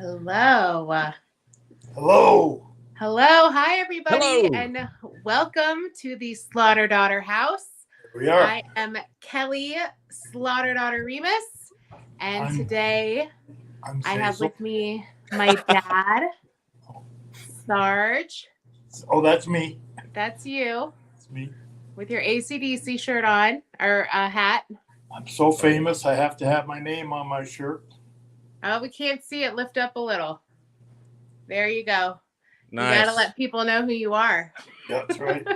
Hello. Hello. Hello. Hi, everybody, Hello. and welcome to the Slaughter Daughter House. Here we are. I am Kelly Slaughter Daughter Remus, and today I have with me my dad, Sarge. Oh, that's me. That's you. That's me. With your AC/DC shirt on, or a hat. I'm so famous, I have to have my name on my shirt. Oh, we can't see it. Lift up a little. There you go. Nice. You gotta let people know who you are. That's right.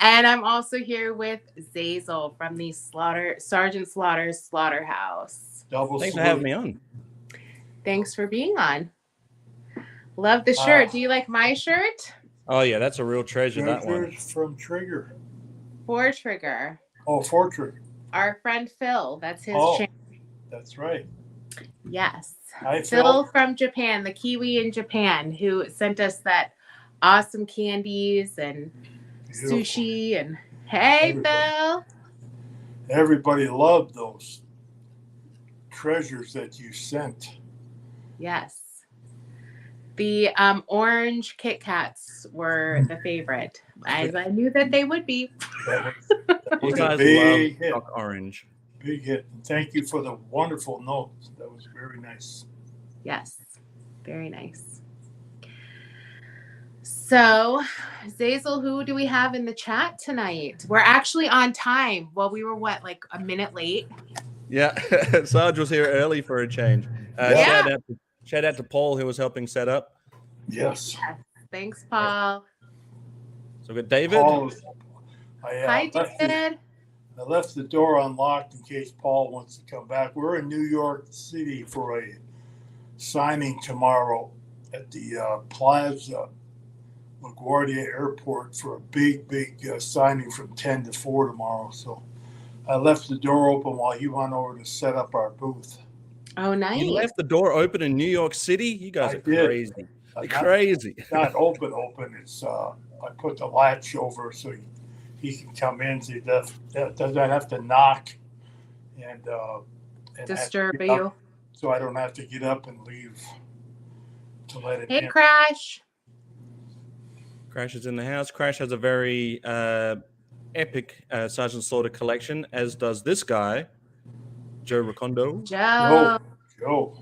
And I'm also here with Zazel from the Sergeant Slaughter's Slaughterhouse. Thanks for having me on. Thanks for being on. Love the shirt. Do you like my shirt? Oh yeah, that's a real treasure. That one from Trigger. For Trigger. Oh, for Trigger. Our friend Phil. That's his channel. That's right. Yes. Hi, Phil from Japan, the Kiwi in Japan, who sent us that awesome candies and sushi. And hey, Phil. Everybody loved those treasures that you sent. Yes. The orange Kit Kats were the favorite, as I knew that they would be. That was you guys a big hit. Orange. Big hit. And thank you for the wonderful note. That was very nice. Yes, very nice. So, Zazel, who do we have in the chat tonight? We're actually on time. Well, we were like a minute late? Yeah, Sarge was here early for a change. Shout out to Paul who was helping set up. Yes. Thanks, Paul. So we got David. Hi, David. I left the door unlocked in case Paul wants to come back. We're in New York City for a signing tomorrow at the Plaza LaGuardia Airport for a big signing from 10 to 4 tomorrow. So I left the door open while he went over to set up our booth. Oh, nice. You left the door open in New York City? You guys are crazy. Crazy. Not open. It's I put the latch over so he can come in. So he doesn't have to knock and disturb you. So I don't have to get up and leave to let it in. Hey, Crash. Crash is in the house. Crash has a very epic Sergeant Slaughter collection, as does this guy, Joe Recondo. Joe. Joe.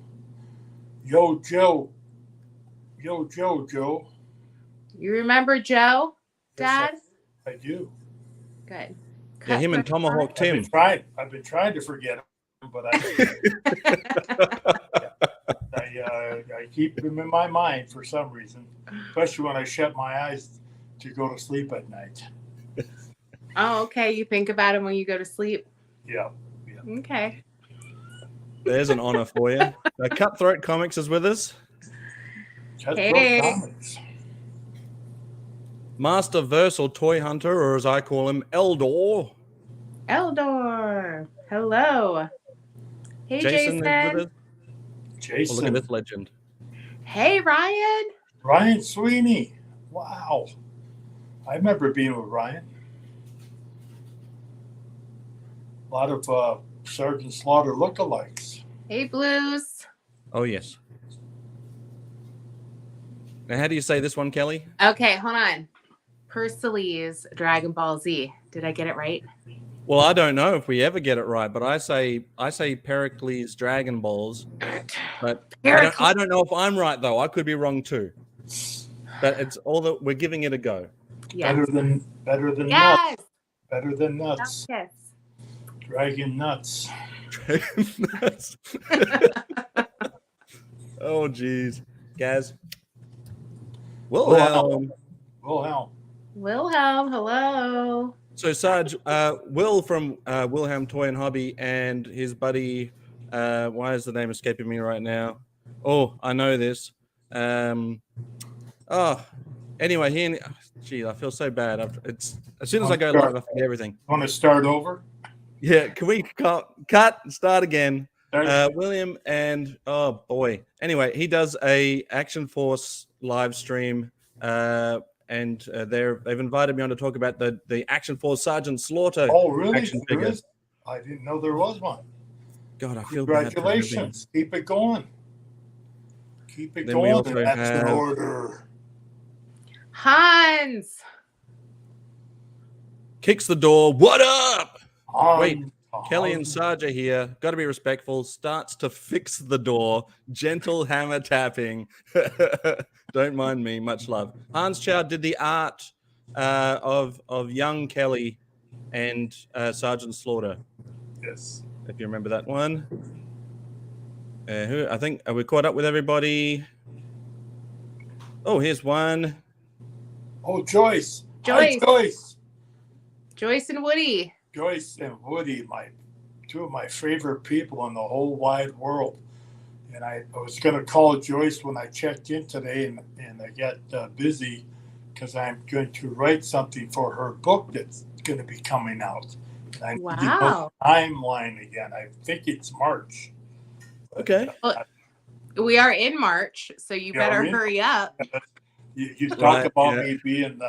You remember Joe, Dad? Yes, I do. Good. Yeah, him and Tomahawk Tim. I've been trying to forget him, but I keep him in my mind for some reason, especially when I shut my eyes to go to sleep at night. Oh, okay. You think about him when you go to sleep? Yeah. Okay. There's an honor for you. Cutthroat Comics is with us. Hey. Comics. Master Versal Toy Hunter, or as I call him, Eldor. Hello. Hey, Jason. Is with us. Jason. Oh, look at this legend. Hey, Ryan. Ryan Sweeney. Wow. I remember being with Ryan. A lot of Sergeant Slaughter lookalikes. Hey, Blues. Oh, yes. Now, how do you say this one, Kelly? Okay, hold on. Pericles Dragon Ball Z. Did I get it right? Well, I don't know if we ever get it right, but I say Pericles Dragon Balls. But I don't know if I'm right though. I could be wrong too. But it's all that we're giving it a go. Yes. Better than yes. nuts. Better than nuts. Yes. Dragon nuts. Dragon nuts. Oh geez. Gaz. Wilhelm, hello. So Sarge, Will from Wilhelm Toy and Hobby and his buddy, why is the name escaping me right now? Oh, I know this. Anyway, I feel so bad. It's as soon as I go live, I forget everything. Want to start over? Yeah, can we cut and start again? William and oh boy. Anyway, he does a Action Force live stream. And they've invited me on to talk about the Action Force Sergeant Slaughter. Oh, really? Action figure. I didn't know there was one. God, I feel congratulations. Bad Keep it going. Keep it Then we going. also And that's an have- order. Hans. Kicks the door. What up? Wait, On, Kelly and on. Sarge are here. Got to be respectful. Starts to fix the door. Gentle hammer tapping. Don't mind me. Much love. Hans Chow did the art of young Kelly and Sergeant Slaughter. Yes. If you remember that one. Who I think we caught up with everybody. Oh, here's one. Oh, Joyce. Joyce. Hi, Joyce. Joyce and Woody. Joyce and Woody, two of my favorite people in the whole wide world. And I was going to call Joyce when I checked in today, and I got busy because I'm going to write something for her book that's going to be coming out. And I need to know Wow. the timeline again. I think it's March. Okay. Well, we are in March, so you Yeah, better we're in hurry up. You talk Right, about yeah. me being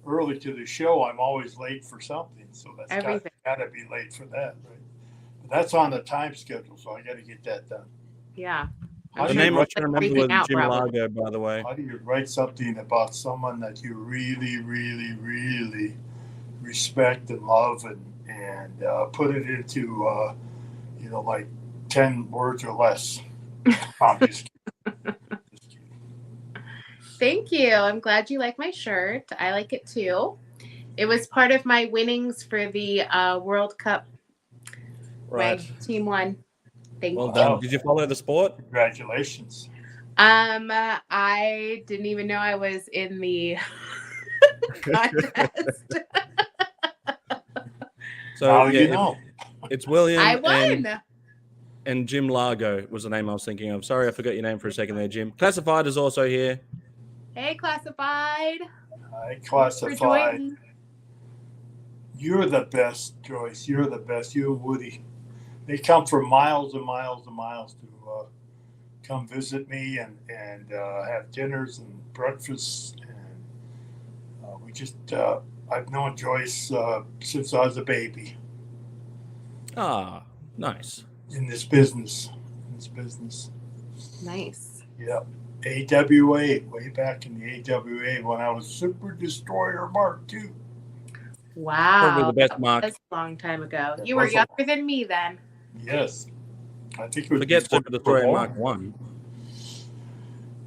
early to the show. I'm always late for something, so that's Everything. got to be late for that, right? But that's on the time schedule, so I got to get that done. Yeah. How The do you name I write- trying to remember was Jim Largo, by the way. How do you write something about someone that you really, really, really respect and love, and put it into like 10 words or less? I'm just kidding. Thank you. I'm glad you like my shirt. I like it too. It was part of my winnings for the World Cup. Right. My team won. Thank Well you. done. Did you follow the sport? Congratulations. I didn't even know I was in the contest. So Now yeah, you know. it's William I won. and Jim Largo was the name I was thinking of. Sorry, I forgot your name for a second there, Jim. Classified is also here. Hey, classified. I For classified. joining. You're the best, Joyce. You're the best. You and Woody. They come from miles and miles and miles to come visit me and have dinners and breakfasts. And we just, I've known Joyce since I was a baby Ah, nice. in this business. Nice. Yeah. AWA, way back in the AWA when I was Super Destroyer Mark II. Wow. Probably the best mark. That's a long time ago. It You were was a- younger than me then. Yes. I think it was Forget before Super you were Destroyer born. Mark 1.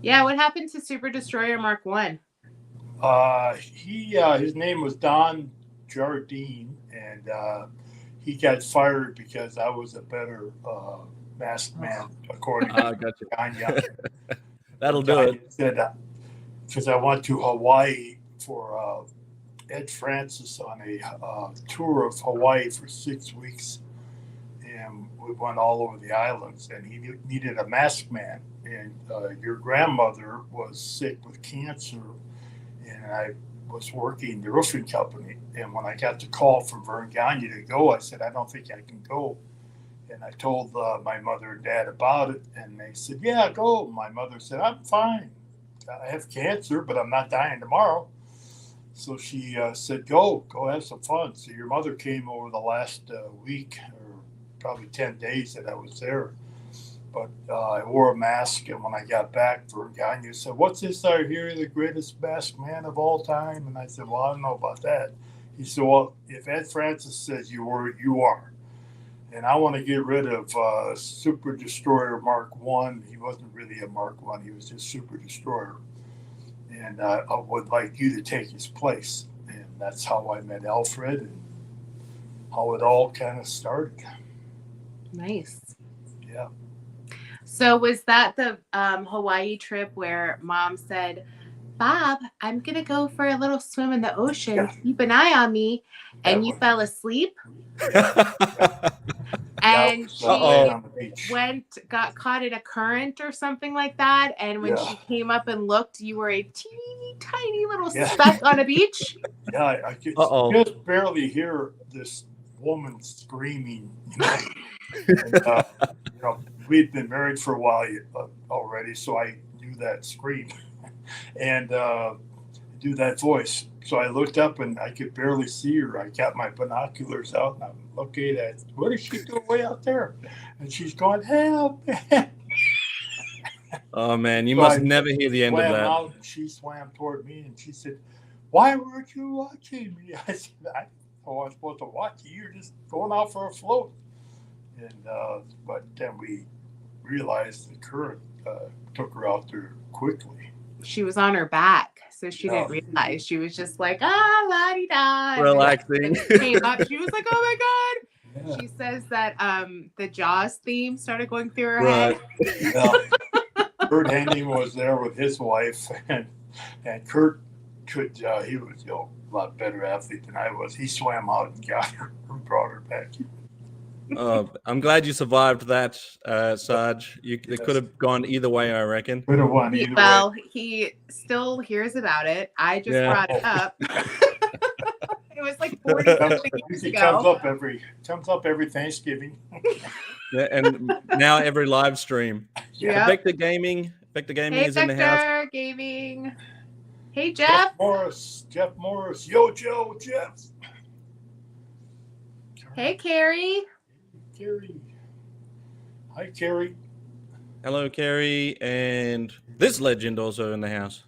Yeah, what happened to Super Destroyer Mark 1? His name was Don Jardine, and he got fired because I was a better masked man, according to Gotcha. Ganya. That'll do it. Said because I went to Hawaii for Ed Francis on a tour of Hawaii for 6 weeks, and we went all over the islands, and he needed a masked man, and your grandmother was sick with cancer, and I was working the roofing company, and when I got the call from Vern Gagne to go, I said, I don't think I can go. And I told my mother and dad about it, and they said, yeah, go. My mother said, I'm fine. I have cancer, but I'm not dying tomorrow. So she said, go have some fun. So your mother came over the last week, or probably 10 days that I was there. But I wore a mask, and when I got back, Vern Gagne said, what's this I hear you're the greatest masked man of all time? And I said, well, I don't know about that. He said, well, if Ed Francis says you were, you are. And I want to get rid of Super Destroyer Mark I. He wasn't really a Mark I. He was just Super Destroyer. And I would like you to take his place. And that's how I met Alfred and how it all kind of started. Nice. Yeah. So was that the Hawaii trip where Mom said, Bob, I'm going to go for a little swim in the ocean. Yeah. Keep an eye on me. And you fell asleep? And she on the beach. got caught in a current or something like that. And when she came up and looked, you were a teeny tiny little speck on a beach. Yeah, I could just barely hear this woman screaming. And, we'd been married for a while already, so I knew that scream and do that voice. So I looked up and I could barely see her. I got my binoculars out and I'm looking at what is she doing way out there? And she's going, help. Oh man, you So must I never hear the end of swam that. out, and she swam toward me, and she said, "Why weren't you watching me?" I said, "I was supposed to watch you. You're just going out for a float." And but then we realized the current took her out there quickly. She was on her back, so she Oh. didn't realize. She was just like, la-di-da. Relaxing. Came up. She was like, oh my God. Yeah. She says that the Jaws theme started going through her Right. head. Yeah. Kurt Henning was there with his wife, and Kurt could he was a lot better athlete than I was. He swam out and got her and brought her back. I'm glad you survived that, Sarge. It could have gone either way, I reckon. Could have won either way. Well, he still hears about it. I just brought it up. It was like 40 something years It ago. comes up every Thanksgiving. Yeah, and now every live stream. Yeah. Vector Gaming Hey, is in the house. Vector Gaming. Hey, Jeff. Jeff Morris. Yo, Joe, Jeff. Hey, Carrie. Carrie. Hi, Carrie. Hello, Carrie, and this legend also in the house.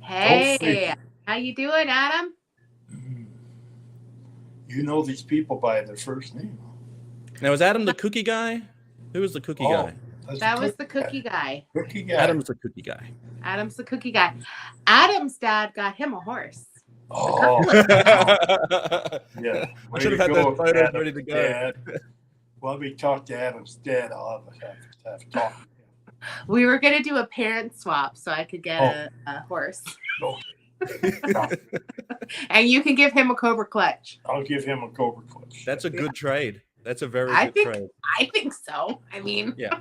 Hey, how you doing, Adam? You know these people by their first name. Now, is Adam the cookie guy? Who was the cookie guy? That was the cookie guy. Cookie guy. Adam's the cookie guy. Adam's the cookie guy. Adam's dad got him a horse. Oh, yeah. I should have had those photos ready to go. Dad. Well, we talked to Adam's dad. I'll have to talk to him. We were going to do a parent swap so I could get a horse. And you can give him a Cobra Clutch. I'll give him a Cobra Clutch. That's a good trade. That's a very good trade. I think so. I mean, yeah.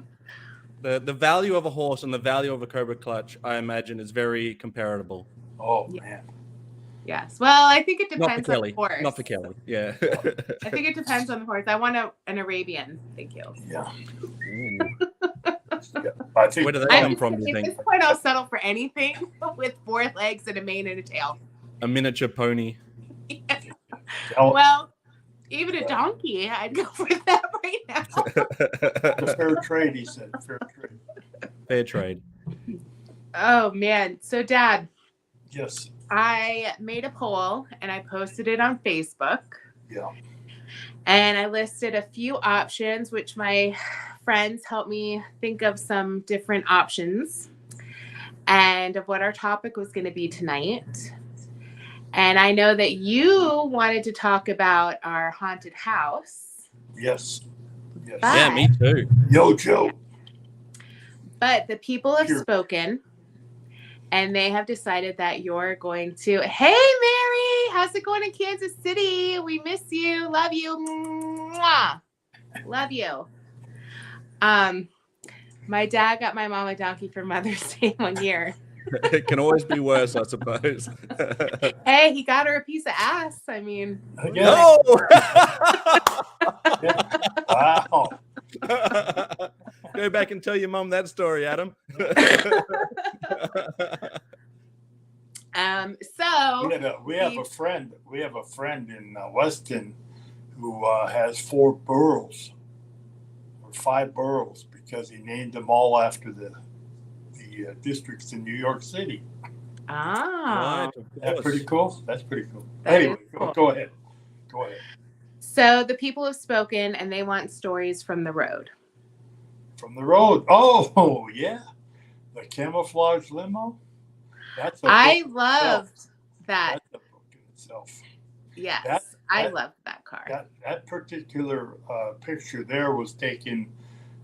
The value of a horse and the value of a Cobra Clutch, I imagine, is very comparable. Oh, man. Yes. Well, I think it Not for depends on Kelly. the horse. Not for Kelly. Yeah. I think it depends on the horse. I want an Arabian. Thank you. Yeah. Ooh. I think, Where do they come from, do you At think? this point, I'll settle for anything with 4 legs and a mane and a tail. A miniature pony. Well, even a donkey, I'd go for that right now. a fair trade, he said. Fair trade. Fair trade. Oh, man. So, Dad. Yes. I made a poll and I posted it on Facebook. Yeah. And I listed a few options, which my friends helped me think of some different options and of what our topic was going to be tonight. And I know that you wanted to talk about our haunted house. Yes. Yes. Yeah, me too. Yo, Joe. But the people have spoken. And they have decided that you're going to, hey, Mary, how's it going in Kansas City? We miss you. Love you. Mwah. Love you. My dad got my mom a donkey for Mother's Day one year. It can always be worse, I suppose. Hey, he got her a piece of ass. I mean. No! Wow. Go back and tell your mom that story, Adam. So we have a friend in Weston who has 4 boroughs or 5 boroughs because he named them all after the districts in New York City. Ah, That's pretty cool. That's pretty cool. That Anyway, cool. Go ahead. So the people have spoken and they want stories from the road. From the road. Oh, yeah. The camouflage limo. I loved that. That's a book in itself. Yes, I loved that car. That particular picture there was taken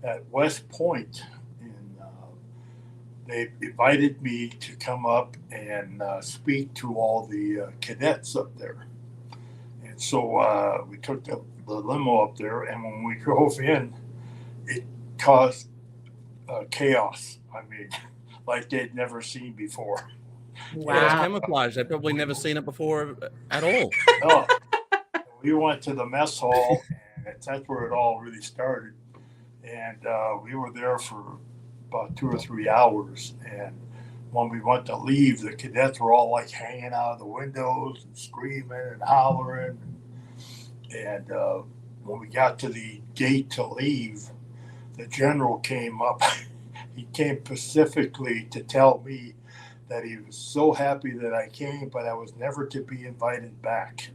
at West Point. They invited me to come up and speak to all the cadets up there. And so we took the limo up there, and when we drove in, it caused chaos. I mean, like they'd never seen before. Wow. Yeah, it's camouflage. They've probably never seen it before at all. Oh, we went to the mess hall, and that's where it all really started. And we were there for about 2 or 3 hours. And when we went to leave, the cadets were all like hanging out of the windows and screaming and hollering. And when we got to the gate to leave, the general came up he came specifically to tell me that he was so happy that I came, but I was never to be invited back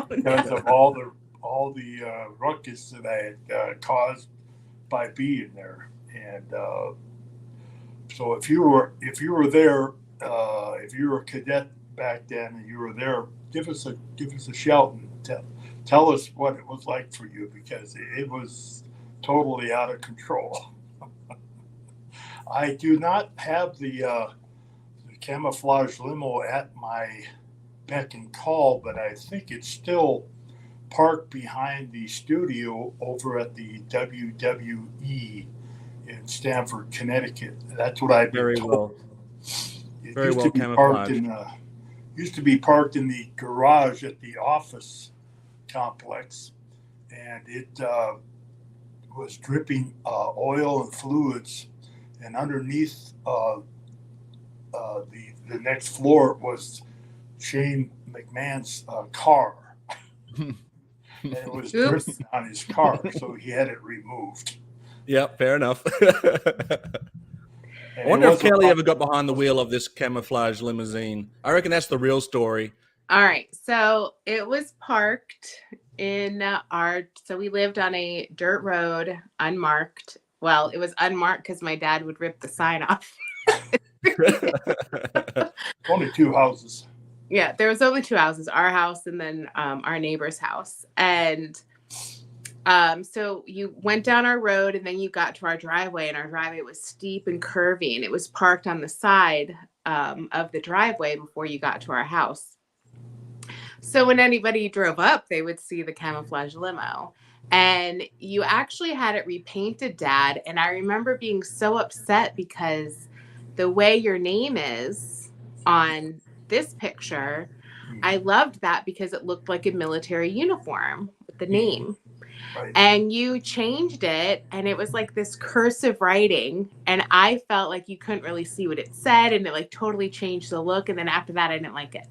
because of all the ruckus that I had caused by being there. And so if you were there, if you were a cadet back then and you were there, give us a shout and tell us what it was like for you, because it was totally out of control. I do not have the camouflage limo at my beck and call, but I think it's still parked behind the studio over at the WWE in Stamford, Connecticut. That's what I've been Very told. well. It Very used well to be camouflaged. used to be parked in the garage at the office complex, and it was dripping oil and fluids, and underneath the next floor was Shane McMahon's car. And it was dripping on his car, so he had it removed. Yeah, fair enough. I wonder if Kelly ever got behind the wheel of this camouflage limousine. I reckon that's the real story. All right. So it was parked in so we lived on a dirt road, unmarked. Well, it was unmarked because my dad would rip the sign off. Only 2 houses. Yeah, there was only 2 houses, our house and then our neighbor's house. And so you went down our road and then you got to our driveway, and our driveway was steep and curvy, and it was parked on the side of the driveway before you got to our house. So when anybody drove up, they would see the camouflage limo. And you actually had it repainted, Dad. And I remember being so upset because the way your name is on this picture, I loved that because it looked like a military uniform with the name. Right. And you changed it, and it was like this cursive writing, and I felt like you couldn't really see what it said, and it like totally changed the look. And then after that, I didn't like it.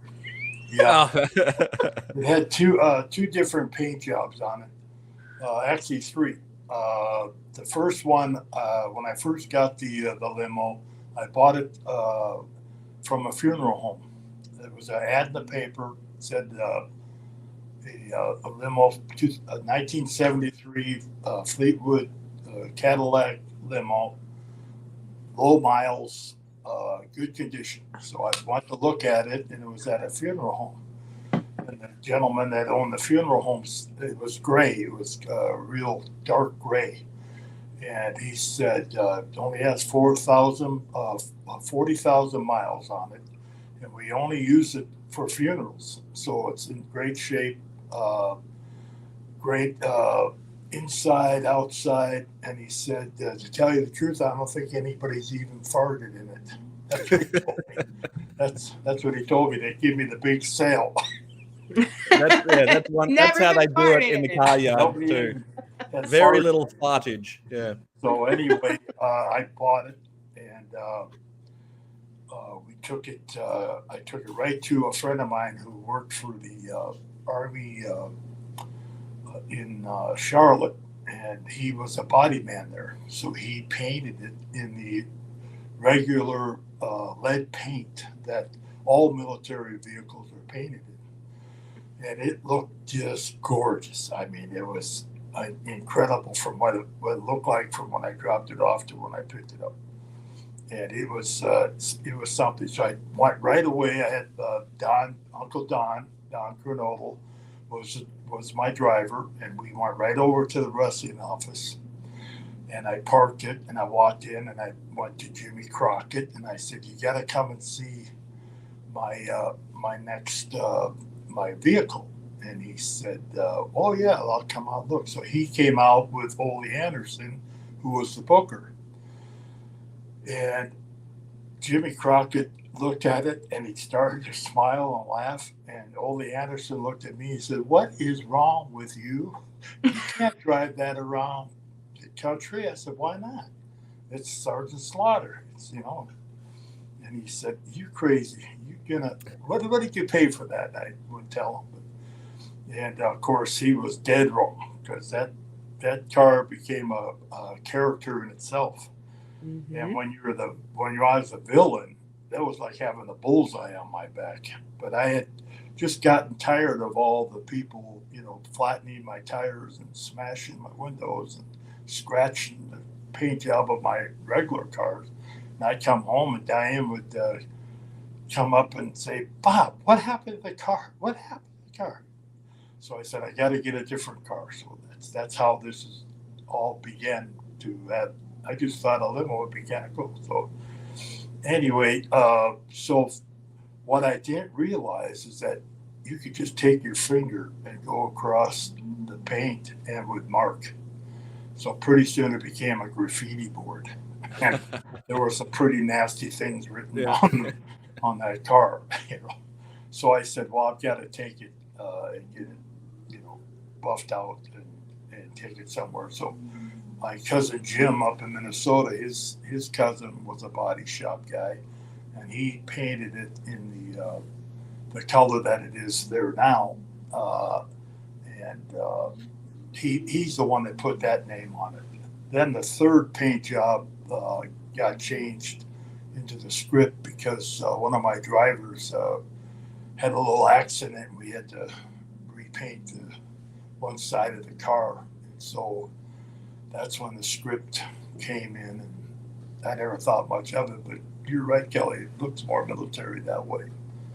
Yeah, it had two different paint jobs on it. Actually, 3. The first one, when I first got the limo, I bought it from a funeral home. There was an ad in the paper that said a limo, 1973 Fleetwood Cadillac limo, low miles, good condition. So I went to look at it, and it was at a funeral home. And the gentleman that owned the funeral homes, it was gray. It was real dark gray. And he said it only has 40,000 miles on it, and we only use it for funerals. So it's in great shape, great inside, outside. And he said, to tell you the truth, I don't think anybody's even farted in it. That's what he told me. That's what he told me. They give me the big sale. That's how they do it in the car yard too. Very little fartage. Yeah. So anyway, I bought it, and we took it. I took it right to a friend of mine who worked for the Army in Charlotte, and he was a body man there. So he painted it in the regular lead paint that all military vehicles are painted in. And it looked just gorgeous. I mean, it was incredible from what it looked like from when I dropped it off to when I picked it up. And it was something. So I went right away. I had Uncle Don Grenoble was my driver, and we went right over to the wrestling office. And I parked it, and I walked in, and I went to Jimmy Crockett, and I said, "You got to come and see my next my vehicle." And he said, "Oh yeah, I'll come out and look." So he came out with Ole Anderson, who was the booker. And Jimmy Crockett looked at it, and he started to smile and laugh. And Ole Anderson looked at me and said, "What is wrong with you? You can't drive that around the country." I said, "Why not? It's Sergeant Slaughter. It's, you know." And he said, "You crazy? You gonna what did you pay for that?" I would tell him. And of course, he was dead wrong, because that car became a character in itself. And when I was a villain, that was like having a bullseye on my back. But I had just gotten tired of all the people, flattening my tires and smashing my windows and scratching the paint job of my regular cars. And I'd come home and Diane would come up and say, "Bob, what happened to the car? What happened to the car?" So I said, "I got to get a different car." So that's how this is all began to have. I just thought a limo would be kind of cool. So anyway, so what I didn't realize is that you could just take your finger and go across the paint and it would mark. So pretty soon it became a graffiti board. And there were some pretty nasty things written on that car. So I said, well, I've got to take it and get it, buffed out and take it somewhere. So my cousin Jim up in Minnesota, his cousin was a body shop guy, and he painted it in the color that it is there now. He's the one that put that name on it. Then the third paint job got changed into the script because one of my drivers had a little accident. We had to repaint one side of the car. And so that's when the script came in. And I never thought much of it, but you're right, Kelly. It looks more military that way.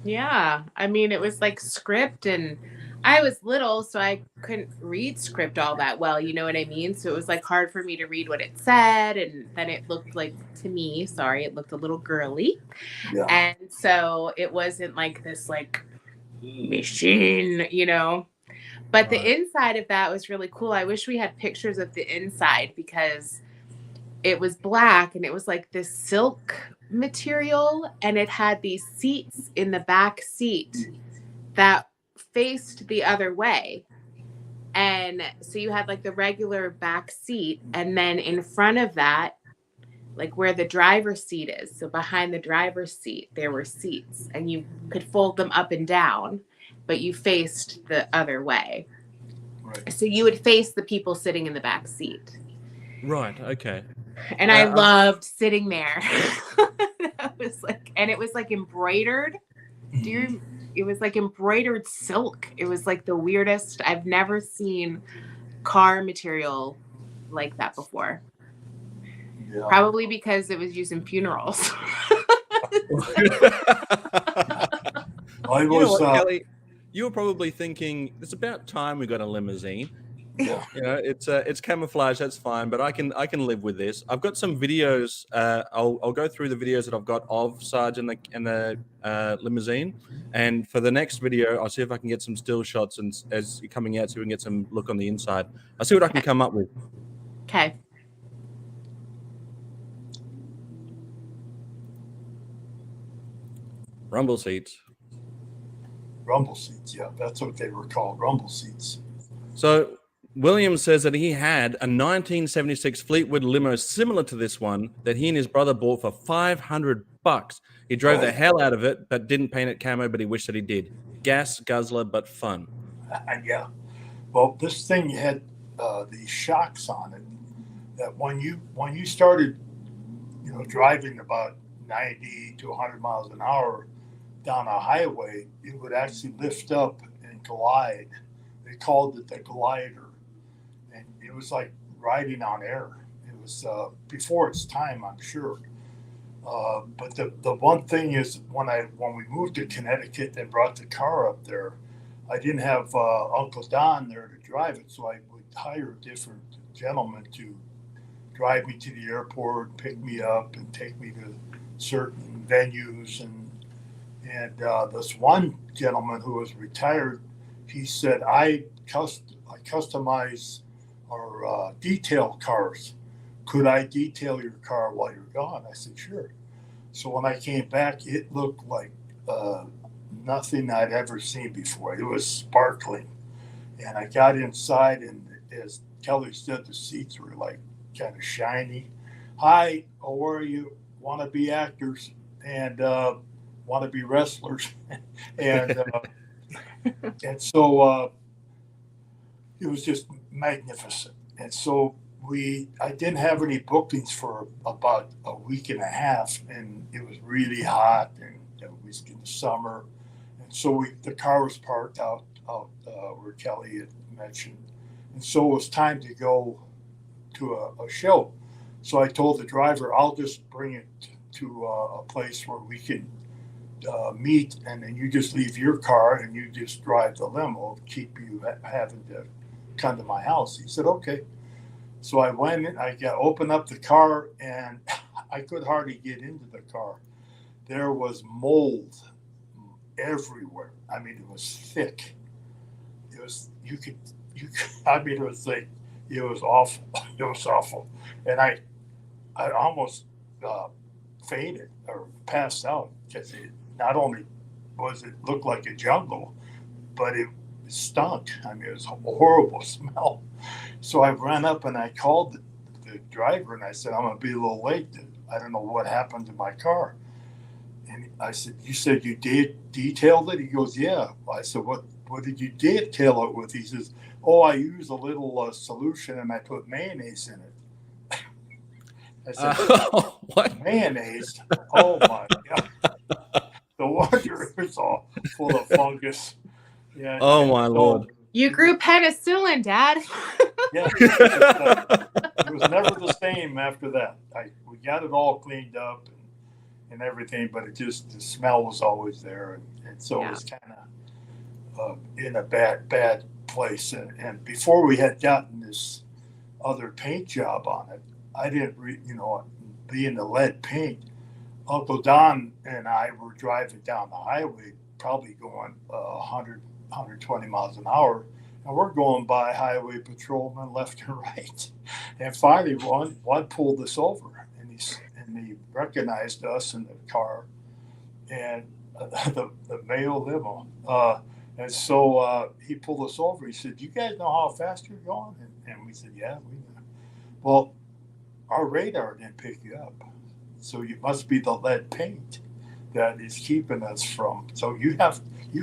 Yeah. I mean, it was like script, and I was little, so I couldn't read script all that well. You know what I mean? So it was like hard for me to read what it said. And then it looked like, to me, it looked a little girly. Yeah. And so it wasn't like this like machine, But the inside of that was really cool. I wish we had pictures of the inside because it was black and it was like this silk material, and it had these seats in the back seat that faced the other way. And so you had like the regular back seat, and then in front of that, like where the driver's seat is, so behind the driver's seat, there were seats, and you could fold them up and down, but you faced the other way. Right. So you would face the people sitting in the back seat. Right. Okay. And I loved sitting there. It was like embroidered. It was like embroidered silk. It was like the weirdest. I've never seen car material like that before. Yeah. Probably because it was used in funerals. Kelly, you were probably thinking, it's about time we got a limousine. Yeah. It's camouflage. That's fine, but I can live with this. I've got some videos. I'll go through the videos that I've got of Sarge and the limousine, and for the next video, I'll see if I can get some still shots and as you're coming out, so we can get some look on the inside. I'll see what I can come up with. Okay. Rumble seats. Rumble seats, yeah, that's what they were called, rumble seats. So Williams says that he had a 1976 Fleetwood limo similar to this one that he and his brother bought for $500. He drove the hell out of it, but didn't paint it camo, but he wished that he did. Gas guzzler, but fun. Yeah. Well, this thing had these shocks on it that when you started, driving about 90 to 100 miles an hour down a highway, it would actually lift up and glide. They called it the glider. And it was like riding on air. It was before its time, I'm sure. But the one thing is, when we moved to Connecticut and brought the car up there, I didn't have Uncle Don there to drive it, so I would hire different gentlemen to drive me to the airport, pick me up, and take me to certain venues. And this one gentleman who was retired, he said, I customize or detail cars. Could I detail your car while you're gone? I said, sure. So when I came back, it looked like nothing I'd ever seen before. It was sparkling. And I got inside, and as Kelly said, the seats were like kind of shiny. Hi, how are you? Want to be actors and want to be wrestlers. And so it was just magnificent. And so I didn't have any bookings for about a week and a half, and it was really hot, and it was in the summer, and so the car was parked out where Kelly had mentioned, and so it was time to go to a show. So I told the driver, I'll just bring it to a place where we can meet, and then you just leave your car and you just drive the limo, keep you having to come to my house. He said, okay. So I went in, opened up the car, and I could hardly get into the car. There was mold everywhere. I mean, it was thick. It was, I mean, it was like, it was awful. It was awful. And I almost fainted or passed out because it not only was it looked like a jungle, but it stunk. I mean, it was a horrible smell. So I ran up and I called the driver and I said, I'm going to be a little late. I don't know what happened to my car. And I said, you said you detailed it? He goes, yeah. I said, what did you detail it with? He says, oh, I used a little solution and I put mayonnaise in it. I said, what? Mayonnaise? Oh my God. The wonder it was all full of fungus. Yeah. Oh my Lord. You grew penicillin, Dad. Yeah. It was never the same after that. We got it all cleaned up and everything, but the smell was always there. And so it was kind of in a bad place. And before we had gotten this other paint job on it, I didn't, being the lead paint, Uncle Don and I were driving down the highway, probably going 120 miles an hour, and we're going by highway patrolmen left and right. And finally, one pulled us over, and he recognized us in the car, and the Mayo limo. And so he pulled us over. He said, "You guys know how fast you're going?" And we said, "Yeah, we know." Well, our radar didn't pick you up, so it must be the lead paint that is keeping us from. So you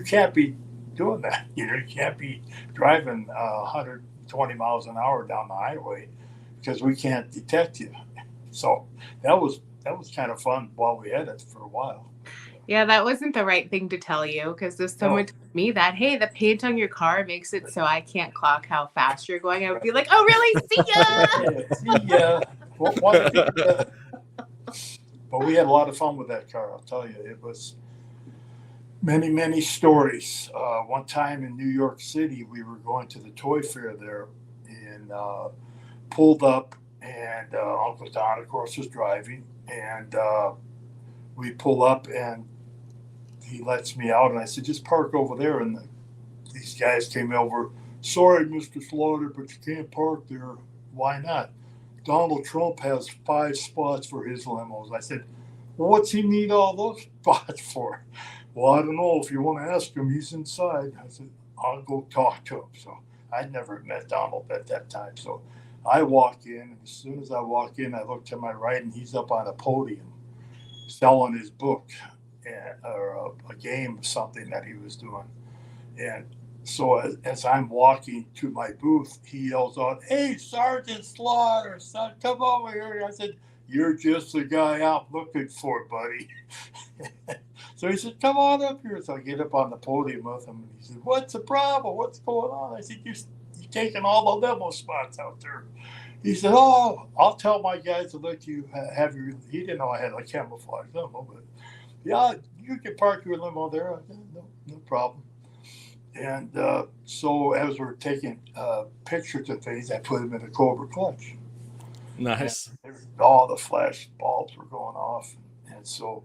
can't be doing that. You can't be driving 120 miles an hour down the highway because we can't detect you. So that was kind of fun while we had it for a while. Yeah, that wasn't the right thing to tell you, because if someone told me that, hey, the paint on your car makes it so I can't clock how fast you're going, I would be like, oh, really? See ya! See ya. But we had a lot of fun with that car, I'll tell you. It was many, many stories. One time in New York City, we were going to the toy fair there and pulled up, and Uncle Don, of course, was driving. And we pull up, and he lets me out, and I said, just park over there. And these guys came over. Sorry, Mr. Slaughter, but you can't park there. Why not? Donald Trump has 5 spots for his limos. I said, well, what's he need all those spots for? Well, I don't know. If you want to ask him, he's inside. I said, I'll go talk to him. So I'd never met Donald at that time. So I walk in, and as soon as I walk in, I look to my right, and he's up on a podium selling his book or a game or something that he was doing. And so as I'm walking to my booth, he yells out, hey, Sergeant Slaughter, son, come over here. I said, you're just the guy I'm looking for, buddy. So he said, come on up here. So I get up on the podium with him, and he said, what's the problem? What's going on? I said, you're taking all the limo spots out there. He said, oh, I'll tell my guys to let you have your, he didn't know I had a camouflage limo, but yeah, you can park your limo there. I said, no problem. And so as we're taking pictures of things, I put them in a Cobra clutch. Nice. All the flash bulbs were going off. And so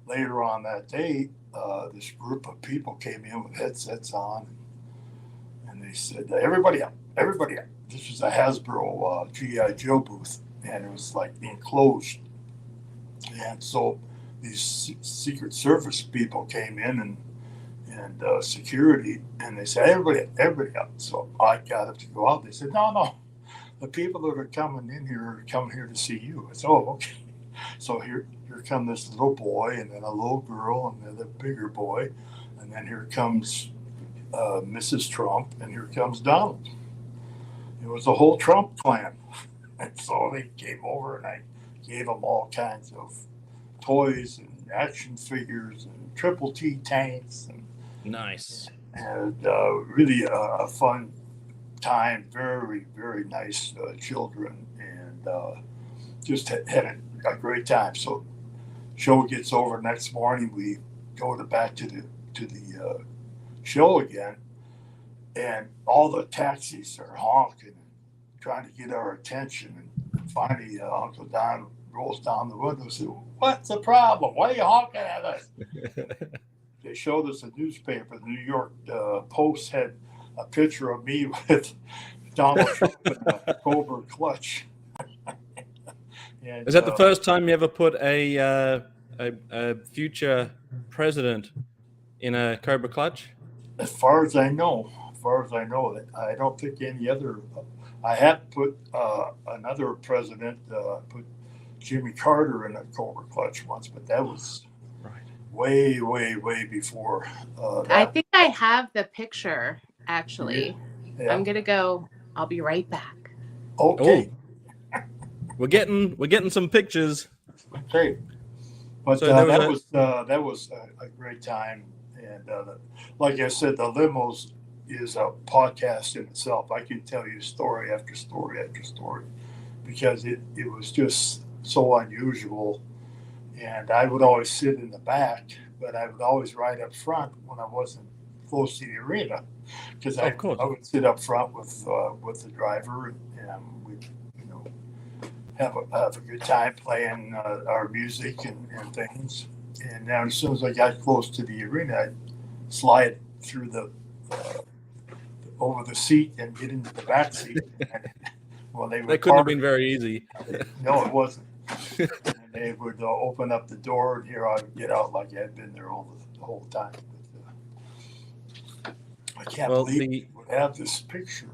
later on that day, this group of people came in with headsets on. And they said, everybody up. This was a Hasbro G.I. Joe booth. And it was like enclosed. And so these Secret Service people came in and security, and they said, everybody up. So I got up to go out. They said, no, the people that are coming in here are coming here to see you. I said, oh, okay. So here come this little boy, and then a little girl, and then the bigger boy, and then here comes Mrs. Trump, and here comes Donald. It was a whole Trump clan. And so they came over and I gave them all kinds of toys and action figures and Triple T tanks Nice. and really a fun time. Very, very nice children and just had a great time. So show gets over next morning. We go back to the show again, and all the taxis are honking, trying to get our attention. And finally, Uncle Don rolls down the window and says, "What's the problem? Why are you honking at us?" They showed us a newspaper. The New York Post had a picture of me with Donald Trump in a Cobra clutch. And, is that the first time you ever put a future president in a Cobra clutch? As far as I know, that I don't think any other. I had put another president, put Jimmy Carter in a Cobra clutch once, but that was way, way, way before. I think I have the picture actually. Yeah. I'm gonna go. I'll be right back. Okay. Oh. We're getting some pictures. Okay. But So that was a great time, and like I said, the limos is a podcast in itself. I can tell you story after story after story because it was just so unusual. And I would always sit in the back, but I would always ride up front when I wasn't close to the arena because I would sit up front with the driver and we'd have a good time playing our music and things. And now as soon as I got close to the arena, I'd slide through the over the seat and get into the back seat. Well, that couldn't have been very easy. No, it wasn't. And they would open up the door, and here I would get out like I had been there the whole time. But, I can't believe we would have this picture.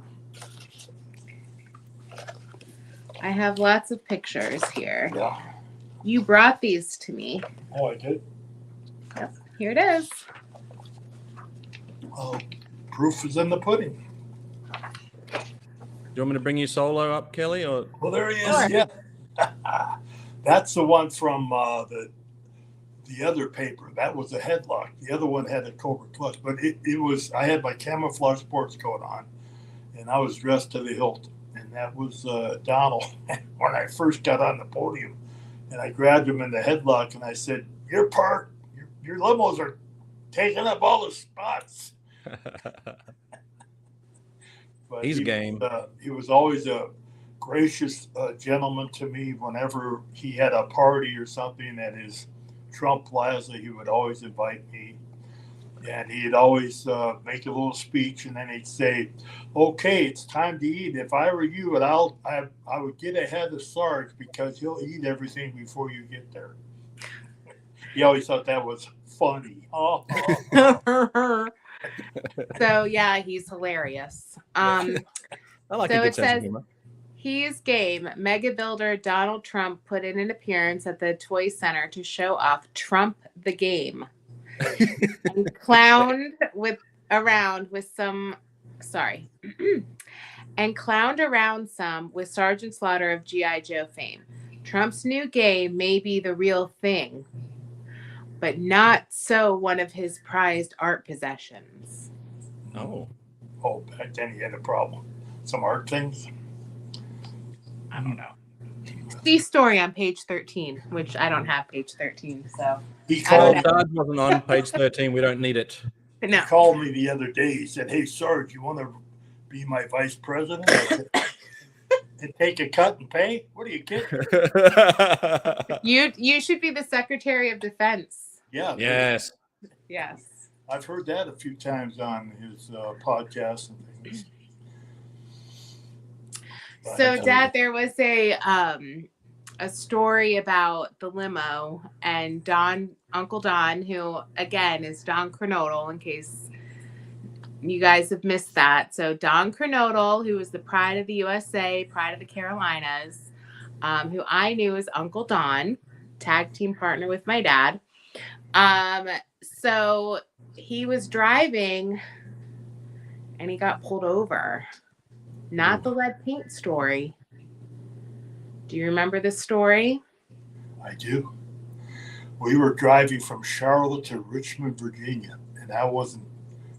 I have lots of pictures here. Yeah. You brought these to me. Oh, I did? Yep. Here it is. Oh, proof is in the pudding. Do you want me to bring you solo up, Kelly? Or well, there he is. Sure. Yeah. That's the one from the other paper. That was a headlock. The other one had a Cobra clutch, but it was. I had my camouflage sports coat on, and I was dressed to the hilt. And that was Donald when I first got on the podium, and I grabbed him in the headlock and I said, "Your limos are taking up all the spots." But he's game. He was always a gracious gentleman to me. Whenever he had a party or something at his Trump Plaza, he would always invite me. And he'd always make a little speech, and then he'd say, "Okay, it's time to eat. If I were you, and I would get ahead of Sarge because he'll eat everything before you get there." He always thought that was funny. So yeah, he's hilarious. I like so a good it sense of says humor. he's game. Mega builder Donald Trump put in an appearance at the Toy Center to show off Trump the Game. And clowned around some with Sergeant Slaughter of G.I. Joe fame. Trump's new game may be the real thing, but not so one of his prized art possessions. Oh, back then he had a problem. Some art things. I don't know. The story on page 13, which I don't have page 13, so he called. Sarge wasn't on page 13. We don't need it. No. He called me the other day. He said, "Hey, Sarge, you want to be my vice president?" I said, "And take a cut and pay? What are you kidding?" You should be the Secretary of Defense. Yeah. Yes. Yes. I've heard that a few times on his podcast and things. So, Dad, there was a story about the limo and Uncle Don, who again is Don Kernodle, in case you guys have missed that. So Don Kernodle, who was the pride of the USA, pride of the Carolinas, who I knew as Uncle Don, tag team partner with my dad. So he was driving and he got pulled over. Not the lead paint story. Do you remember this story? I do. We were driving from Charlotte to Richmond, Virginia, and I wasn't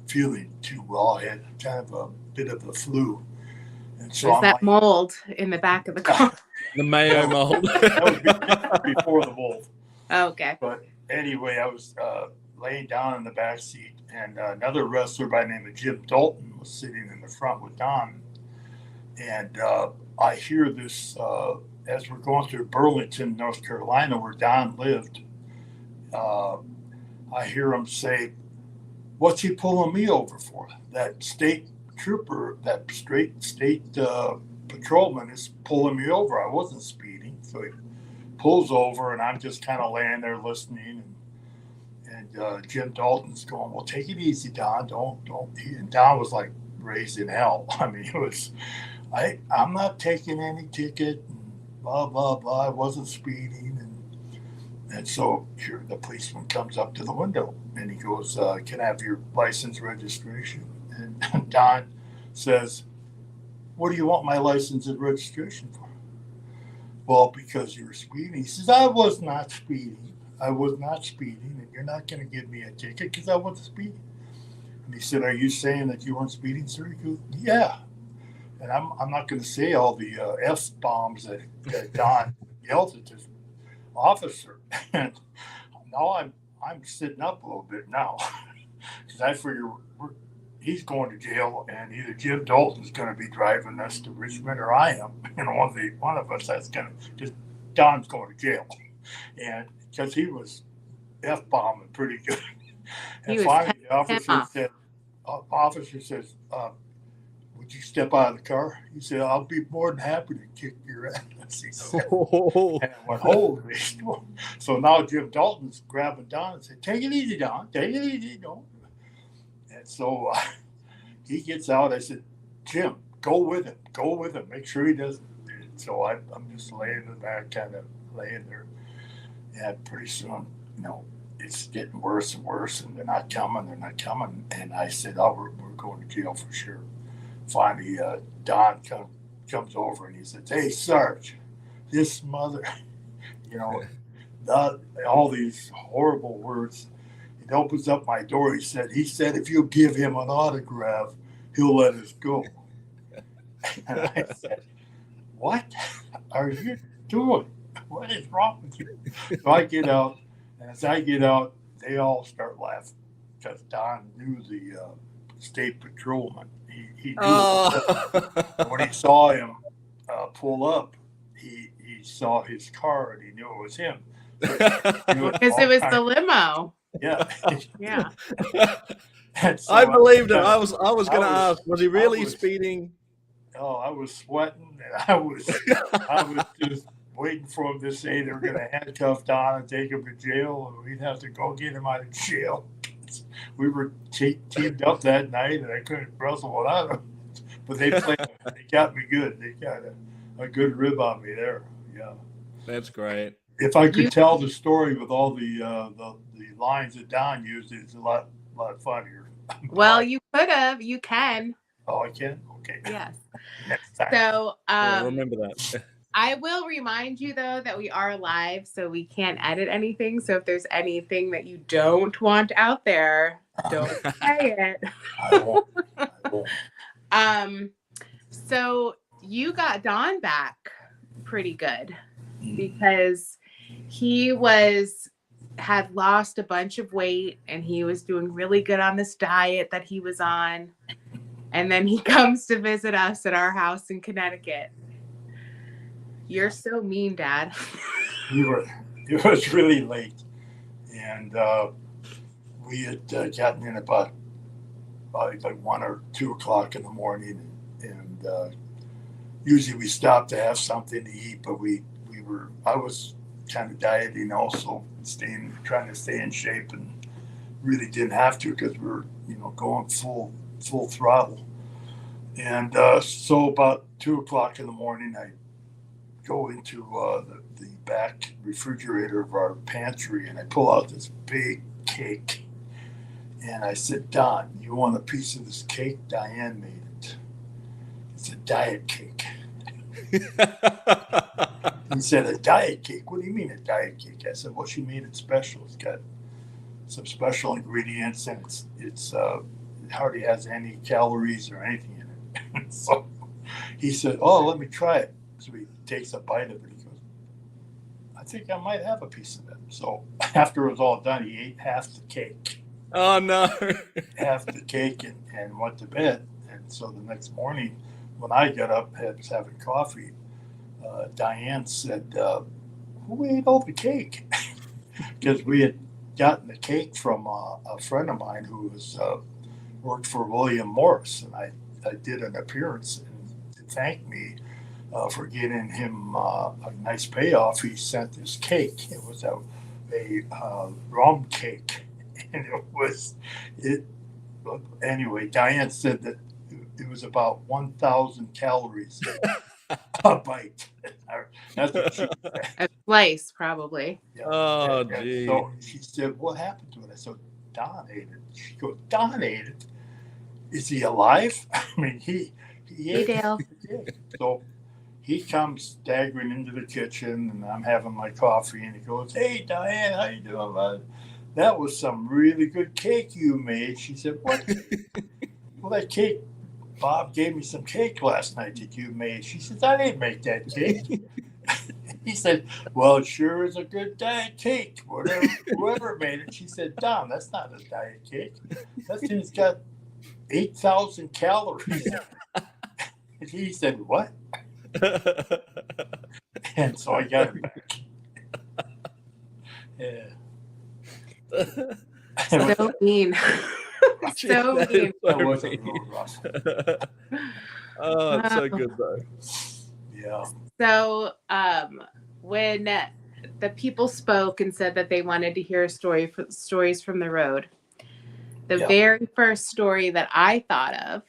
feeling too well. I had kind of a bit of the flu. And so There's that mold in the back of the car. The mayo mold. That was before the mold. Okay. But anyway, I was laying down in the back seat, and another wrestler by the name of Jim Dalton was sitting in the front with Don. And I hear this as we're going through Burlington, North Carolina, where Don lived. I hear him say, "What's he pulling me over for?" That state trooper, that state patrolman is pulling me over. I wasn't speeding. So he pulls over, and I'm just kind of laying there listening. And Jim Dalton's going, "Well, take it easy, Don. Don't." And Don was like raised in hell. I mean, it was, I'm not taking any ticket, and blah, blah, blah. I wasn't speeding. And so here the policeman comes up to the window, and he goes, "Can I have your license registration?" And Don says, "What do you want my license and registration for?" "Well, because you were speeding." He says, "I was not speeding. I was not speeding, and you're not going to give me a ticket because I wasn't speeding." And he said, "Are you saying that you weren't speeding, sir?" He goes, "Yeah." And I'm not going to say all the F-bombs that Don yelled at this officer. And now I'm sitting up a little bit now because I figure he's going to jail, and either Jim Dalton's going to be driving us to Richmond or I am. One of us that's going to just Don's going to jail, and because he was F-bombing pretty good. And finally, the officer says, "Would you step out of the car?" He said, "I'll be more than happy to kick your ass." He said. And I went, "Holy." So now Jim Dalton's grabbing Don and said, "Take it easy, Don. Take it easy, Don." And so he gets out. I said, "Jim, go with him. Go with him. Make sure he doesn't." And so I'm just laying in the back, kind of laying there. And pretty soon, it's getting worse and worse, and they're not coming. They're not coming. And I said, "Oh, we're going to jail for sure." Finally, Don comes over and he says, "Hey, Sarge, this mother," all these horrible words. It opens up my door. He said, "If you give him an autograph, he'll let us go." And I said, "What are you doing? What is wrong with you?" So I get out, and as I get out, they all start laughing because Don knew the state patrolman. He knew when he saw him pull up, he saw his car and he knew it was him. Because it was the limo. Yeah. Yeah. So I believed it. I was going to ask, was he really speeding? Oh, I was sweating, and I was just waiting for him to say they were going to handcuff Don and take him to jail, and we'd have to go get him out of jail. We were teamed up that night, and I couldn't wrestle without him. But they got me good. They got a good rib on me there. Yeah, that's great. If I could tell the story with all the lines that Don used, it's a lot funnier. Well, you could have. You can. Oh, I can. Okay. Yes. Next time. So, remember that. I will remind you, though, that we are live, so we can't edit anything. So if there's anything that you don't want out there, don't say it. I won't. So you got Don back pretty good because he had lost a bunch of weight, and he was doing really good on this diet that he was on. And then he comes to visit us at our house in Connecticut. You're so mean, Dad. It was really late, and we had gotten in about like 1 or 2 o'clock in the morning, and usually we stopped to have something to eat, but I was kind of dieting also, trying to stay in shape, and really didn't have to because we were going full throttle. And so about 2 o'clock in the morning, I go into the back refrigerator of our pantry, and I pull out this big cake, and I said, "Don, you want a piece of this cake? Diane made it. It's a diet cake." He said, a diet cake? What do you mean a diet cake? I said, well, she made it special. It's got some special ingredients, and it hardly has any calories or anything in it. So he said, oh, let me try it. So he takes a bite of it. He goes, I think I might have a piece of it. So after it was all done, he ate half the cake. Oh, no. Half the cake and went to bed. And so the next morning, when I got up, was having coffee, Diane said, who ate all the cake? Because we had gotten the cake from a friend of mine who was worked for William Morris, and I did an appearance, and to thank me for getting him a nice payoff, he sent this cake. It was a rum cake, and anyway, Diane said that it was about 1,000 calories a bite. That's what she said. A slice, probably. Yeah. Oh, and gee. so she said, what happened to it? I said, Don ate it. She goes, Don ate it? Is he alive? I mean, he ate Dale. it. So he comes staggering into the kitchen, and I'm having my coffee, and he goes, hey, Diane, how you doing, bud? That was some really good cake you made. She said, what? Well, that cake, Bob gave me some cake last night that you made. She says, I didn't make that cake. He said, well, it sure is a good diet cake. Whoever made it. She said, Don, that's not a diet cake. That thing's got 8,000 calories. And he said, what? And so I got it back. Yeah. So mean. So mean. That was a little rough. Oh, it's so good, though. Yeah. So when the people spoke and said that they wanted to hear stories from the road, the very first story that I thought of,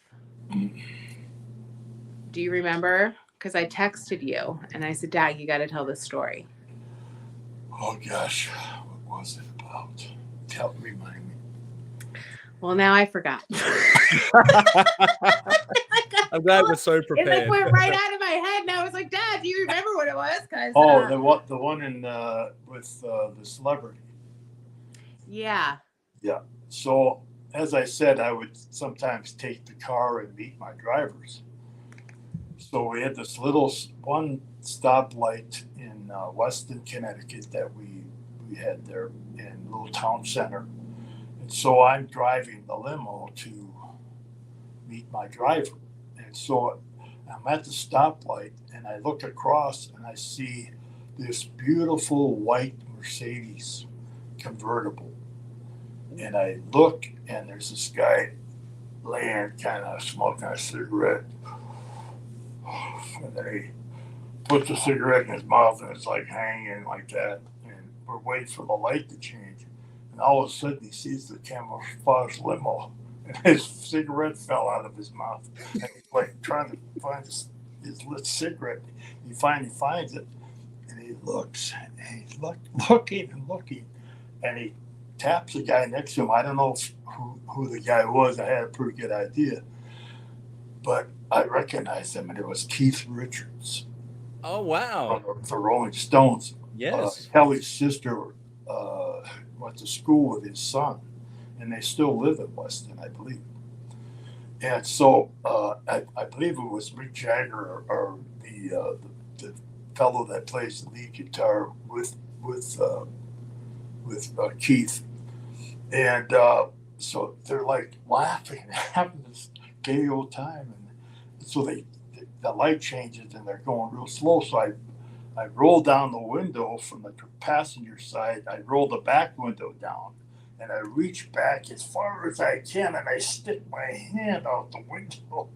do you remember? Because I texted you and I said, Dad, you got to tell this story. Oh, gosh. What was it about? Remind me. Well, now I forgot. I'm glad we're so prepared. It went right out of my head, and I was like, Dad, do you remember what it was? The one in with the celebrity. Yeah. Yeah. So, as I said, I would sometimes take the car and meet my drivers. So we had this little one stoplight in Weston, Connecticut that we had there in a little town center. And so I'm driving the limo to meet my driver. And so I'm at the stoplight and I look across and I see this beautiful white Mercedes convertible. And I look and there's this guy laying kind of smoking a cigarette. And then he puts the cigarette in his mouth and it's like hanging like that. And we're waiting for the light to change. And all of a sudden he sees the camouflage limo. And his cigarette fell out of his mouth. And he's like trying to find his lit cigarette. He finally finds it. And he looks and he's looking and looking. And he taps the guy next to him. I don't know who the guy was. I had a pretty good idea. But I recognized him, and it was Keith Richards. Oh, wow. The Rolling Stones. Yes. Kelly's sister went to school with his son, and they still live in Weston, I believe. And so I believe it was Mick Jagger or the fellow that plays the lead guitar with Keith. And so they're like laughing, having this gay old time. And so the light changes and they're going real slow. So I roll down the window from the passenger side. I roll the back window down and I reach back as far as I can and I stick my hand out the window.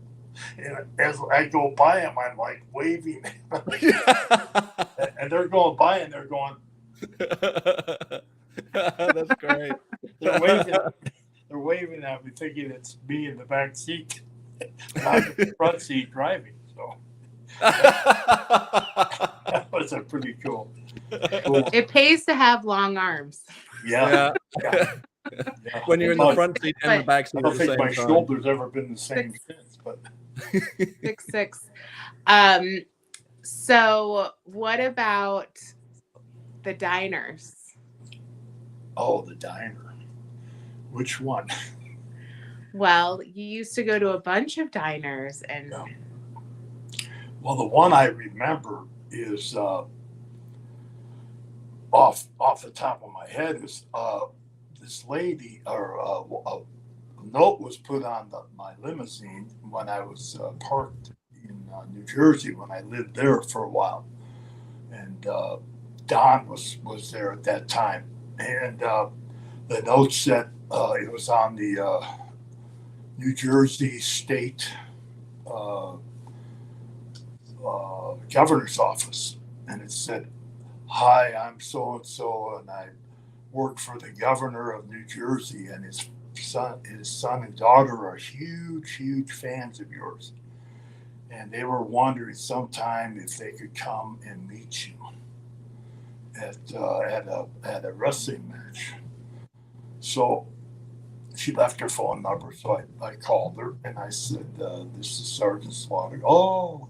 And as I go by them, I'm like waving. And they're going by and they're going. That's great. They're waving at me, thinking it's me in the back seat. I'm in the front seat driving. So that was a pretty cool. It pays to have long arms. Yeah. When you're in the front seat and the back seat. I don't think my shoulder's ever been the same since. But 6'6". So, what about the diners? Oh, the diner. Which one? Well, you used to go to a bunch of diners and Yeah. Well, the one I remember is off the top of my head is this lady or a note was put on my limousine when I was parked in New Jersey when I lived there for a while, and Don was there at that time, and the note said it was on the New Jersey State uh, governor's office, and it said, "Hi, I'm so and so, and I work for the governor of New Jersey, and his son and daughter are huge fans of yours, and they were wondering sometime if they could come and meet you at a wrestling match." So she left her phone number, so I called her and I said, "This is Sergeant Slaughter." "Oh,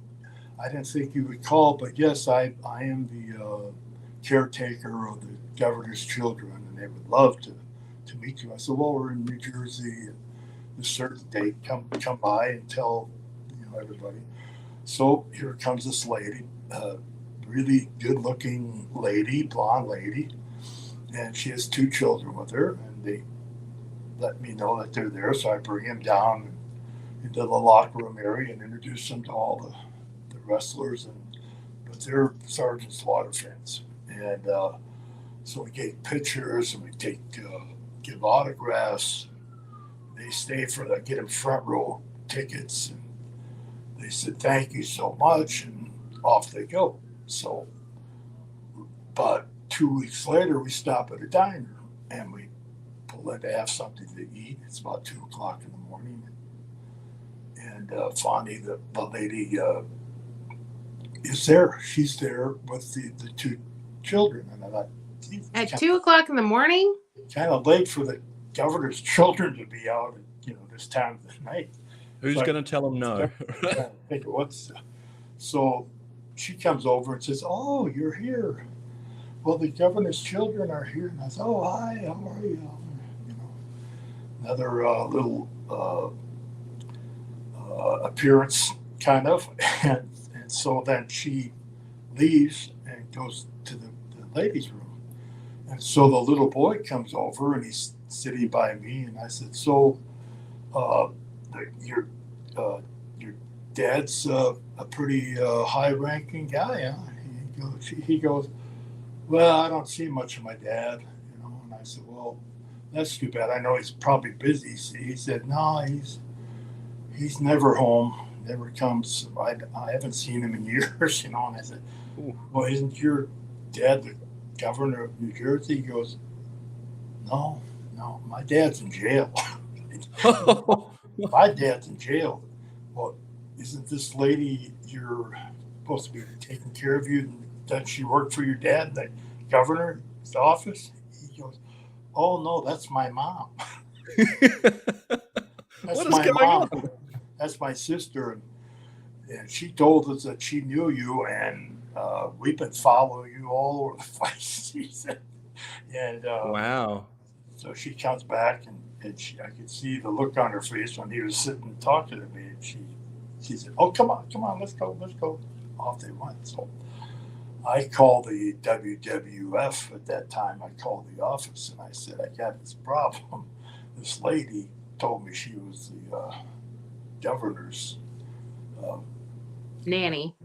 I didn't think you would call, but yes, I am the caretaker of the governor's children, and they would love to meet you." I said, "Well, we're in New Jersey, and this certain date. Come by and tell everybody." So here comes this lady, really good looking lady, blonde lady, and she has two children with her, and they let me know that they're there. So I bring them down into the locker room area and introduce them to all the wrestlers, and but they're Sergeant Slaughter fans, and so we take pictures and we give autographs. They stay for the get them front row tickets, and they said thank you so much, and off they go. So, but 2 weeks later, we stop at a diner and we pull in to have something to eat. It's about 2 o'clock in the morning, and Fonnie, the lady, is there. She's there with the two children, and I thought, at 2 o'clock in the morning? kind of late for the governor's children to be out at this time of the night. Who's So going to tell them no? I think so she comes over and says, "Oh, you're here. Well, the governor's children are here." And I said, "Oh, hi, how are you?" You know, another little appearance, kind of, and so then she leaves and goes to the ladies' room. And so the little boy comes over and he's sitting by me, and I said, "So, uh, your your dad's a pretty high-ranking guy, huh?" He goes, "Well, I don't see much of my dad. And I said, "Well, that's too bad. I know he's probably busy." He said, "No, he's never home, never comes. I haven't seen him in years." And I said, Ooh. "Well, isn't your dad the governor of New Jersey?" He goes, "No, my dad's in jail." "My dad's in jail." "Well, isn't this lady you're supposed to be taking care of you? Doesn't she work for your dad, the governor's office?" He goes, "Oh no, that's my mom." That's What is my going mom. on? That's my sister, and she told us that she knew you, and we've been following you all over the place. She said, and Wow. so she comes back, and I could see the look on her face when he was sitting talking to me, and she said, "Oh, come on, let's go." Off they went. So I called the WWF at that time. I called the office and I said, "I got this problem. This lady told me she was the governor's Nanny.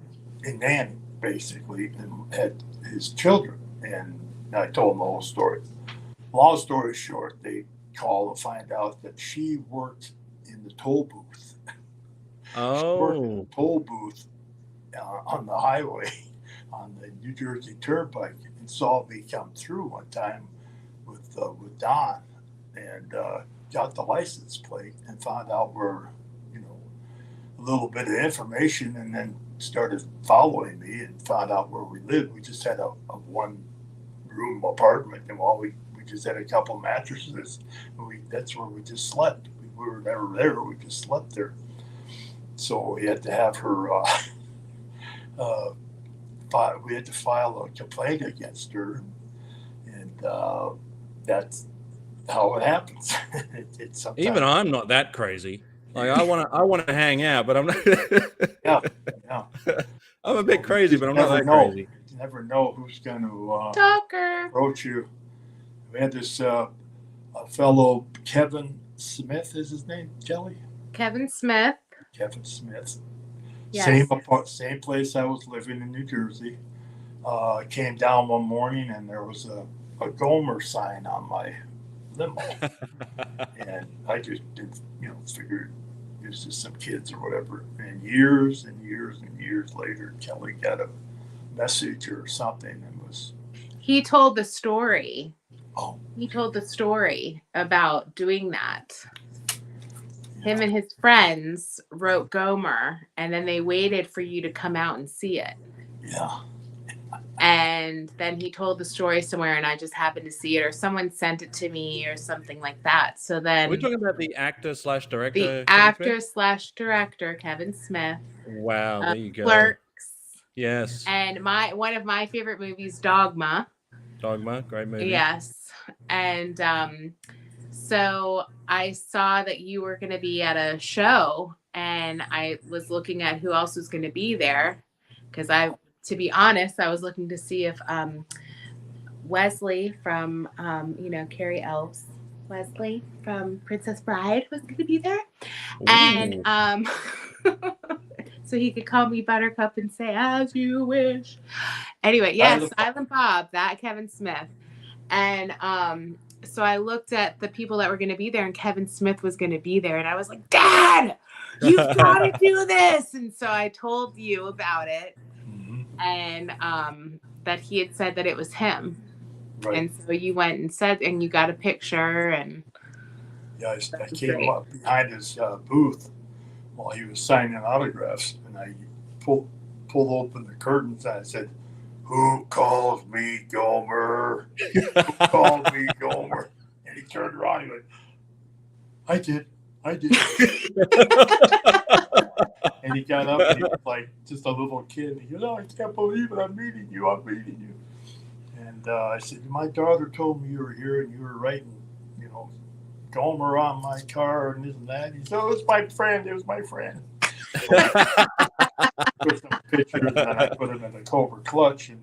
nanny, basically, and had his children." And I told them the whole story. Long story short, they call and find out that she worked in the toll booth. She worked in the Oh, toll booth on the highway on the New Jersey Turnpike, and saw me come through one time with Don, and got the license plate and found out where a little bit of information, and then started following me and found out where we lived. We just had a one room apartment, and we just had a couple mattresses, and that's where we just slept. We were never there. We just slept there. So we had to have her we had to file a complaint against her, and that's how it happens. It's sometimes, Even I'm not that crazy. Like I want to hang out, but I'm not. yeah. I'm a bit crazy, but I'm not that crazy. You never know who's going to Talker. approach you. We had this a fellow, Kevin Smith is his name, Kelly? Kevin Smith. Kevin Smith. Yes. Same place I was living in New Jersey. I came down one morning and there was a Gomer sign on my limo. And I just didn't, figured it was just some kids or whatever. And years later, Kelly got a message or something and was. He told the story. Oh. He told the story about doing that. Him and his friends wrote Gomer, and then they waited for you to come out and see it. Yeah. And then he told the story somewhere, and I just happened to see it, or someone sent it to me, or something like that. So then, we're talking about the actor/director. The actor/director Kevin Smith. Wow, there you go. Clerks. Yes. And one of my favorite movies, Dogma. Dogma, great movie. Yes, and so I saw that you were going to be at a show, and I was looking at who else was going to be there, because to be honest, I was looking to see if Wesley from Carrie Elves, Wesley from Princess Bride was going to be there. Ooh. And so he could call me Buttercup and say, as you wish. Anyway, yes, Silent Bob, that Kevin Smith. And so I looked at the people that were going to be there, and Kevin Smith was going to be there. And I was like, Dad, you've got to do this. And so I told you about it. And that he had said that it was him. Right. And so you went and said, and you got a picture. And yeah, I came up behind his booth while he was signing autographs, and I pulled open the curtains and I said, "Who calls me Gomer? Who calls me Gomer?" And he turned around and he went, I did. And he got up and he was like just a little kid. And he goes, "Oh, I can't believe it. I'm meeting you. And I said, "My daughter told me you were here and you were writing, Gomer on my car and this and that." He said, "Oh, it was my friend. Took some pictures and I put him in the Cobra Clutch, and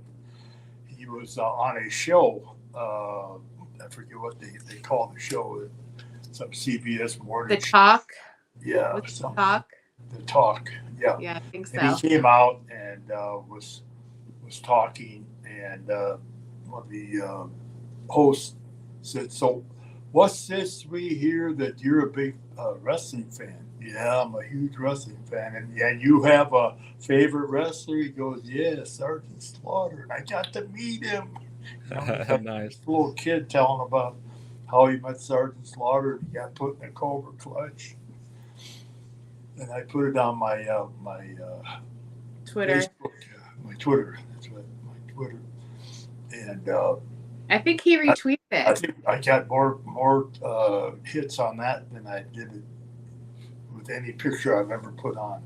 he was on a show. I forget what they call the show. Some CBS morning. The Talk. Yeah. The Talk. Yeah. Yeah, I think so. And he came out and was talking, and one of the hosts said, "So, what's this we hear that you're a big wrestling fan?" "Yeah, I'm a huge wrestling fan." "And you have a favorite wrestler?" He goes, "Yeah, Sergeant Slaughter." And I got to meet him. Nice. This little kid telling about how he met Sergeant Slaughter and he got put in a Cobra Clutch. And I put it on my Twitter. Facebook, my Twitter. That's what my Twitter. And I think he retweeted it. I think I got more hits on that than I did with any picture I've ever put on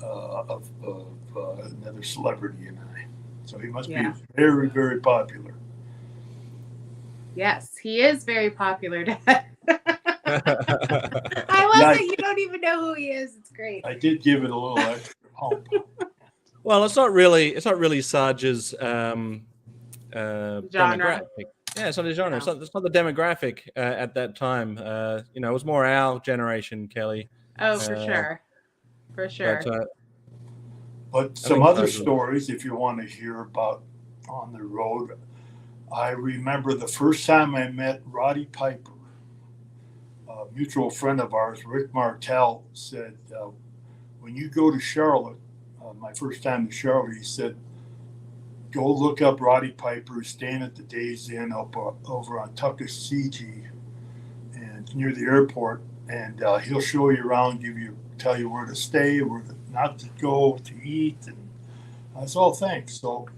of another celebrity and I. So he must be very, very popular. Yes, he is very popular, Dad. I love that you don't even know who he is. It's great. I did give it a little extra pump. Well, it's not really Sarge's demographic. Yeah, it's not his genre. No. It's not the demographic at that time. It was more our generation, Kelly. Oh, for sure. But some other stories, if you want to hear about on the road. I remember the first time I met Roddy Piper. A mutual friend of ours, Rick Martell, said, when you go to Charlotte, my first time to Charlotte, he said, go look up Roddy Piper, staying at the Days Inn over on Tuckasegee and near the airport, and he'll show you around, tell you where to stay, where not to go to eat. And I said, "Oh, thanks." So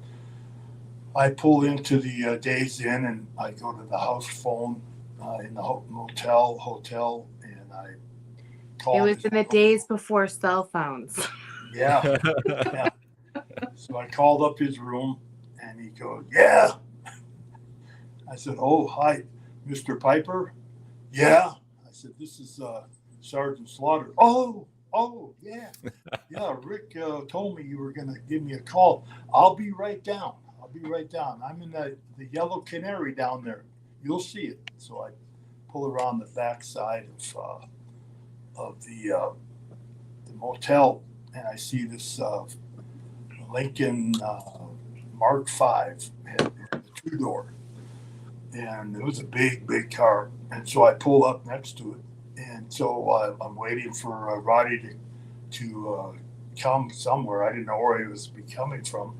I pull into the Days Inn and I go to the house phone in the hotel, and I call. It was in the days before cell phones. Yeah. So I called up his room, and he goes, "Yeah." I said, "Oh, hi, Mr. Piper." "Yeah." I said, "This is Sergeant Slaughter." Oh, yeah. Yeah, Rick told me you were going to give me a call. I'll be right down. I'm in the Yellow Canary down there. You'll see it. So I pull around the back side of the motel, and I see this Lincoln Mark V had the two door, and it was a big car. And so I pull up next to it, and so I'm waiting for Roddy to come somewhere. I didn't know where he was coming from,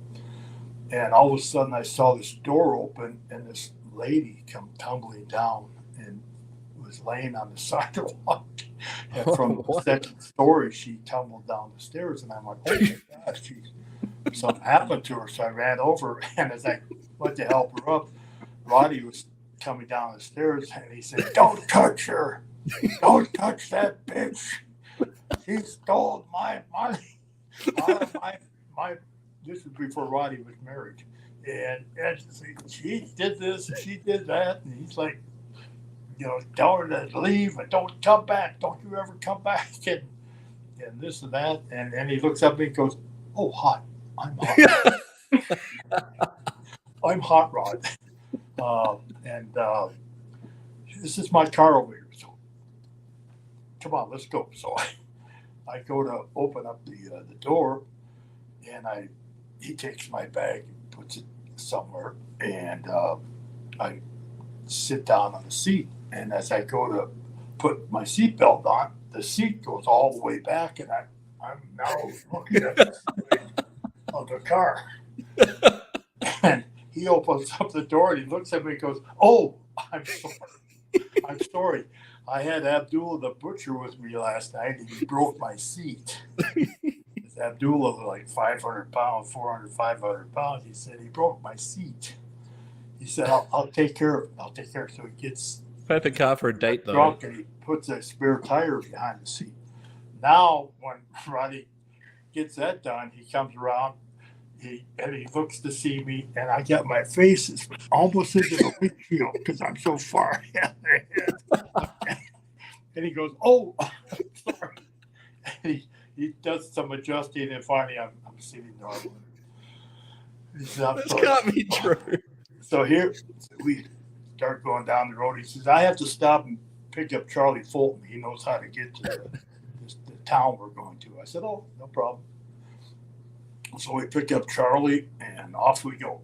and all of a sudden I saw this door open, and this lady come tumbling down and was laying on the sidewalk. And from the second story, she tumbled down the stairs, and I'm like, "Oh my gosh, something happened to her." So I ran over, and as I went to help her up, Roddy was coming down the stairs, and he said, "Don't touch her! Don't touch that bitch! She stole my money! My." This was before Roddy was married, and she did this, and she did that, and he's like, "Tell her to leave and don't come back. Don't you ever come back." And this and that. And then he looks up at me and goes, "Oh, hot. I'm hot. I'm hot rod." And this is my car over here. So come on, let's go. So I go to open up the door, and he takes my bag and puts it somewhere, and I sit down on the seat. And as I go to put my seatbelt on, the seat goes all the way back, and I'm now looking at the side of the car. And he opens up the door, and he looks at me and goes, "Oh, I'm sorry. I had Abdullah the butcher with me last night, and he broke my seat." Abdullah was like 500 pounds, 400, 500 pounds. He said, "He broke my seat." He said, I'll take care of it. So he gets perfect car for a date, though. Drunk, and he puts a spare tire behind the seat. Now, when Roddy gets that done, he comes around, he looks to see me, and I got my face is almost into the windshield because I'm so far ahead. And he goes, "Oh, sorry." And he does some adjusting, and finally I'm sitting normal. This can't be true. So here we start going down the road. He says, "I have to stop and pick up Charlie Fulton. He knows how to get to the town we're going to." I said, "Oh, no problem." So we pick up Charlie, and off we go.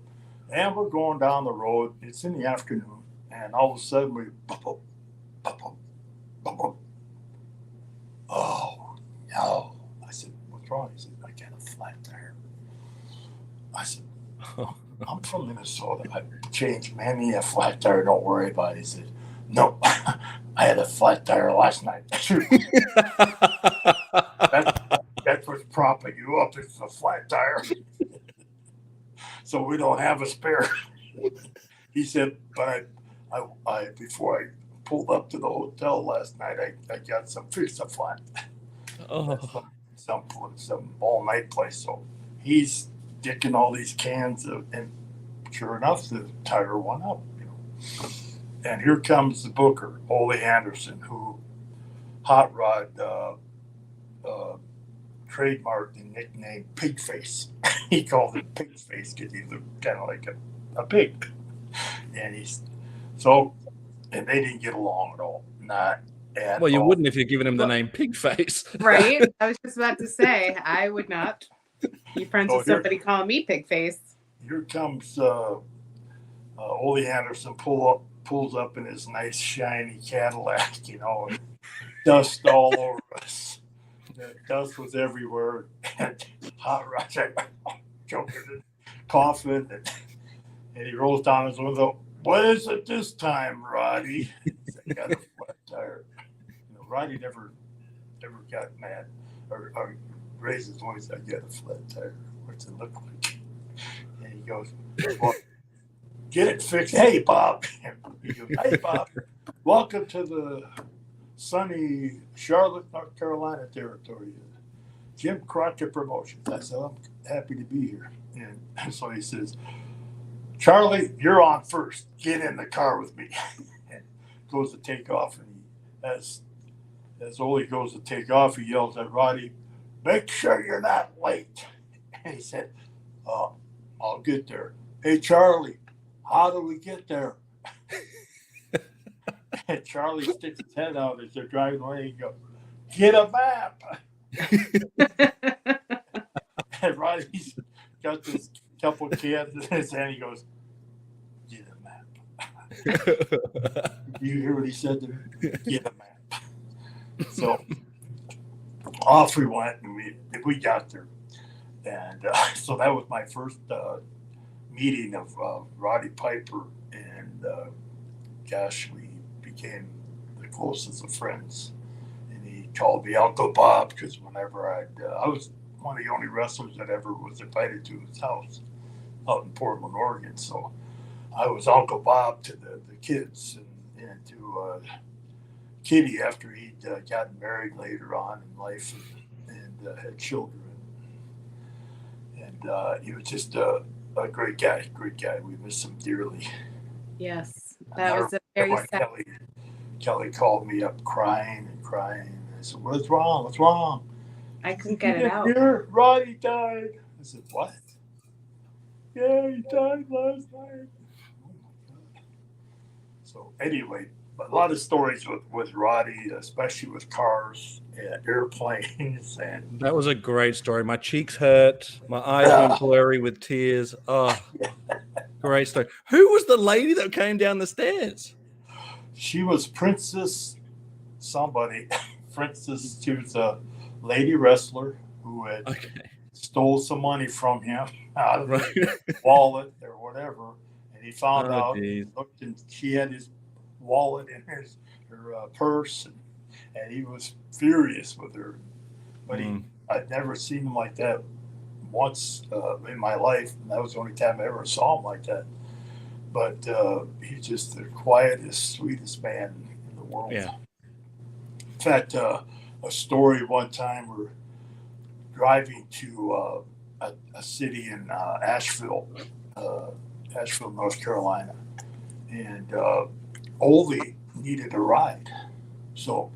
And we're going down the road. It's in the afternoon, and all of a sudden we bump. Oh, no. I said, "What's wrong?" He said, "I got a flat tire." I said, "I'm from Minnesota. I've changed many a flat tire. Don't worry about it." He said, "No, I had a flat tire last night." That's what's propping you up. It's a flat tire. So we don't have a spare. He said, "But I before I pulled up to the hotel last night, I got some fix-a-flat." Oh. Some all-night place. So he's dicking all these cans and sure enough, the tire went up. And here comes the booker, Ole Anderson, who Hot Rod trademarked the nickname Pig Face. He called it Pig Face because he looked kind of like a pig. And and they didn't get along at all. Not at all. Well, you wouldn't if you're giving him the name Pig Face. Right? I was just about to say, I would not be friends with somebody calling me Pig Face. Here comes Ole Anderson pulls up in his nice shiny Cadillac, and dust all over us. The dust was everywhere, and Hot Rod choking and coughing, and he rolls down his window. "What is it this time, Roddy?" I got a flat tire. Roddy never got mad or raised his voice. "I got a flat tire. What's it look like?" And he goes, "Well, get it fixed. Hey, Bob." He goes, "Hey, Bob, welcome to the sunny Charlotte, North Carolina territory. Jim Crockett Promotions. I said, I'm happy to be here. And so he says, Charlie, you're on first. Get in the car with me. And goes to take off. And as Ole goes to take off, he yells at Roddy, make sure you're not late. And he said, I'll get there. Hey, Charlie, how do we get there? And Charlie sticks his head out as they're driving away. He goes, get a map. And Roddy's got this couple cans in his hand. He goes, get a map. Do you hear what he said to me? Get a map. So off we went, and we got there. And so that was my first meeting of Roddy Piper. And gosh, we became the closest of friends. And he called me Uncle Bob because whenever I was one of the only wrestlers that ever was invited to his house out in Portland, Oregon. So I was Uncle Bob to the kids and to Kitty after he'd gotten married later on in life and had children. And he was just a great guy. We miss him dearly. Yes, that was a very sad. Kelly called me up crying. I said, what's wrong? I couldn't get it out. Here, Roddy died. I said, what? Yeah, he died last night. Oh my God. So anyway, a lot of stories with Roddy, especially with cars and airplanes. And that was a great story. My cheeks hurt. My eyes went blurry with tears. Oh, great story. Who was the lady that came down the stairs? She was Princess somebody. Princess, she was a lady wrestler who had stole some money from him out of his wallet or whatever. And he found out, looked, and she had his wallet in her purse, and he was furious with her. But I'd never seen him like that once in my life, and that was the only time I ever saw him like that. But he's just the quietest, sweetest man in the world. Yeah. In fact, a story one time we're driving to a city in Asheville, North Carolina, and Ole needed a ride. So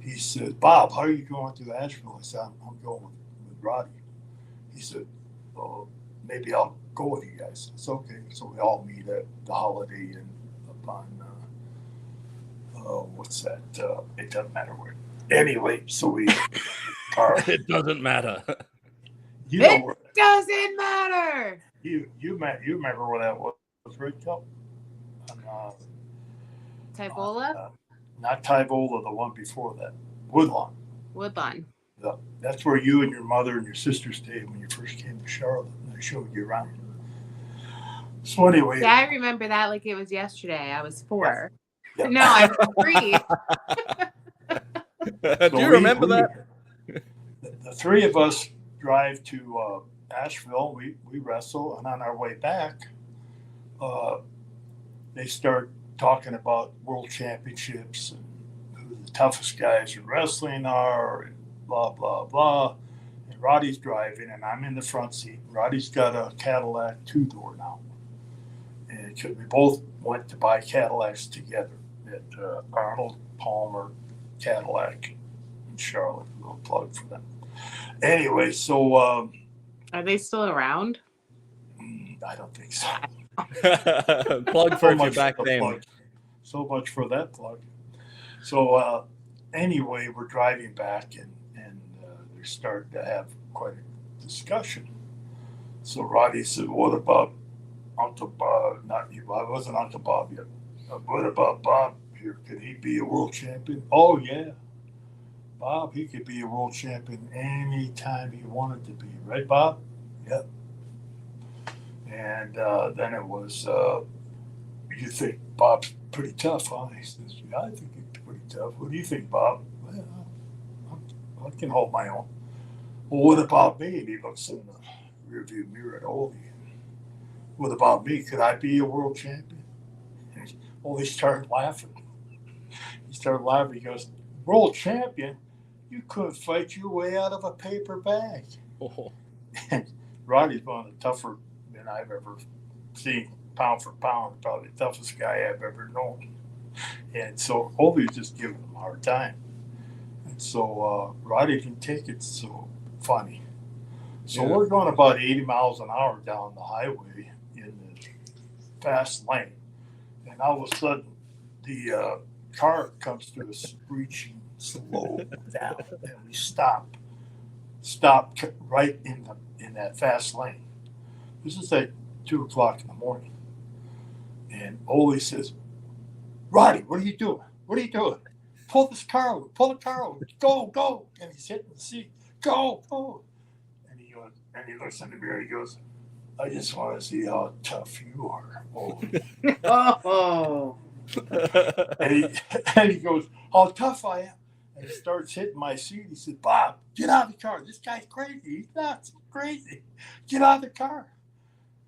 he said, Bob, how are you going to Asheville? I said, I'm going with Roddy. He said, maybe I'll go with you guys. It's okay. So we all meet at the Holiday Inn up on, what's that? It doesn't matter where. Anyway, so we are. It doesn't matter. You know it where, doesn't matter. You remember where that was, right, Kel? Tybola? Not Tybola, the one before that. Woodlawn. That's where you and your mother and your sister stayed when you first came to Charlotte. And I showed you around. So anyway. Yeah, I remember that like it was yesterday. I was 4. Yeah. No, I was 3. Do you remember that? The three of us drive to Asheville. We wrestle, and on our way back, they start talking about world championships and who the toughest guys in wrestling are, and blah blah blah. And Roddy's driving, and I'm in the front seat. Roddy's got a Cadillac 2-door now, and we both went to buy Cadillacs together at Arnold Palmer Cadillac in Charlotte. A little plug for them. Anyway, so are they still around? I don't think so. Plug for you back then. Plug. So much for that plug. So anyway, we're driving back, and they're starting to have quite a discussion. So Roddy said, "What about Uncle Bob? Not you. I wasn't Uncle Bob yet. What about Bob here? Could he be a world champion?" "Oh yeah, Bob. He could be a world champion anytime he wanted to be. Right, Bob?" "Yep." And then it was, "You think Bob's pretty tough, huh?" He says, "Yeah, I think he's pretty tough. What do you think, Bob?" "Well, I can hold my own." "Well, what about me?" And he looks in the rearview mirror at Ole. "What about me? Could I be a world champion?" And Ole started laughing. He goes, "World champion? You couldn't fight your way out of a paper bag. Oh. And Roddy's one of the tougher men I've ever seen, pound for pound, probably the toughest guy I've ever known. And so Obi was just giving him a hard time. And so Roddy didn't take it so funny. So we're going about 80 miles an hour down the highway in the fast lane. And all of a sudden, the car comes to a screeching slow down, and we stopped right in that fast lane. This is at 2:00 in the morning, and Ole says, "Roddy, what are you doing? What are you doing? Pull this car over. Pull the car over. Go, go!" And he's hitting the seat. Go, go! And he goes, and he looks in the mirror. And he goes, "I just want to see how tough you are, Ole." Oh. and he goes, "How tough I am." And he starts hitting my seat. He said, "Bob, get out of the car. This guy's crazy. He's nuts. Crazy. Get out of the car."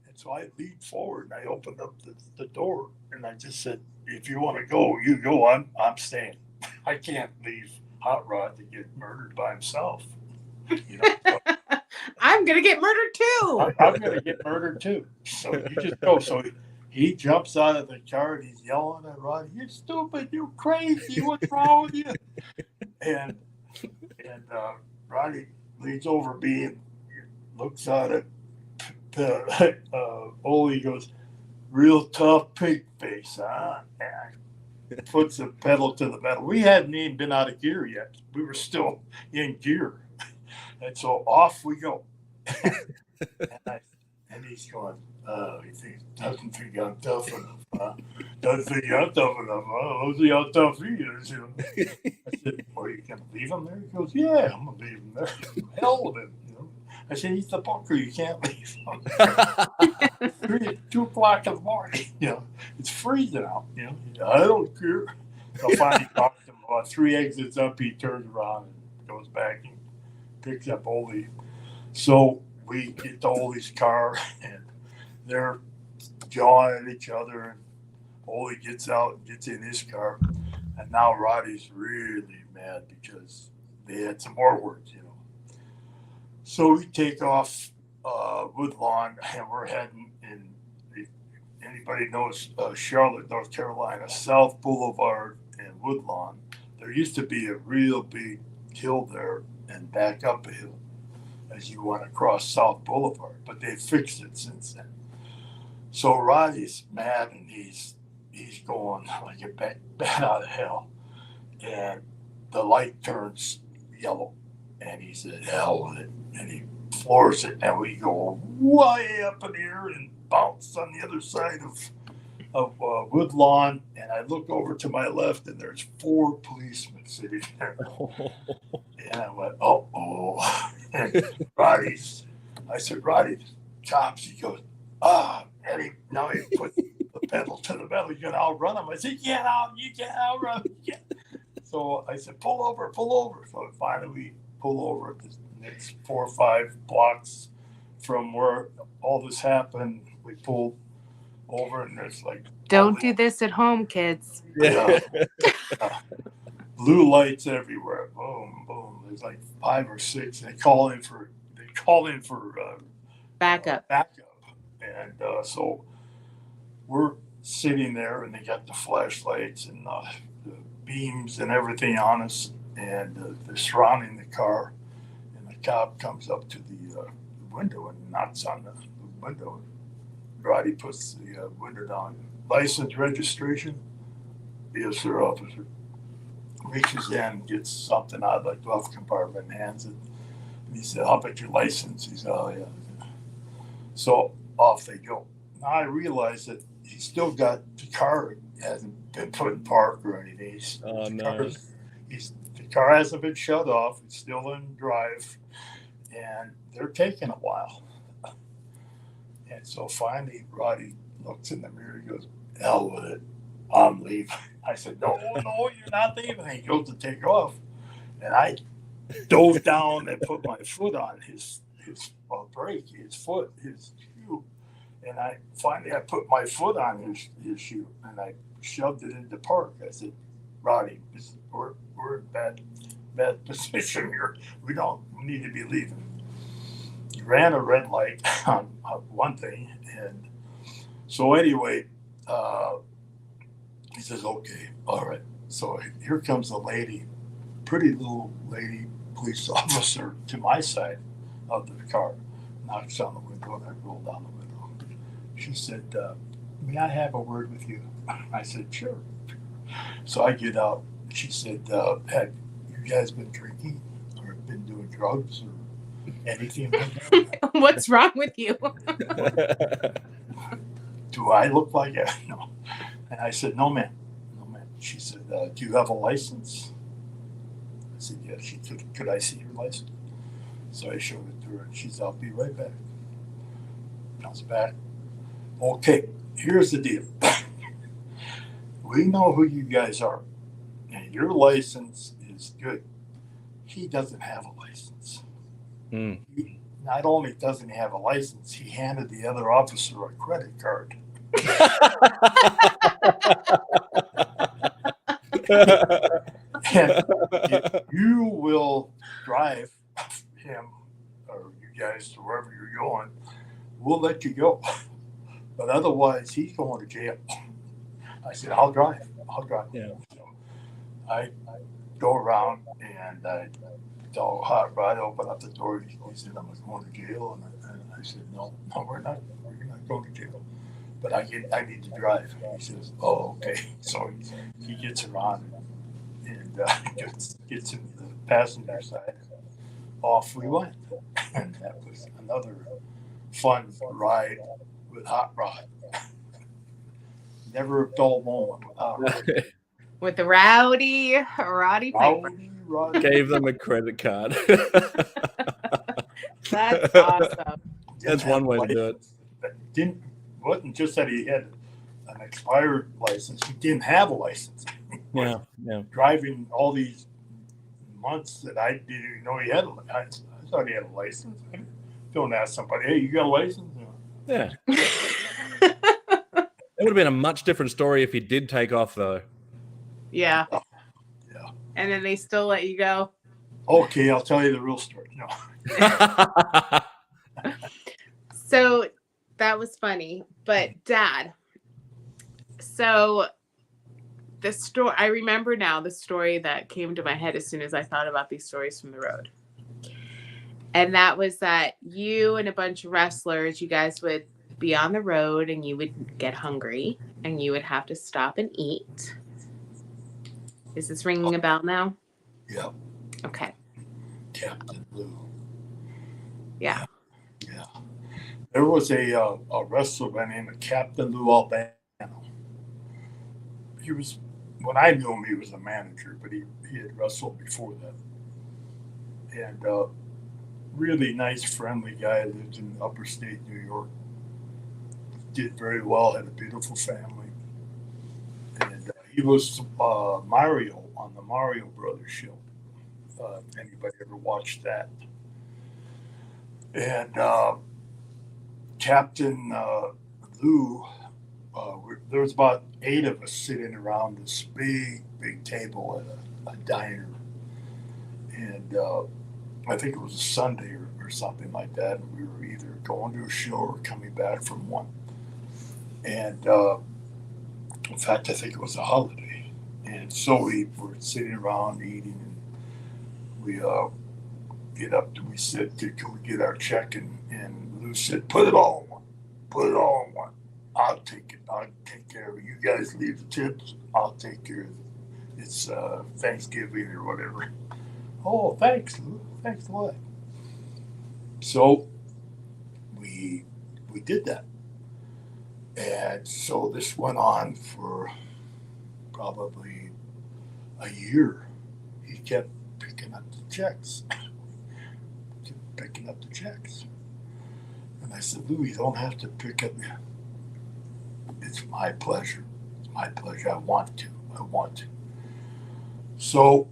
And so I leaned forward and I opened up the door and I just said, "If you want to go, you go. I'm staying. I can't leave Hot Rod to get murdered by himself. You know, so I'm gonna get murdered too. I'm going to get murdered too. So you just go." So he jumps out of the car and he's yelling at Roddy, "You're stupid. You're crazy. What's wrong with you?" And Roddy leans over me and looks out at Ole. Goes, "Real tough pig face, huh?" And puts the pedal to the metal. We hadn't even been out of gear yet. We were still in gear. And so off we go. And he's going, doesn't think I'm tough enough, huh? Doesn't think I'm tough enough, huh? Let's see how tough he is. You know? I said, "Well, you going to leave him there?" He goes, "Yeah, I'm going to leave him there." Hell with him. You know? I said, "He's the bunker. You can't leave him." 2:00 in the morning. You know, it's freezing out. You know, I don't care. So finally talked to him about 3 exits up. He turns around and goes back and picks up Ole. So we get to Ole's car and they're jawing at each other. And Ole gets out and gets in his car. And now Roddy's really mad because they had some more words, you know. So we take off Woodlawn and we're heading in. If anybody knows Charlotte, North Carolina, South Boulevard and Woodlawn, there used to be a real big hill there and back up a hill as you went across South Boulevard, but they fixed it since then. So Roddy's mad and he's going like a bat out of hell, and the light turns yellow, and he said, "Hell with it," and he floors it, and we go way up in the air and bounce on the other side of Woodlawn, and I look over to my left, and there's 4 policemen sitting there. And I went, "Oh." And I said, "Roddy, cops." He goes, and now he put the pedal to the metal. "You're going to outrun him." I said, you can't outrun him. So I said, pull over. So finally we pull over the next 4 or 5 blocks from where all this happened. We pulled over, and there's like, don't do this at home, kids. Yeah. Blue lights everywhere. Boom, boom. There's like 5 or 6. They call in for backup. And so we're sitting there, and they got the flashlights and the beams and everything on us, and they're surrounding the car. And the cop comes up to the window and knocks on the window. Roddy puts the window down. "License, registration?" "Yes, sir, officer." Reaches in, gets something out of the glove compartment, and hands it. And he said, "How about your license?" He said, "Oh, yeah." So off they go. Now I realize that he's still got the car, hasn't been put in park or anything. The car hasn't been shut off. It's still in drive, and they're taking a while. And so finally, Roddy looks in the mirror. He goes, "Hell with it. I'm leaving." I said, no, you're not leaving. He goes to take off. And I dove down and put my foot on his brake, his shoe. And I put my foot on his shoe, and I shoved it into park. I said, "Roddy, we're in bad bad position here. We don't need to be leaving. He ran a red light on one thing, and so anyway, he says, "Okay, all right." So here comes a lady, pretty little lady police officer to my side of the car, knocks on the window, and I roll down the window. She said, "May I have a word with you?" I said, "Sure." So I get out. She said, "Have you guys been drinking or been doing drugs or anything like that?" What's wrong with you? Do I look like it? No. And I said, "No, ma'am. No, ma'am." She said, "Do you have a license?" I said, "Yeah." She said, "Could I see your license?" So I showed it to her, and she said, "I'll be right back." Comes back. "Okay, here's the deal. We know who you guys are, and your license is good. He doesn't have a license." He not only doesn't he have a license, he handed the other officer a credit card. And if you will drive him or you guys to wherever you're going, we'll let you go. But otherwise, he's going to jail. I said, "I'll drive. I'll drive." Yeah. So I go around and I tell Hot Rod, open up the door. He said, "I'm going to jail." And I said, "No, no, we're not. We're not going to jail. But I need to drive." He says, "Oh, okay." So he gets around and gets into the passenger side. Off we went. And that was another fun ride with Hot Rod. Never a dull moment with Hot Rod. With the Roddy Piper. Rowdy. Gave them a credit card. That's awesome. That's one way to do it. Wasn't just that he had an expired license. He didn't have a license. Yeah. Driving all these months that I didn't even know he had. I thought he had a license. Don't ask somebody, "Hey, you got a license?" Yeah. It would have been a much different story if he did take off, though. Yeah. Yeah. And then they still let you go. Okay, I'll tell you the real story. No. So that was funny. But Dad, so the story, I remember now the story that came to my head as soon as I thought about these stories from the road. And that was that you and a bunch of wrestlers, you guys would be on the road and you would get hungry and you would have to stop and eat. Is this ringing a bell now? Yeah. Okay. Captain Lou. Yeah. Yeah. There was a wrestler by the name of Captain Lou Albano. He was, when I knew him, he was a manager, but he had wrestled before that. And really nice, friendly guy. Lived in upper state New York. Did very well. Had a beautiful family. And he was Mario on the Mario Brothers show. If anybody ever watched that. And Captain Lou, there was about 8 of us sitting around this big table at a diner. And I think it was a Sunday or something like that. And we were either going to a show or coming back from one. And in fact, I think it was a holiday. And so we were sitting around eating, and we get up and we said, "Can we get our check?" And Lou said, "Put it all in one. Put it all in one. I'll take it. I'll take care of it. You guys leave the tips. I'll take care of it. It's Thanksgiving or whatever." "Oh, thanks, Lou. Thanks a lot." So we did that. And so this went on for probably a year. He kept picking up the checks. And I said, "Lou, you don't have to pick up. It's my pleasure. It's my pleasure. I want to. So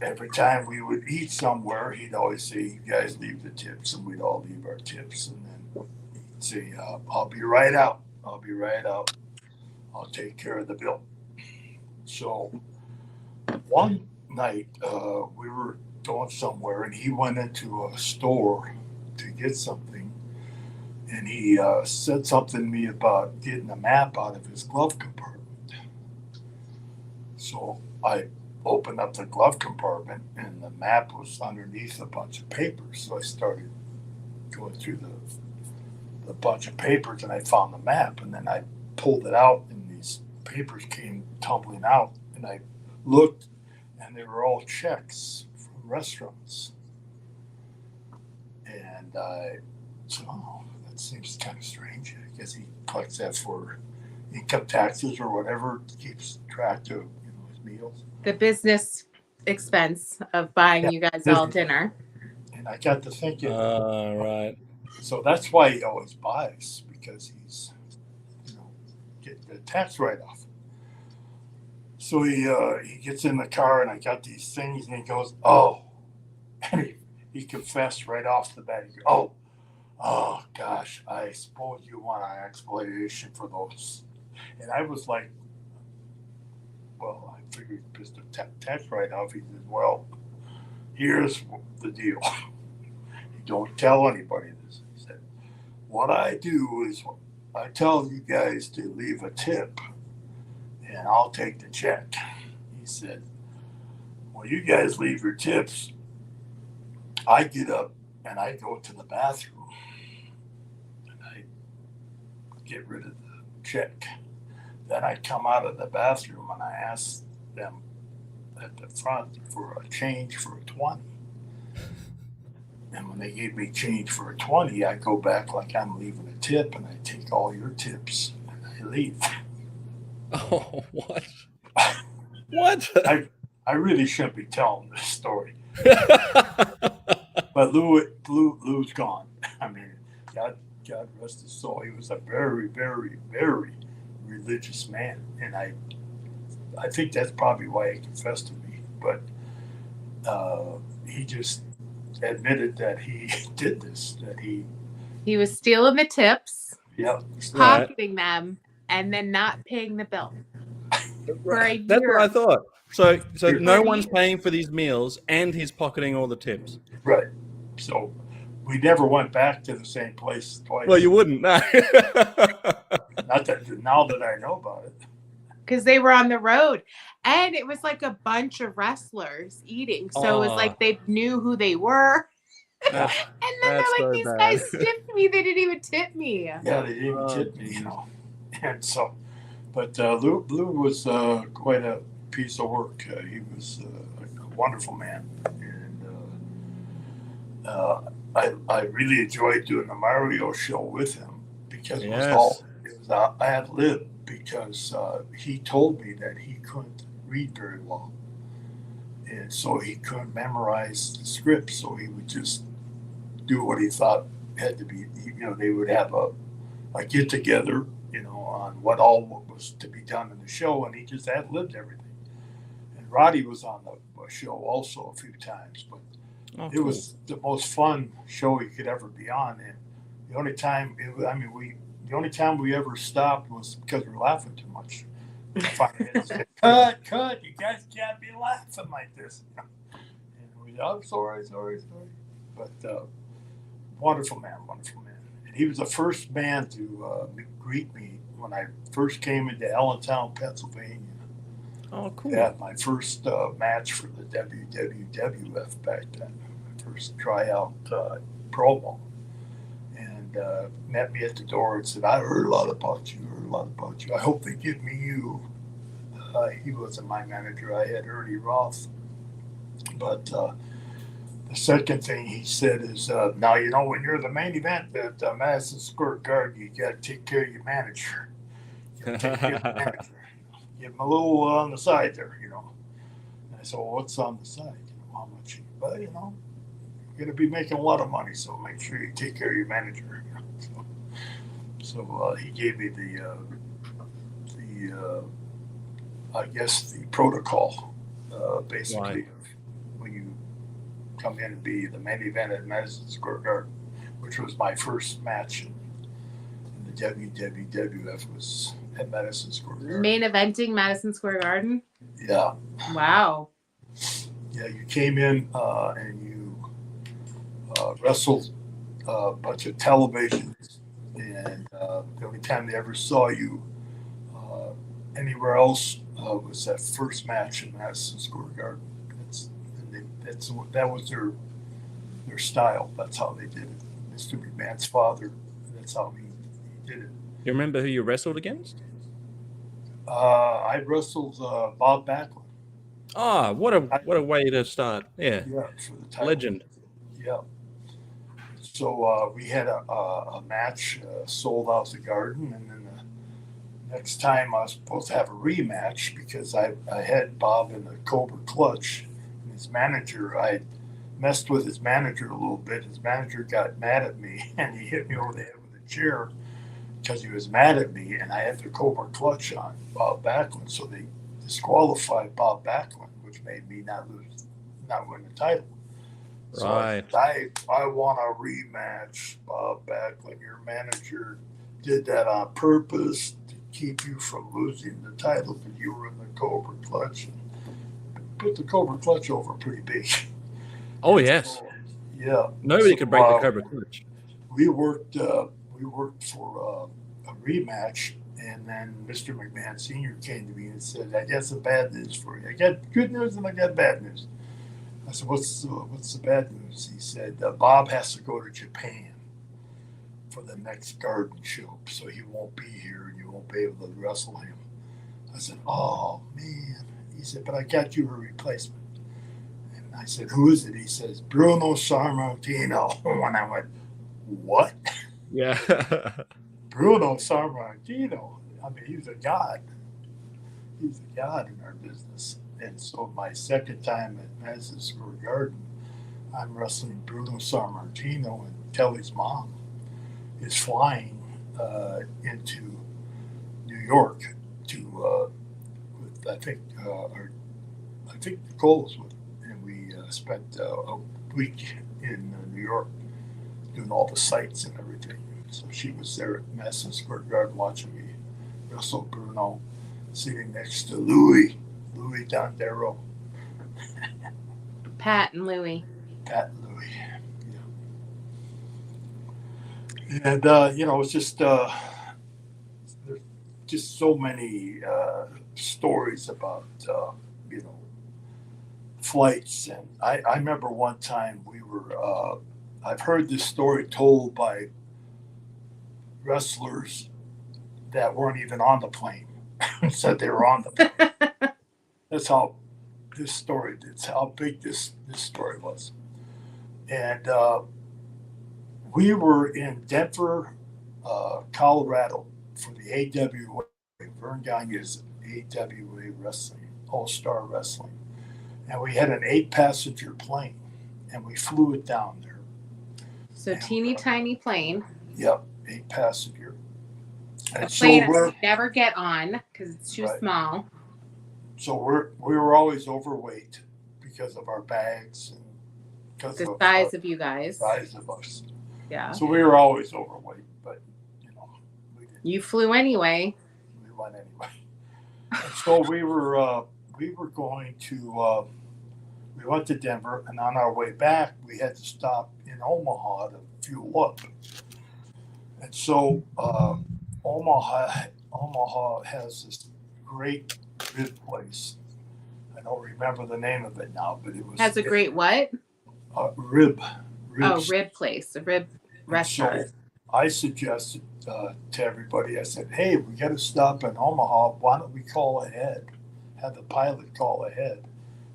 every time we would eat somewhere, he'd always say, "You guys leave the tips," and we'd all leave our tips. And then he'd say, "I'll be right out. I'll take care of the bill." So one night, we were going somewhere, and he went into a store to get something, and he said something to me about getting a map out of his glove compartment. So I opened up the glove compartment, and the map was underneath a bunch of papers. So I started going through the bunch of papers, and I found the map, and then I pulled it out, and these papers came tumbling out, and I looked, and they were all checks from restaurants. And I said, oh, that seems kind of strange. I guess he collects that for income taxes or whatever, keeps track of his meals. The business expense of buying you guys all dinner. And I got to thinking, right. So that's why he always buys, because he's, getting the tax write-off. So he gets in the car, and I got these things, and he goes, oh, and he confessed right off the bat. He goes, oh gosh, I suppose you want an explanation for those. And I was like, well, I figured just a tax write-off. He said, well, here's the deal. You don't tell anybody this. He said, what I do is I tell you guys to leave a tip, and I'll take the check. He said, well, you guys leave your tips. I get up and I go to the bathroom, and I get rid of the check. Then I come out of the bathroom, and I ask them at the front for a change for a 20. And when they gave me change for a 20, I go back like I'm leaving a tip, and I take all your tips and I leave. Oh, what? What? I really shouldn't be telling this story. But Lou's gone. I mean, God rest his soul. He was a very, very, very religious man, and I think that's probably why he confessed to me. But he just admitted that he did this. That he was stealing the tips, pocketing them, and then not paying the bill. Right. That's what I thought. So no one's paying for these meals, and he's pocketing all the tips. Right. So we never went back to the same place twice. Well, you wouldn't. No. Not that now that I know about it. Because they were on the road, and it was like a bunch of wrestlers eating. So it was like they knew who they were. And then they're like, so these guys tipped me. They didn't even tip me. Yeah, they didn't even tip me, And so, but Lou was quite a piece of work. He was a wonderful man. And I really enjoyed doing the Mario show with him, because it was ad lib, because he told me that he couldn't read very well, and so he couldn't memorize the script, so he would just do what he thought had to be. They would have a get together, on what all was to be done in the show, and he just ad libbed everything. And Roddy was on the show also a few times, but it was the most fun show he could ever be on. And the only time we ever stopped was because we were laughing too much. Said, cut! You guys can't be laughing like this. And we, I'm sorry. But wonderful man. And he was the first man to greet me when I first came into Allentown, Pennsylvania. Oh, cool. I had my first match for the WWF back then. My first tryout promo. And met me at the door and said, I heard a lot about you. I hope they give me you. He wasn't my manager. I had Ernie Roth. But the second thing he said is, now, when you're the main event at Madison Square Garden, you got to take care of your manager. Give him a little on the side there, And I said, well, what's on the side? How much? But, you're going to be making a lot of money, so make sure you take care of your manager. So he gave me the I guess the protocol, basically, of when you come in and be the main event at Madison Square Garden, which was my first match in the WWF at Madison Square Garden. Main eventing Madison Square Garden? Yeah. Wow. Yeah, you came in and you wrestled a bunch of televisions, and the only time they ever saw you anywhere else was that first match in Madison Square Garden. That was their style. That's how they did it. Mr. McMahon's father. That's how he did it. You remember who you wrestled against? I wrestled Bob Backlund. Ah, what a way to start. Yeah, For the title. legend. Yeah. So we had a match sold out the Garden, and then the next time I was supposed to have a rematch because I had Bob in the Cobra Clutch. And his manager, I messed with his manager a little bit. His manager got mad at me, and he hit me over the head with a chair because he was mad at me, and I had the Cobra Clutch on Bob Backlund. So they disqualified Bob Backlund, which made me not win the title. So Right. I want a rematch, Bob Backlund. Your manager did that on purpose to keep you from losing the title because you were in the Cobra Clutch. And put the Cobra Clutch over pretty big. Oh, yes. So, yeah. Nobody could break the Cobra Clutch. We worked for a rematch, and then Mr. McMahon Sr. came to me and said, "I got some bad news for you. I got good news and I got bad news." I said, "What's the bad news?" He said, "Bob has to go to Japan for the next Garden show, so he won't be here and you won't be able to wrestle him." I said, "Oh, man." He said, "But I got you a replacement." And I said, "Who is it?" He says, "Bruno Sammartino." And I went, "What?" Yeah. Bruno Sammartino. I mean, he's a god. He's a god in our business. And so my second time at Madison Square Garden, I'm wrestling Bruno Sammartino, and Kelly's mom is flying into New York to with I think Nicole was with, and we spent a week in New York doing all the sights and everything. So she was there at Madison Square Garden watching me wrestle Bruno, sitting next to Louis Dondero. Pat and Louie. Pat and Louis. Yeah. And it's just there's just so many stories about flights. And I remember one time we were. I've heard this story told by wrestlers that weren't even on the plane. Said they were on the plane. That's how big this story was. And we were in Denver, Colorado for the AWA, Vern Gagne's AWA Wrestling, All-Star Wrestling. And we had an 8-passenger plane, and we flew it down there. So teeny tiny plane. Yep, 8-passenger. A plane I would never get on because it's too small. So we were always overweight because of our bags and because the size of you guys. Size of us. Yeah. So we were always overweight, but you flew anyway. We went anyway. And so we were going to we went to Denver, and on our way back we had to stop in Omaha to fuel up. And so Omaha has this great rib place. I don't remember the name of it now, but it was has a great what? Rib. Rib place, a rib restaurant. So I suggested to everybody, I said, "Hey, we got to stop in Omaha. Why don't we call ahead? Have the pilot call ahead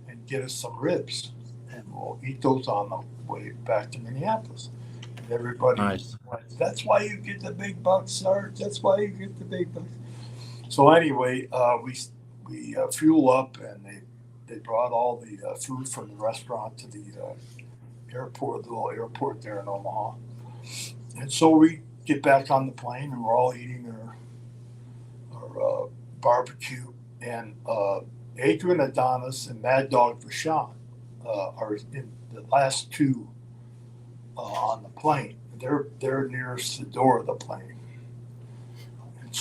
and get us some ribs, and we'll eat those on the way back to Minneapolis." And everybody nice. went, "That's why you get the big bucks, Sarge. That's why you get the big bucks." So anyway, we fuel up, and they brought all the food from the restaurant to the airport, the little airport there in Omaha. And so we get back on the plane, and we're all eating our barbecue. And Adrian Adonis and Mad Dog Vachon are in the last two on the plane. They're nearest the door of the plane. And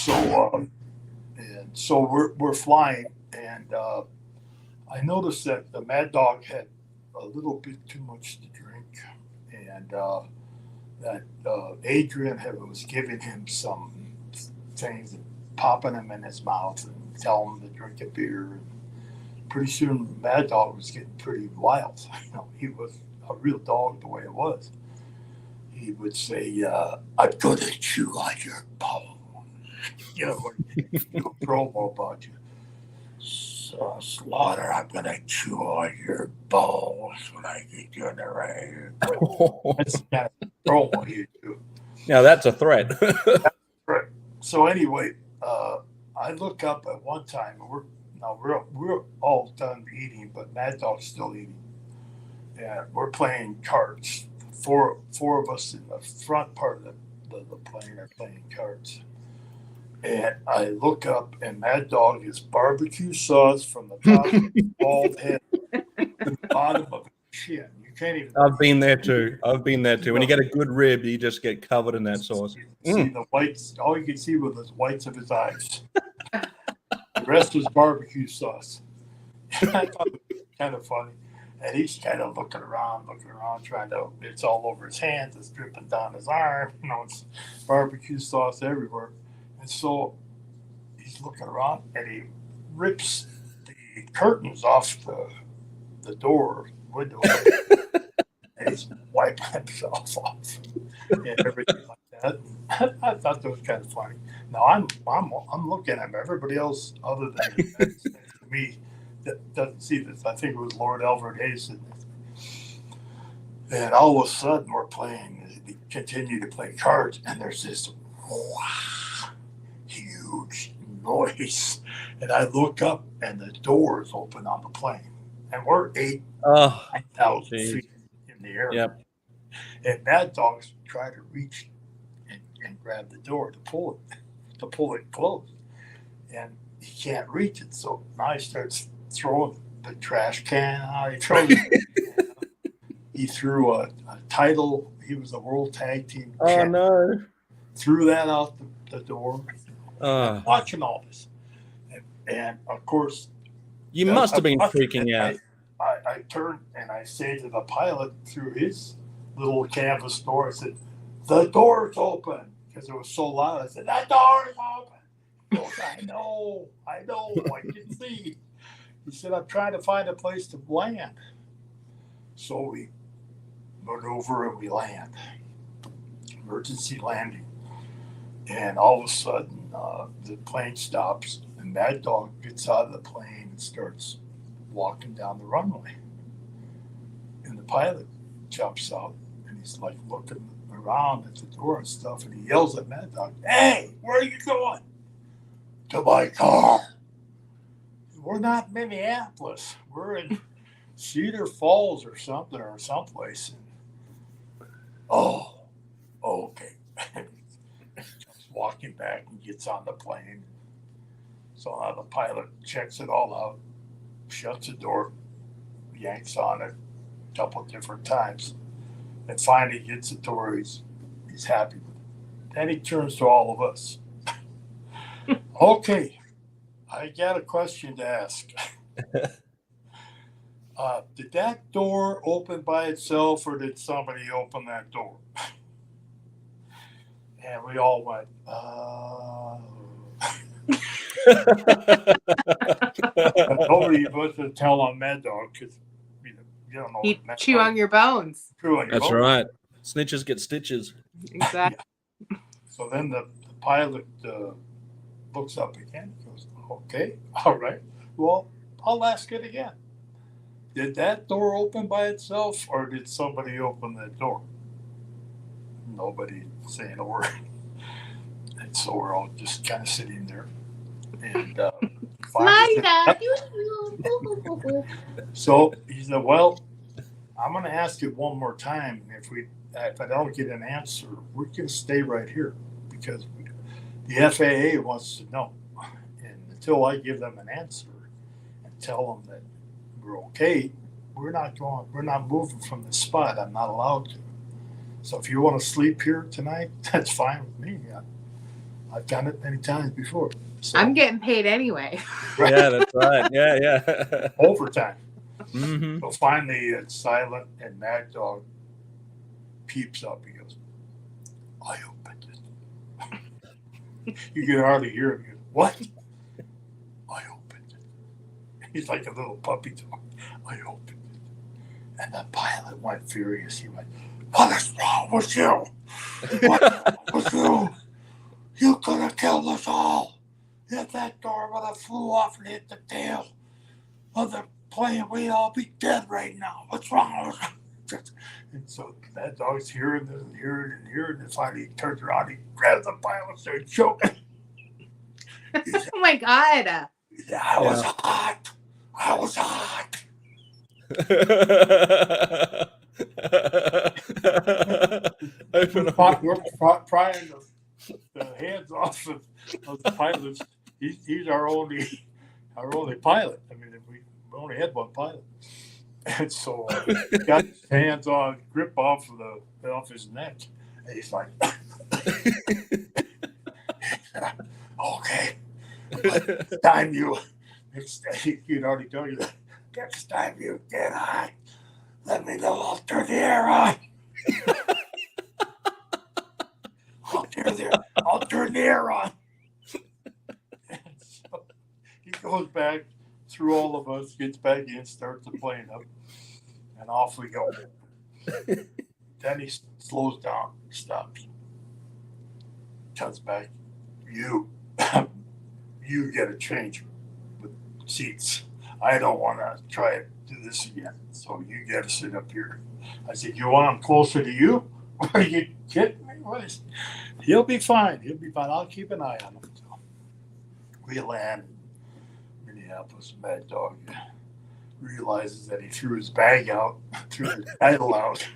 so we're flying, and I noticed that the Mad Dog had a little bit too much to drink, and that Adrian was giving him some things, and popping them in his mouth and telling him to drink a beer. And pretty soon, Mad Dog was getting pretty wild. He was a real dog the way it was. He would say, "I'm gonna chew on your bone." No promo about you. So, Slaughter, I'm gonna chew on your bones when I get you in the rain. That's the kind of promo you do. Now that's a threat. Right. So anyway, I look up at one time. We're all done eating, but Mad Dog's still eating, and we're playing cards. Four of us in the front part of the plane are playing cards. And I look up, and Mad Dog is barbecue sauce from the top of his bald head to the bottom of his chin. You can't even. I've been there too. When you get a good rib, you just get covered in that sauce. You see the whites. All you can see were the whites of his eyes. The rest was barbecue sauce. I thought it was kind of funny. And he's kind of looking around, trying to. It's all over his hands. It's dripping down his arm. It's barbecue sauce everywhere. And so he's looking around, and he rips the curtains off the door window, and he's wiping himself off and everything like that. I thought that was kind of funny. Now I'm looking at him. Everybody else other than me that doesn't see this. I think it was Lord Alfred Hayes. And all of a sudden we're playing. We continue to play cards, and there's this huge noise, and I look up, and the door is open on the plane, and we're 8,000 feet in the air. Yep. And Mad Dog's trying to reach and grab the door to pull it closed, and he can't reach it. So now he starts throwing the trash can out. He threw a title. He was a world tag team champion. No! Threw that out the door. Watching all this, and of course, you must have been freaking out. I turned and I say to the pilot through his little canvas door, I said, "The door's open," because it was so loud. I said, "That door is open." He goes, I know, I can see. He said, "I'm trying to find a place to land." So we maneuver and we land. Emergency landing. And all of a sudden, the plane stops, and Mad Dog gets out of the plane and starts walking down the runway. And the pilot jumps out, and he's like looking around at the door and stuff, and he yells at Mad Dog, "Hey, where are you going?" "To my car." "We're not in Minneapolis. We're in Cedar Falls or something, or someplace." "Oh, okay." Walking back and gets on the plane. So now the pilot checks it all out, shuts the door, yanks on it a couple of different times, and finally gets it to where he's happy with it. Then he turns to all of us. "Okay, I got a question to ask. Did that door open by itself, or did somebody open that door?" And we all went, Nobody was to tell on Mad Dog because you don't know. He'd chew on your bones. That's right. Snitches get stitches. Exactly. So then the pilot looks up again and goes, "Okay, all right. Well, I'll ask it again. Did that door open by itself, or did somebody open that door?" Nobody saying a word. And so we're all just kind of sitting there. And so he said, "Well, I'm going to ask it one more time. If I don't get an answer, we're going to stay right here because the FAA wants to know. And until I give them an answer and tell them that we're okay, we're not moving from the spot. I'm not allowed to. So if you want to sleep here tonight, that's fine with me. I've done it many times before." So, I'm getting paid anyway. right, Yeah, that's right. Yeah. overtime. Mm-hmm. So finally, it's silent, and Mad Dog peeps up. He goes, "I opened it." You can hardly hear him. He goes, "What? I opened it." He's like a little puppy dog. I opened it. And the pilot went furious. He went, "What is wrong with you? What's wrong with you? You could have killed us all. If that door would have flew off and hit the tail of the plane, we'd all be dead right now. What's wrong with you?" And so that dog's hearing this and hearing, and finally he turns around, he grabs the pilot and starts choking. He said, Oh my God. "I was hot. I was hot." We're prying the hands off of the pilots. He's our only pilot. I mean, we only had one pilot, and so got his hands on grip off his neck, and he's like, "Okay, next time you'd already told you that. Next time you get hot, let me know. I'll turn the air on. I'll turn the air on." And so he goes back through all of us, gets back in, starts the plane up, and off we go. Then he slows down, stops, comes back. You get a change with seats. I don't want to try to do this again. So you got to sit up here. I said, "You want him closer to you? Are you kidding me? He'll be fine. He'll be fine. I'll keep an eye on him." So we land in Minneapolis. Mad Dog realizes that he threw his bag out, threw the title out,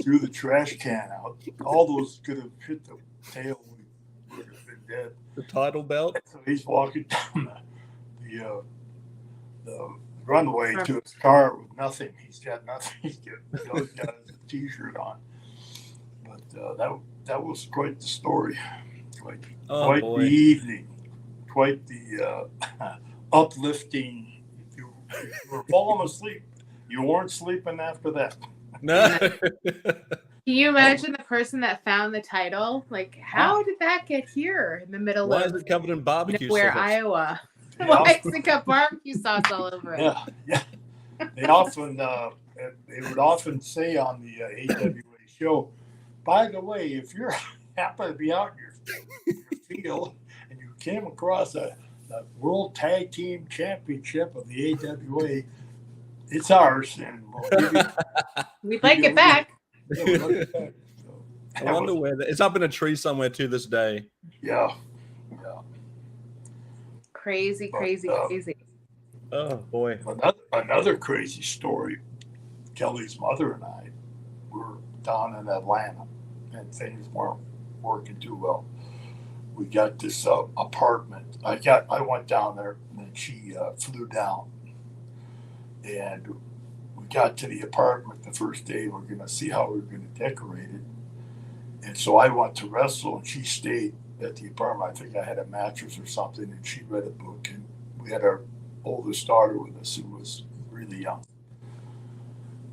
threw the trash can out. All those could have hit the tail. We would have been dead. The title belt. So he's walking down the runway to his car with nothing. He's got nothing. He's got his T-shirt on. But that was quite the story. Quite the evening. Quite the uplifting. If you were falling asleep, you weren't sleeping after that. No. Can you imagine the person that found the title? Like, how did that get here in the middle Why of is it covered in barbecue nowhere, sauce? Iowa? Yeah. Why has it got barbecue sauce all over it? Yeah. They often would often say on the AWA show, "By the way, if you're happen to be out in your field and you came across the World Tag Team Championship of the AWA, it's ours, and we'd like it back." Yeah, we'd like it back. So, I wonder where it's up in a tree somewhere to this day. Yeah. Crazy. Oh boy. Another crazy story. Kelly's mother and I were down in Atlanta, and things weren't working too well. We got this apartment. I went down there, and she flew down, and we got to the apartment the first day. We're going to see how we were going to decorate it, and so I went to wrestle, and she stayed at the apartment. I think I had a mattress or something, and she read a book, and we had our oldest daughter with us who was really young.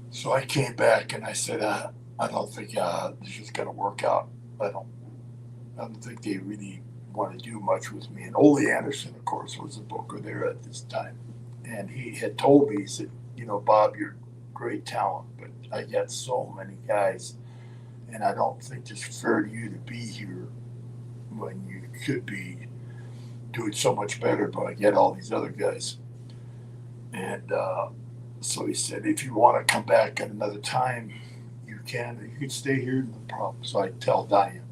So I came back and I said, I don't think this is going to work out. I don't think they really want to do much with me. And Ole Anderson, of course, was the booker there at this time. And he had told me, he said, "Bob, you're great talent, but I got so many guys, and I don't think it's fair to you to be here when you could be doing so much better, but I get all these other guys." And so he said, "If you want to come back at another time, you can. You can stay here, no problem." So I tell Diane,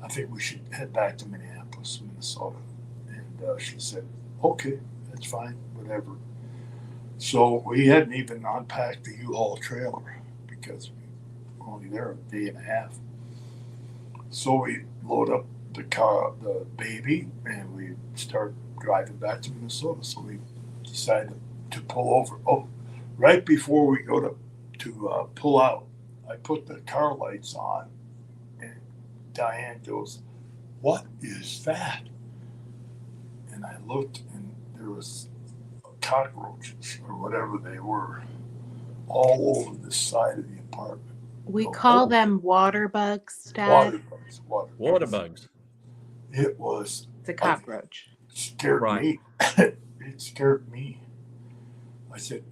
"I think we should head back to Minneapolis, Minnesota." And she said, "Okay, that's fine, whatever." So we hadn't even unpacked the U-Haul trailer because we were only there a day and a half. So we load up the car, the baby, and we start driving back to Minnesota. So we decided to pull over. Oh, right before we go to pull out, I put the car lights on, and Diane goes, "What is that?" And and I looked, and there was cockroaches or whatever they were all over the side of the apartment. We call them water bugs, Dad. Water bugs. bugs. It was. It's a cockroach. It scared Right. me. It scared me. I said,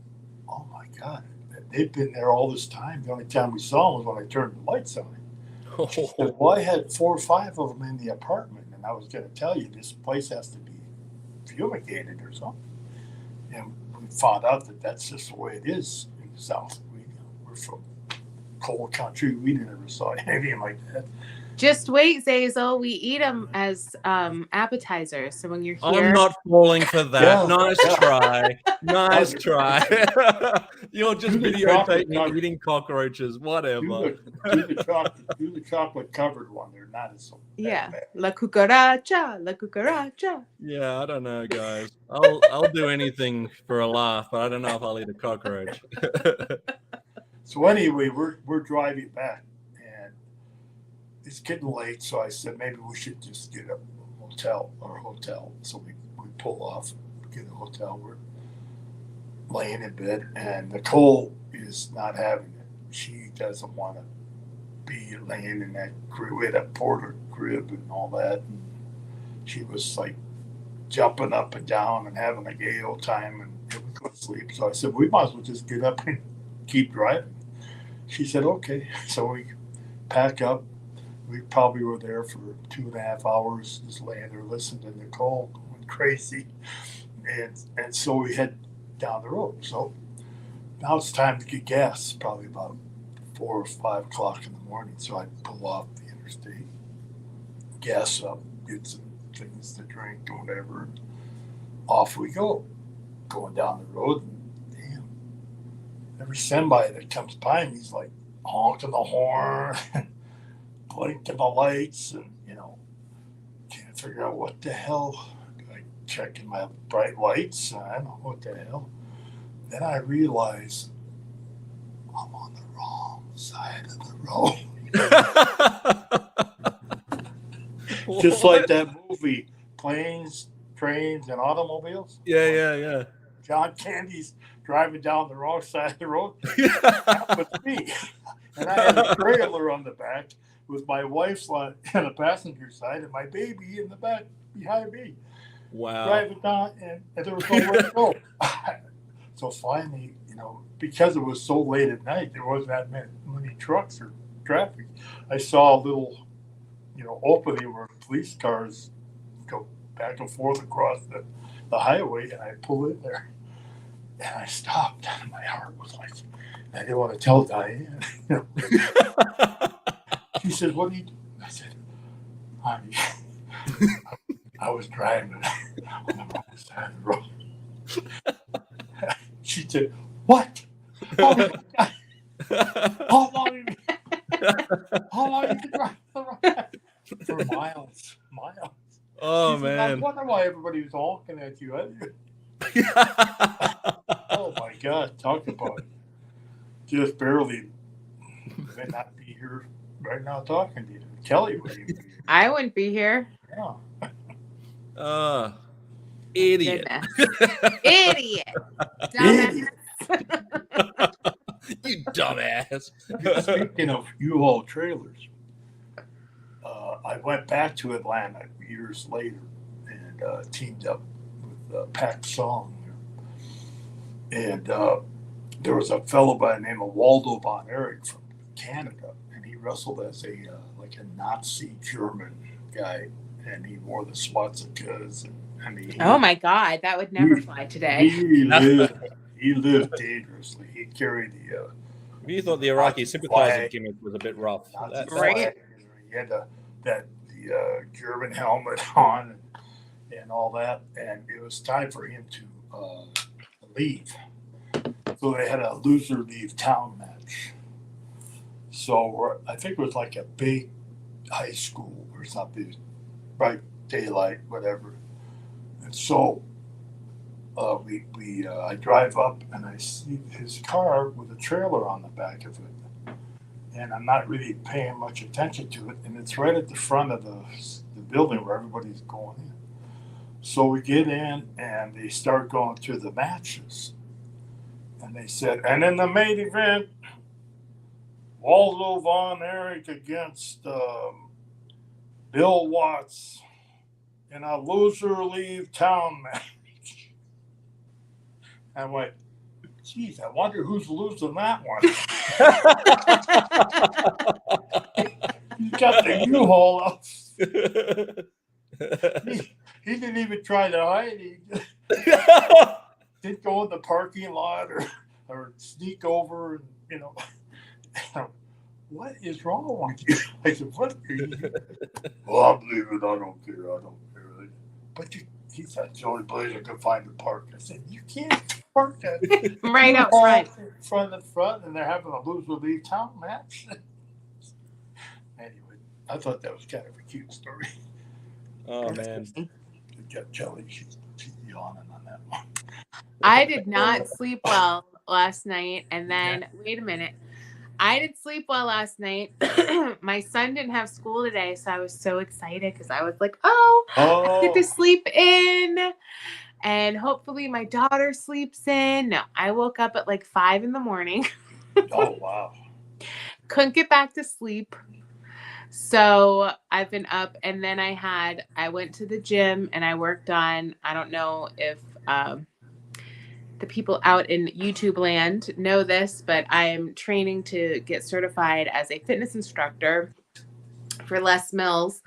"Oh my God, they've been there all this time. The only time we saw them was when I turned the lights on." She said, "Well, I had 4 or 5 of them in the apartment, and I was going to tell you this place has to be fumigated or something." And we found out that that's just the way it is in the South. We're from cold country. We never saw anything like that. Just wait, Zazel. We eat them as appetizers. So when you're here, I'm not falling for that. Yeah, Nice yeah. try. Nice try. You're just Do the chocolate videotaping covered. eating cockroaches. Whatever. Do the chocolate covered one. They're not as so yeah, bad. la cucaracha. Yeah, I don't know, guys. I'll do anything for a laugh, but I don't know if I'll eat a cockroach. So anyway, we're driving back, and it's getting late. So I said maybe we should just get a hotel. So we pull off, get a hotel. We're laying in bed, and Nicole is not having it. She doesn't want to be laying in that crib. We had a porter crib and all that. And she was like jumping up and down and having a gay old time, and we would go to sleep. So I said, we might as well just get up and keep driving. She said, okay. So we pack up. We probably were there for 2.5 hours, just laying there listening to Nicole going crazy. And so we head down the road. So now it's time to get gas, probably about 4 or 5 o'clock in the morning. So I pull off the interstate, gas up, get some things to drink or whatever. And off we go, going down the road. And damn, every semi that comes by me, he's like honking the horn, blinking the lights, and can't figure out what the hell. I checking my bright lights. I don't know what the hell. Then I realize I'm on the wrong side of the road. Just like that movie, Planes, Trains, and Automobiles. Yeah. John Candy's driving down the wrong side of the road. That was me. And I had a trailer on the back with my wife's on the passenger side and my baby in the back behind me. Wow. Driving down, and there was nowhere to go. So finally, because it was so late at night, there wasn't that many trucks or traffic. I saw a little, opening where police cars go back and forth across the highway, and I pull in there. And I stopped, and my heart was like, I didn't want to tell Diane. She said, "What are you doing?" I said, "Honey, I was driving on the wrong side of the road." She said, "What? Oh my God. How long have you been driving the wrong side?" For miles. Oh, She said, man. I wonder why everybody was honking at you. Oh my God, talk about just barely may not be here right now talking to you. Kelly would even be here. I wouldn't be here. Yeah. Idiot. Idiot. Dumbass. You dumbass. Speaking of U-Haul trailers, I went back to Atlanta years later and teamed up with Pat Song. And there was a fellow by the name of Waldo Von Erich from Canada, and he wrestled as a Nazi German guy, and he wore the swastikas. Oh my God, that would never fly today. He lived dangerously. He carried the. You thought the Iraqi sympathizer gimmick was a bit rough. Right. He had the German helmet on and all that, and it was time for him to leave. So they had a loser leave town match. So I think it was like a big high school or something, bright daylight, whatever. And so I drive up and I see his car with a trailer on the back of it. And I'm not really paying much attention to it. And it's right at the front of the building where everybody's going in. So we get in and they start going through the matches. And they said, and in the main event, Waldo Von Erich against Bill Watts in a loser leave town match. I went, geez, I wonder who's losing that one. He got the U-Haul out. He didn't even try to hide. He didn't go in the parking lot or sneak over and, what is wrong with you? I said, what are you doing? Well, I'll believe it. I don't care. But he said, it's the only place I could find to park. I said, you can't park that. Right out front. Front, and they're having a loser leave town match. Anyway, I thought that was kind of a cute story. Oh, man. Jelly, she's yawning on that one. I did not sleep well last night. And then, wait a minute. I didn't sleep well last night. My son didn't have school today, so I was so excited because I was like, I get to sleep in. And hopefully my daughter sleeps in. No, I woke up at like 5 a.m. Oh, wow. Couldn't get back to sleep. So I've been up, and then I went to the gym and I worked on, I don't know if the people out in YouTube land know this, but I am training to get certified as a fitness instructor for Les Mills.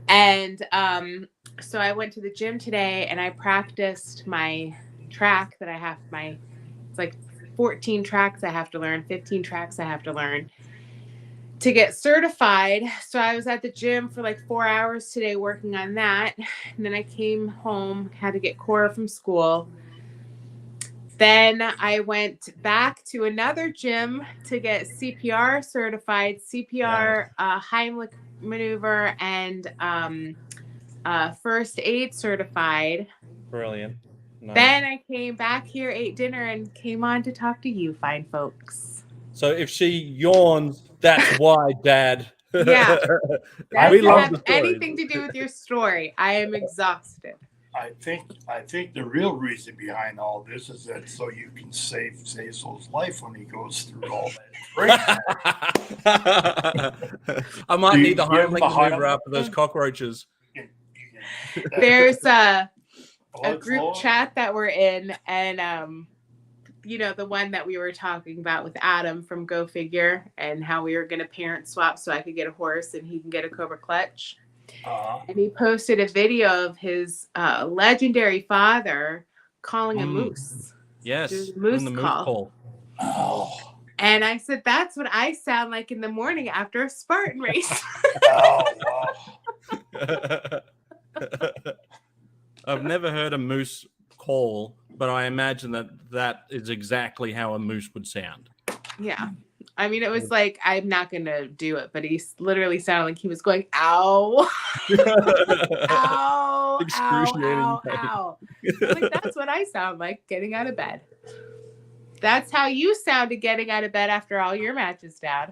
And so I went to the gym today and I practiced my track that I have, it's like 14 tracks I have to learn, 15 tracks I have to learn to get certified. So I was at the gym for like 4 hours today working on that. And then I came home, had to get Cora from school. Then I went back to another gym to get CPR certified, CPR, Heimlich maneuver, and first aid certified. Brilliant. Nice. Then I came back here, ate dinner, and came on to talk to you fine folks. So if she yawns, that's why, Dad. Yeah. That We doesn't love have the story. anything to do with your story. I am exhausted. I think the real reason behind all this is that so you can save Zazel's life when he goes through all that training. I might need the Give him Heimlich the maneuver after those cockroaches. There's a group chat that we're in, and the one that we were talking about with Adam from Go Figure, and how we were going to parent swap so I could get a horse and he can get a Cobra Clutch. And he posted a video of his legendary father calling a moose. Yes, the moose call. Oh. And I said, that's what I sound like in the morning after a Spartan race. Oh, wow. I've never heard a moose call, but I imagine that is exactly how a moose would sound. Yeah. I mean, it was like, I'm not going to do it, but he literally sounded like he was going, ow, ow, excruciating ow, ow. Like, that's what I sound like getting out of bed. That's how you sounded getting out of bed after all your matches, Dad.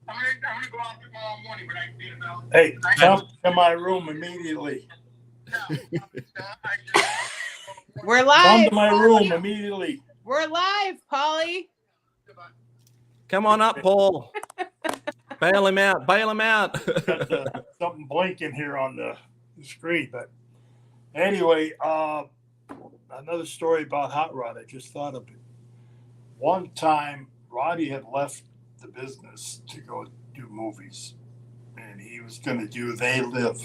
I'm gonna go out tomorrow morning, but I can get about. Hey, come to my room immediately. We're live. Come to my room immediately. We're live, Polly. Come on up, Paul. Bail him out. Bail him out. Got something blinking here on the screen. But anyway, another story about Hot Rod. I just thought of it. One time, Roddy had left the business to go do movies. And he was going to do They Live.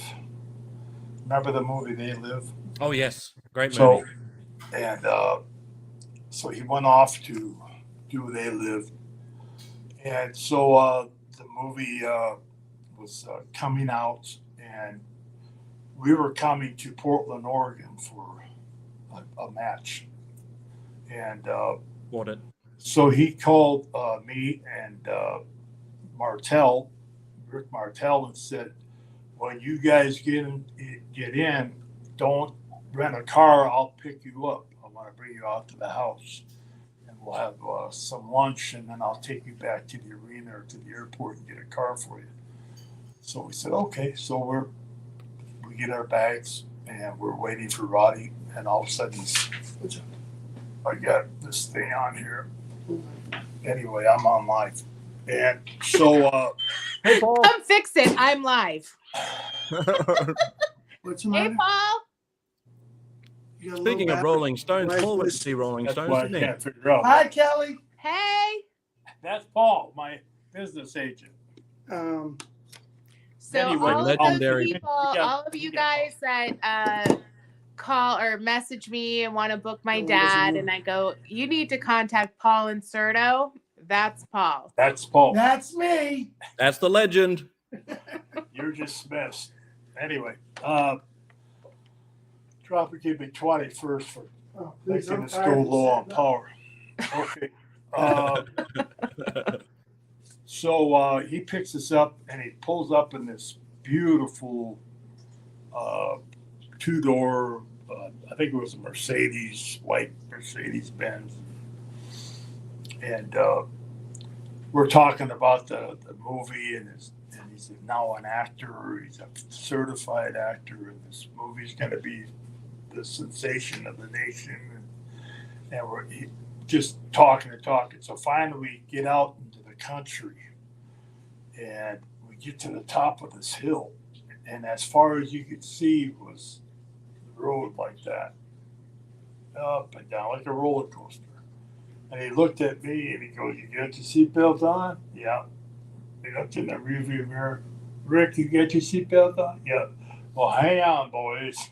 Remember the movie They Live? Oh, yes. Great movie. So he went off to do They Live. And so the movie was coming out, and we were coming to Portland, Oregon for a match. And Bought it. So he called me and Rick Martell, and said, when you guys get in, don't rent a car. I'll pick you up. I want to bring you out to the house. We'll have some lunch, and then I'll take you back to the arena or to the airport and get a car for you. So we said, okay. So we get our bags, and we're waiting for Roddy, and all of a sudden I got this thing on here. Anyway, I'm on live. And so, hey, Paul. Come fix it. I'm live. What's the Hey, matter? Paul. Speaking of Rolling Stones, Paul went to see Rolling That's Stones, why I didn't he? can't figure out. Hi, Kelly. Hey. That's Paul, my business agent. So Anyway, all of those legendary. people, all of you guys that call or message me and want to book my dad, and I go, you need to contact Paul Inserto. That's Paul. That's Paul. That's me. That's the legend. You're dismissed. Anyway, drop it, give me 20 first for making us go low on power. Okay. So he picks us up and he pulls up in this beautiful two-door, I think it was a Mercedes, white Mercedes Benz. And we're talking about the movie, and he's now an actor. He's a certified actor, and this movie's going to be the sensation of the nation. And we're just talking and talking. So finally we get out into the country, and we get to the top of this hill, and as far as you could see was the road like that, up and down like a roller coaster. And he looked at me and he goes, "You got your seatbelt on?" "Yeah." He looked in the rearview mirror. "Rick, you got your seatbelt on?" "Yeah." "Well, hang on, boys."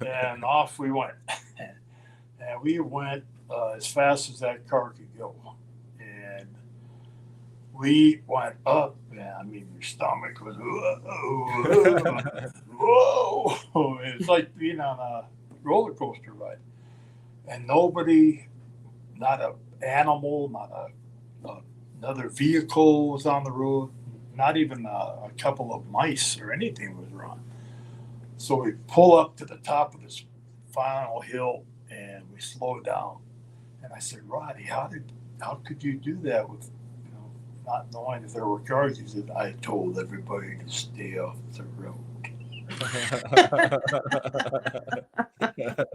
And off we went. And we went as fast as that car could go. And we went up, and I mean, your stomach was, whoa. It's like being on a roller coaster ride. And nobody, not an animal, not another vehicle was on the road, not even a couple of mice or anything was around. So we pull up to the top of this final hill and we slow down. And I said, "Roddy, how could you do that with, not knowing if there were cars?" He said, "I told everybody to stay off the road."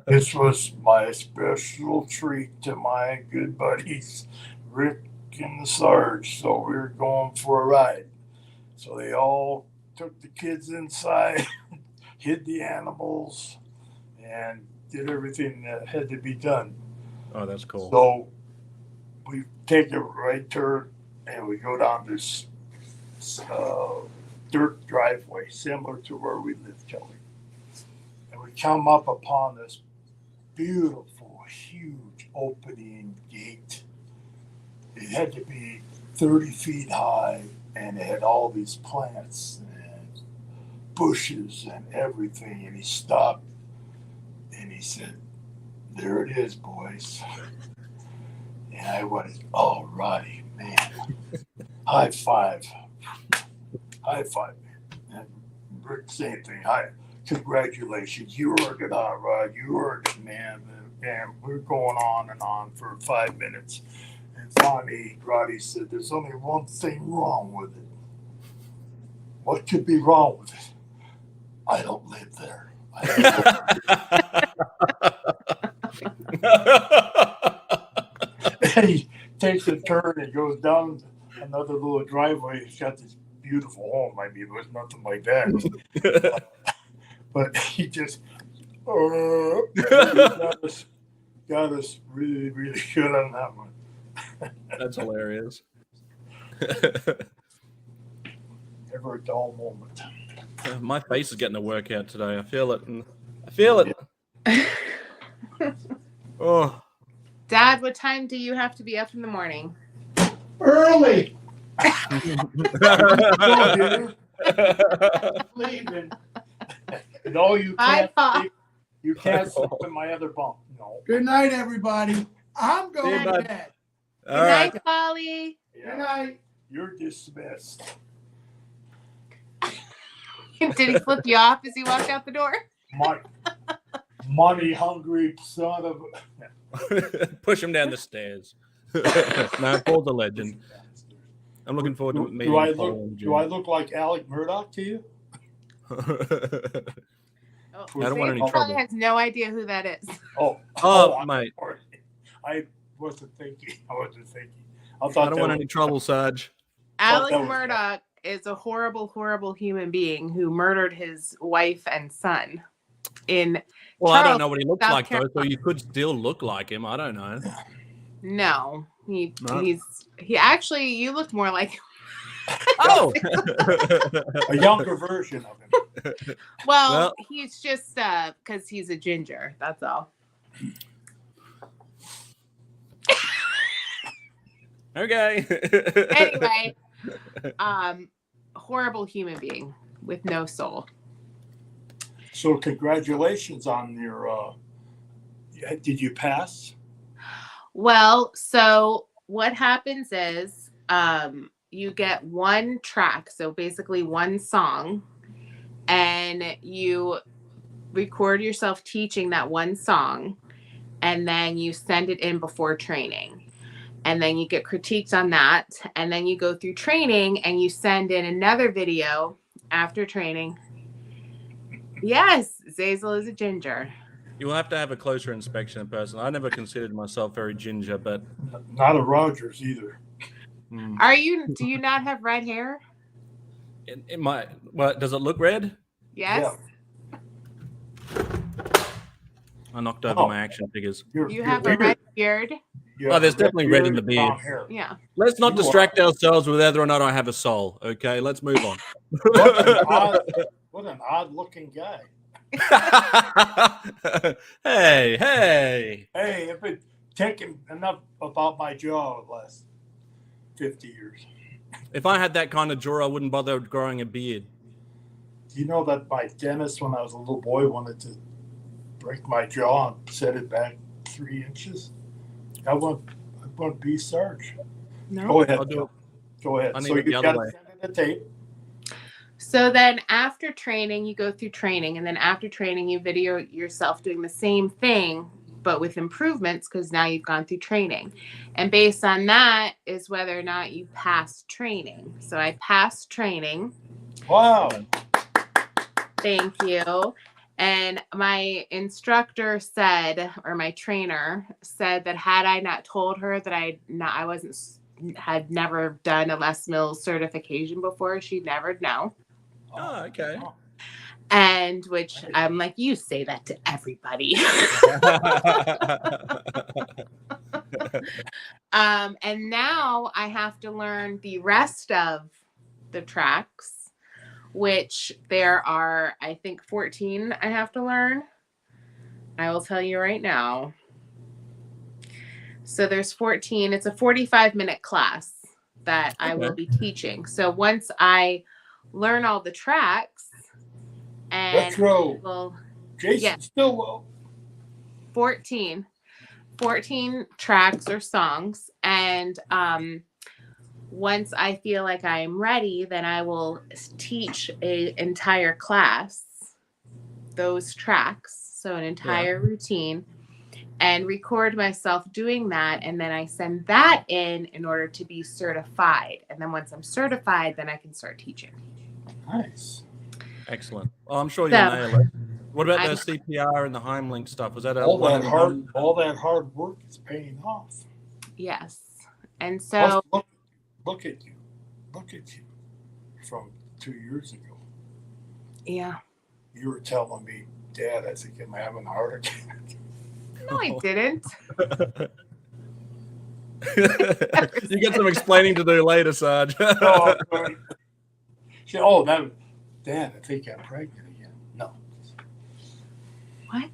This was my special treat to my good buddies, Rick and the Sarge. So we were going for a ride. So they all took the kids inside, hid the animals, and did everything that had to be done. Oh, that's cool. So we take a right turn and we go down this dirt driveway, similar to where we live, Kelly. And we come up upon this beautiful, huge opening gate. It had to be 30 feet high, and it had all these plants and bushes and everything. And he stopped and he said, "There it is, boys." And I went, "Oh, Roddy, man, high five, man." And Rick, same thing. Congratulations, you earned it out, Rod. You earned it, man. And we're going on and on for 5 minutes. And finally, Roddy said, "There's only one thing wrong with it." "What could be wrong with it?" "I don't live there." And he takes a turn and goes down another little driveway. He's got this beautiful home. I mean, it was nothing like that. But he just got us really, really good on that one. That's hilarious. Never a dull moment. My face is getting a workout today. I feel it. I feel it. Oh. Dad, what time do you have to be up in the morning? Early. Leaving. No, you Bye, can't. Pa. You can't sleep in my other bunk. No. Good night, everybody. I'm See you, going to bud. bed. Good All right. night, Polly. Good Yeah, night. you're dismissed. Did he flip you off as he walked out the door? Money hungry son of Push him down the stairs. No, Paul's a legend. I'm looking forward to meeting Do I Paul. look like Alec Murdoch to you? Oh, I don't want any Zabe probably trouble. has no idea who that is. Mate. I wasn't thinking. I I thought don't want any trouble, Sarge. Alex that was- Murdoch is a horrible, horrible human being who murdered his wife and son in Well, I don't Charles, know what he looks South like, though, so Carolina. you could still look like him. I don't know. No, No? he actually, you look more like Oh! a younger version of him. well, he's just because he's a ginger, that's all. Okay. Anyway, horrible human being with no soul. So congratulations on your. Did you pass? Well, so what happens is you get one track, so basically one song, and you record yourself teaching that one song, and then you send it in before training. And then you get critiqued on that, and then you go through training and you send in another video after training. Yes, Zazel is a ginger. You will have to have a closer inspection in person. I never considered myself very ginger, but Not a Rogers either. Do you not have red hair? it might. What does it look red? Yes. I knocked over my action figures. You have a red beard? Oh, there's definitely red in the beard. Yeah. Let's not distract ourselves with whether or not I have a soul. Okay, let's move on. What an odd looking guy. Hey. Hey, I've been taking enough about my jaw the last 50 years. If I had that kind of jaw, I wouldn't bother growing a beard. Do you know that my dentist, when I was a little boy, wanted to break my jaw and set it back 3 inches? I want to be Sarge. No. Go ahead. I'll do it. Go ahead. I need So it the you other got way. to send in the tape. So then after training, you go through training, and then after training, you video yourself doing the same thing, but with improvements because now you've gone through training. And based on that is whether or not you pass training. So I passed training. Wow. Thank you. And my instructor said, or my trainer said, that had I not told her that had never done a Les Mills certification before, she'd never know. Oh, okay. And which I'm like, you say that to everybody. And now I have to learn the rest of the tracks, which there are, I think, 14 I have to learn. I will tell you right now. So there's 14. It's a 45-minute class that I will be teaching. So once I learn all the tracks, and Let's go. well, Jason Stillwell. 14 tracks or songs, and once I feel like I'm ready, then I will teach an entire class those tracks, so an entire routine, and record myself doing that, and then I send that in order to be certified. And then once I'm certified, then I can start teaching. Nice. Excellent. Oh, I'm sure you'll nail it. What about the CPR and the Heimlich stuff? Was that all that hard work is paying off? Yes. And so look at you. Look at you from 2 years ago. Yeah. You were telling me, Dad, I think I'm having a heart attack. No, I didn't. You get some explaining to do later, Sarge. Oh, Dad, I think I'm pregnant again. No. What?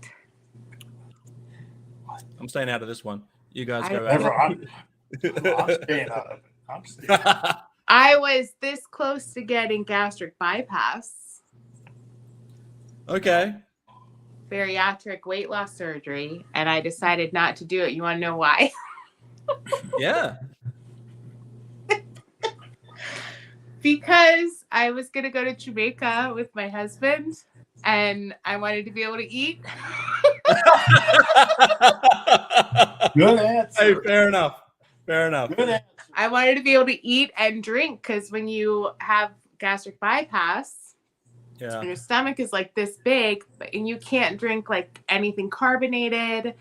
I'm staying out of this one. You guys go Never. out. I'm staying out of it. I'm staying out of it. I was this close to getting gastric bypass. Okay. Bariatric weight loss surgery, and I decided not to do it. You want to know why? Yeah. Because I was going to go to Jamaica with my husband, and I wanted to be able to eat. Good answer. Hey, fair enough. Fair enough. Good answer. I wanted to be able to eat and drink, because when you have gastric bypass, Yeah. And your stomach is like this big, and you can't drink like anything carbonated.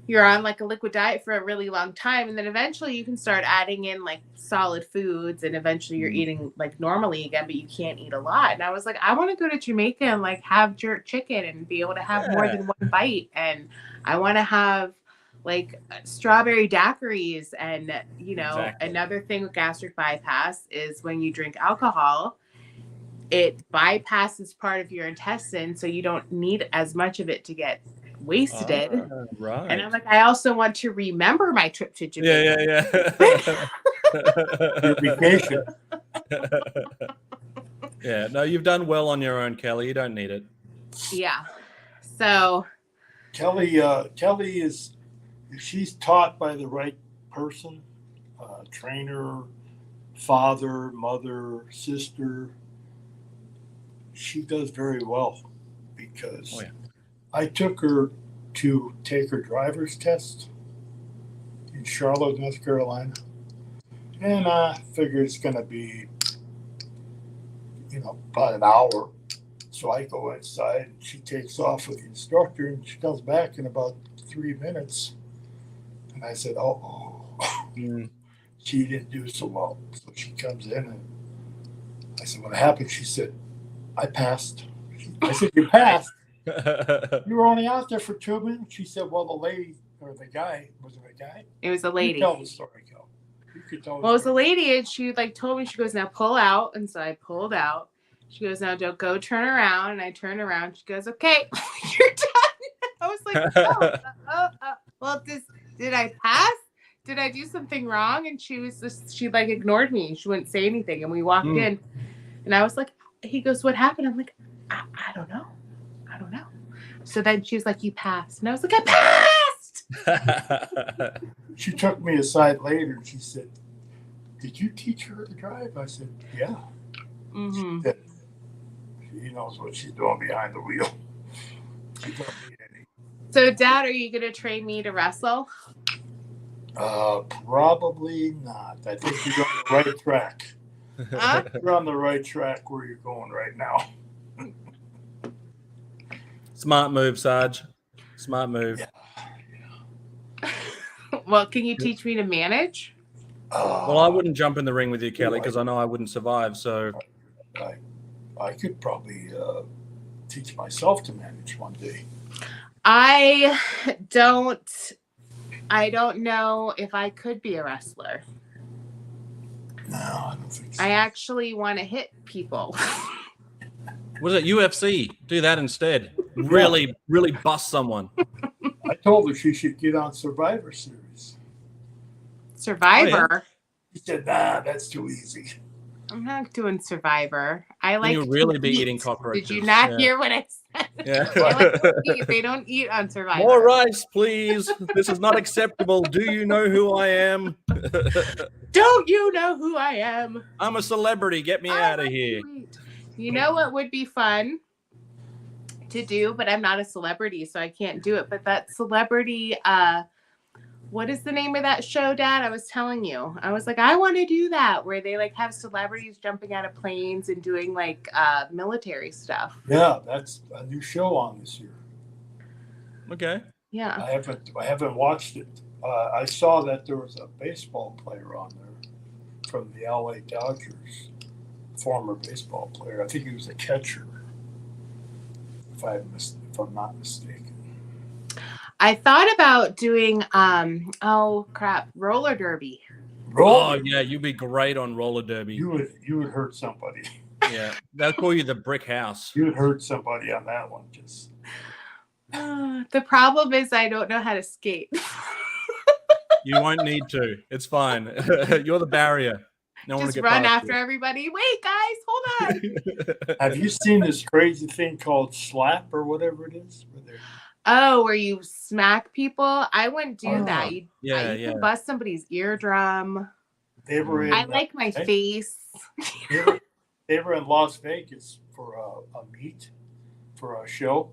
You're on like a liquid diet for a really long time, and then eventually you can start adding in like solid foods, and eventually you're eating like normally again, but you can't eat a lot. And I was like, I want to go to Jamaica and like have jerk chicken and be able to have more than one bite, and I want to have like strawberry daiquiris. And Exactly. another thing with gastric bypass is when you drink alcohol, it bypasses part of your intestine, so you don't need as much of it to get wasted. Right. And I'm like, I also want to remember my trip to Jamaica. Yeah. Your vacation. Yeah. No, you've done well on your own, Kelly. You don't need it. Yeah. So Kelly is, if she's taught by the right person, trainer, father, mother, sister, she does very well, because I took her to take her driver's test in Charlotte, North Carolina, and I figured it's going to be, about an hour. So I go inside, and she takes off with the instructor, and she comes back in about 3 minutes. And I said, oh, she didn't do so well. So she comes in, and I said, what happened? She said, I passed. I said, you passed? You were only out there for 2 minutes? She said, well, the lady, or the guy, was it a guy? it was a lady. You tell the story, Kel. You could tell the Well, it was a story. lady, and she like told me, she goes, now pull out. And so I pulled out. She goes, now don't go turn around. And I turned around. She goes, okay, you're done. I was like, oh, well, did I pass? Did I do something wrong? And she like ignored me. She wouldn't say anything. And we walked in, and I was like, he goes, what happened? I'm like, I don't know. So then she was like, you passed. And I was like, I passed. She took me aside later, and she said, did you teach her to drive? I said, yeah. Mm-hmm. She knows what she's doing behind the wheel. She don't need any. So, Dad, are you going to train me to wrestle? Probably not. I think you're on the right track. Huh? You're on the right track where you're going right now. Smart move, Sarge. Smart move. Yeah. Well, can you teach me to manage? Well, I wouldn't jump in the ring with you, Kelly, because I know I wouldn't survive. So I could probably teach myself to manage one day. I don't know if I could be a wrestler. No, I don't think so. I actually want to hit people. was it UFC? Do that instead. Really bust someone. I told her she should get on Survivor Series. Survivor? Oh, yeah. She said, nah, that's too easy. I'm not doing Survivor. I like You'll really be eating cockroaches. Did you not hear what I said? Yeah. They like to eat. They don't eat on Survivor. More rice, please. This is not acceptable. Do you know who I am? Don't you know who I am? I'm a celebrity. Get me out of here. You know what would be fun to do, but I'm not a celebrity, so I can't do it. But that celebrity, what is the name of that show, Dad? I was telling you. I was like, I want to do that, where they like have celebrities jumping out of planes and doing like military stuff. Yeah, that's a new show on this year. Okay. Yeah. I haven't watched it. I saw that there was a baseball player on there from the LA Dodgers, former baseball player. I think he was a catcher, if I'm not mistaken. I thought about doing roller derby. Oh yeah, you'd be great on roller derby. You would hurt somebody. Yeah, they'll call you the brick house. You would hurt somebody on that one. Just the problem is I don't know how to skate. You won't need to. It's fine. You're the barrier. No one just will get run past after you. everybody. Wait, guys, hold on. have you seen this crazy thing called slap or whatever it is? Oh, where you smack people? I wouldn't do that. You can bust somebody's eardrum. They were in, I like my face. They were in Las Vegas for a meet, for a show.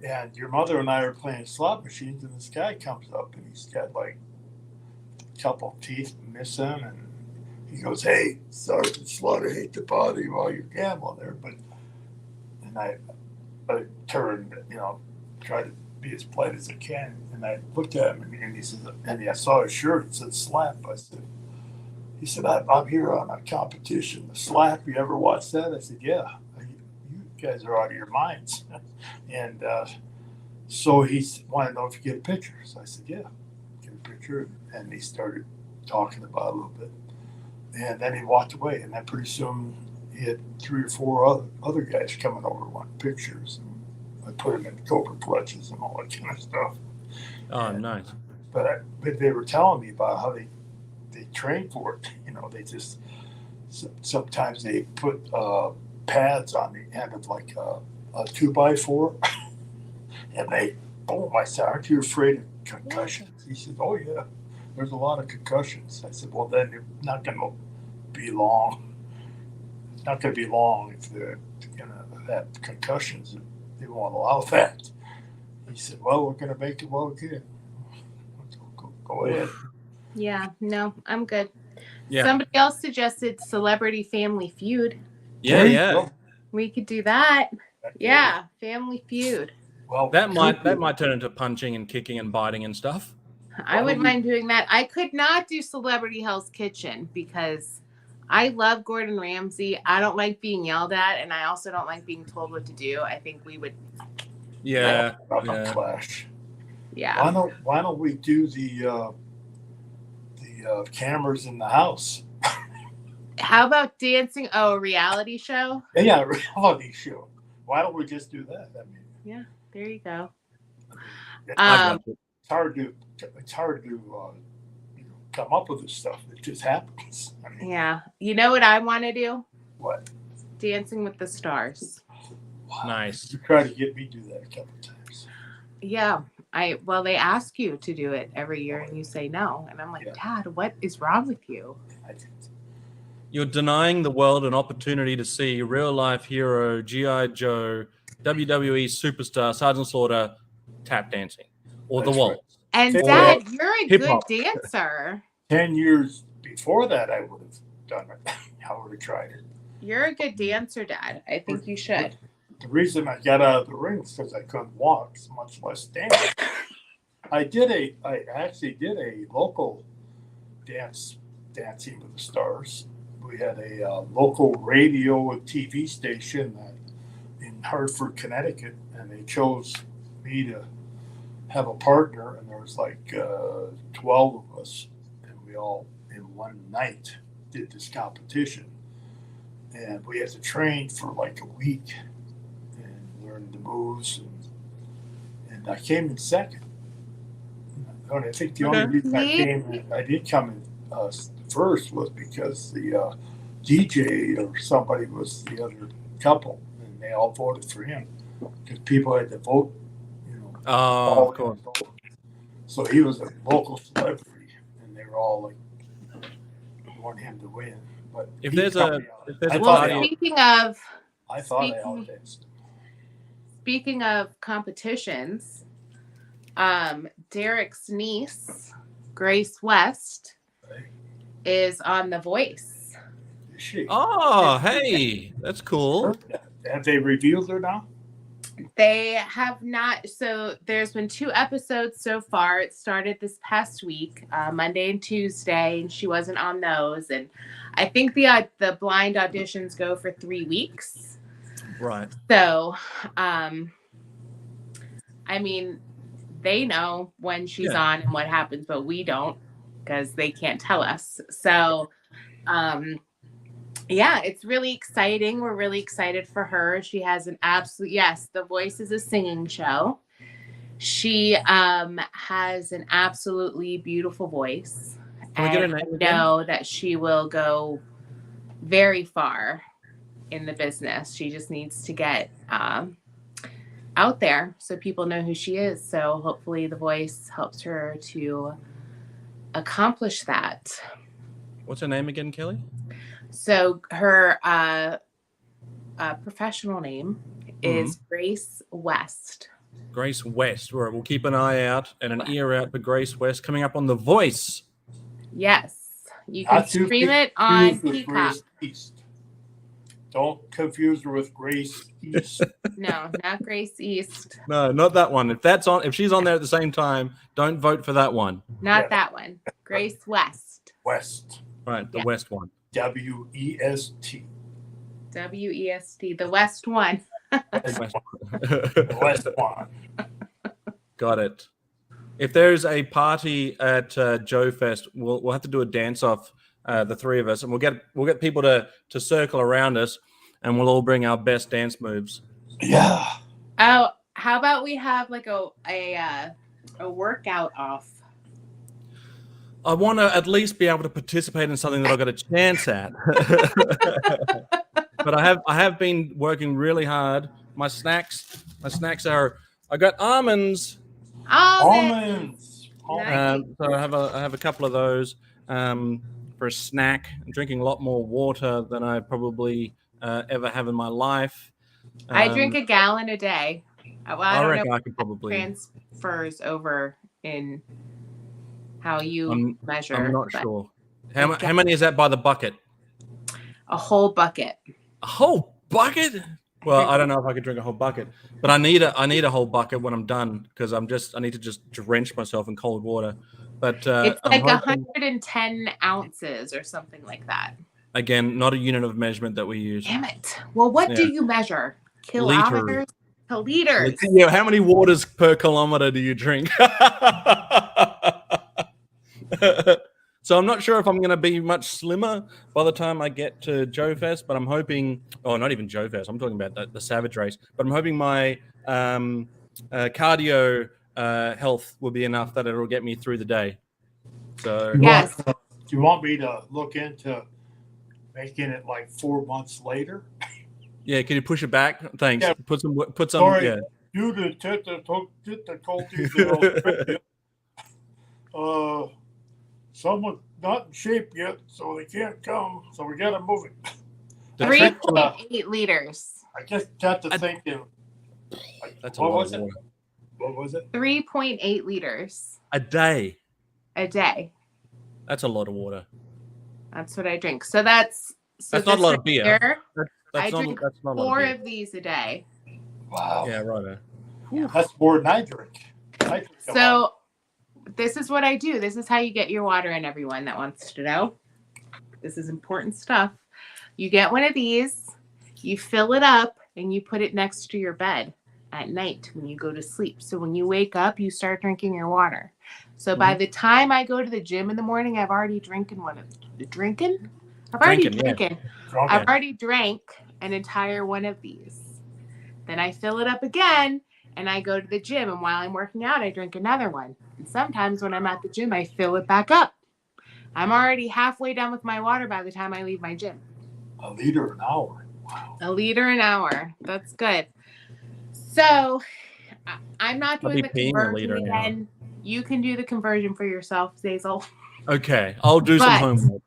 And your mother and I are playing slot machines, and this guy comes up, and he's got like a couple of teeth missing, and he goes, "Hey, Sergeant Slaughter, hate to bother you while you're gambling there, but And I turned, tried to be as polite as I can. And I looked at him, and he said, and I saw his shirt. It said slap. He said, I'm here on a competition. The slap, you ever watch that? I said, yeah. You guys are out of your minds. And so he wanted to know if you get a picture. So I said, yeah, get a picture. And he started talking about it a little bit. And then he walked away. And then pretty soon he had 3 or 4 other guys coming over wanting pictures. And I put them in cobra clutches and all that kind of stuff. Oh, nice. But they were telling me about how they train for it. They just sometimes they put pads on the end of like a 2x4, and they boom. I said, "Aren't you afraid of concussions?" He said, "Oh yeah, there's a lot of concussions." I said, "Well, then it's not going to be long. It's not going to be long if they're going to have concussions. They won't allow that." He said, "Well, we're going to make it well again. Go ahead." Yeah, no, I'm good. Yeah. Somebody else suggested Celebrity Family Feud. Yeah. We could do that. Yeah, Family Feud. Well, That might turn into punching and kicking and biting and stuff. I wouldn't mind doing that. I could not do Celebrity Hell's Kitchen because I love Gordon Ramsay. I don't like being yelled at, and I also don't like being told what to do. I think we would. Yeah. Clash. Yeah. Why don't we do the cameras in the house? How about dancing? Oh, a reality show? Yeah, reality show. Why don't we just do that? I mean, yeah, there you go. It's hard to come up with this stuff. It just happens. I mean, yeah. You know what I want to do? What? Dancing with the Stars. Wow. Nice. You try to get me to do that a couple of times. Yeah. They ask you to do it every year and you say no. And I'm like, Dad, what is wrong with you? You're denying the world an opportunity to see real life hero, G.I. Joe, WWE superstar, Sergeant Slaughter tap dancing or the waltz. And Or Dad, you're a hip-hop. good dancer. 10 years before that, I would have done it. I would have tried it. You're a good dancer, Dad. I think you should. The reason I got out of the ring is because I couldn't walk, much less dance. I actually did a local dancing with the Stars. We had a local radio and TV station in Hartford, Connecticut, and they chose me to have a partner, and there was like 12 of us, and we all in one night did this competition, and we had to train for like a week and learn the moves, and I came in second. And I think the only reason I did come in first was because the DJ or somebody was the other couple, and they all voted for him because people had to vote. Oh, of course. So he was a local celebrity, and they were all like want him to win. But If there's a Speaking of competitions, Derek's niece, Grace West, is on The Voice. Is she? Oh, hey, that's cool. Have they revealed her now? They have not. So there's been 2 episodes so far. It started this past week, Monday and Tuesday, and she wasn't on those. And I think the blind auditions go for 3 weeks. Right. So, I mean, they know when she's on and what happens, but we don't because they can't tell us. So, it's really exciting. We're really excited for her. She has an absolute, The Voice is a singing show. She has an absolutely beautiful voice. Can we get her name again? I know that she will go very far in the business. She just needs to get out there so people know who she is. So hopefully The Voice helps her to accomplish that. What's her name again, Kelly? So her professional name is Grace West. Grace West. Right, we'll keep an eye out and an ear out for Grace West coming up on The Voice. Yes. You can stream it on Peacock. Don't confuse her with Grace East. No, not Grace East. No, not that one. If she's on there at the same time, don't vote for that one. Not Yeah. that one. Grace West. West. Right, the Yeah. West one. WEST. WEST. The West one. The West one. Got it. If there's a party at Joe Fest, we'll have to do a dance off, the three of us, and we'll get people to circle around us, and we'll all bring our best dance moves. Yeah. Oh, how about we have like a workout off? I want to at least be able to participate in something that I got a chance at. But I have been working really hard. My snacks are, I got almonds. Almonds. Nice. So I have a couple of those for a snack. I'm drinking a lot more water than I probably ever have in my life. I drink a gallon a day. Well, I don't reckon know I could probably. transfers over in how you measure. I'm not but sure. How many is that by the bucket? A whole bucket. A whole bucket? Well, I don't know if I could drink a whole bucket, but I need a whole bucket when I'm done because I need to just drench myself in cold water. But It's like I'm hoping, 110 ounces or something like that. again, not a unit of measurement that we use. Damn it. Well, what do Yeah. you measure? Kilometers? To liters. Yeah, how many waters per kilometer do you drink? So I'm not sure if I'm going to be much slimmer by the time I get to Joe Fest, but I'm hoping, not even Joe Fest, I'm talking about the Savage Race, but I'm hoping my cardio health will be enough that it'll get me through the day. So Yes. Do you want me to look into making it like 4 months later? yeah, can you push it back? Thanks. Yeah. Put some. Sorry. Yeah. Due to difficulties someone's not in shape yet, so they can't come. So we got to move it. The 3.8 liters. I just got to thinking. That's a What lot was of it? water. What was it? 3.8 liters A day. a day. That's a lot of water. That's what I drink. So that's That's not a this lot of right beer. here, That's I not. drink That's not a lot 4 of beer. of these a day. Wow. Yeah, right. That's more than I drink. I drink a lot. So this is what I do. This is how you get your water in, everyone that wants to know. This is important stuff. You get one of these, you fill it up, and you put it next to your bed at night when you go to sleep. So when you wake up, you start drinking your water. So by the time I go to the gym in the morning, I've already drinking. I've already drank an entire one of these. Then I fill it up again and I go to the gym. And while I'm working out, I drink another one. And sometimes when I'm at the gym, I fill it back up. I'm already halfway done with my water by the time I leave my gym. A liter an hour. Wow. A liter an hour. That's good. So I'm not doing the conversion again. You can do the conversion for yourself, Zazel. Okay, I'll do some homework.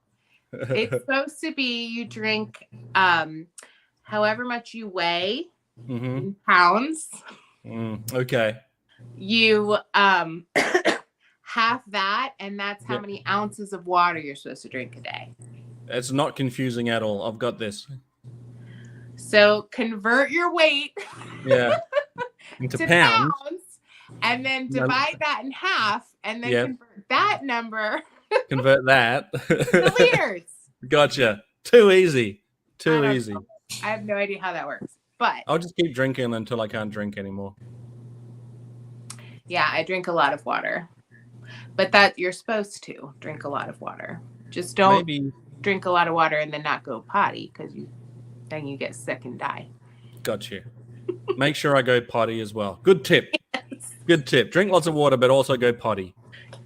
It's supposed to be you drink however much you weigh in pounds. Okay. You half that, and that's how many ounces of water you're supposed to drink a day. It's not confusing at all. I've got this. So convert your weight into to pounds. And then divide that in half, and then convert that number Convert that to liters. Gotcha. Too easy. Too easy. Know. I have no idea how that works, but I'll just keep drinking until I can't drink anymore. Yeah, I drink a lot of water, but that you're supposed to drink a lot of water. Just don't drink a lot of water and then not go potty because then you get sick and die. Gotcha. Make sure I go potty as well. Good tip. Yes. Good tip. Drink lots of water, but also go potty.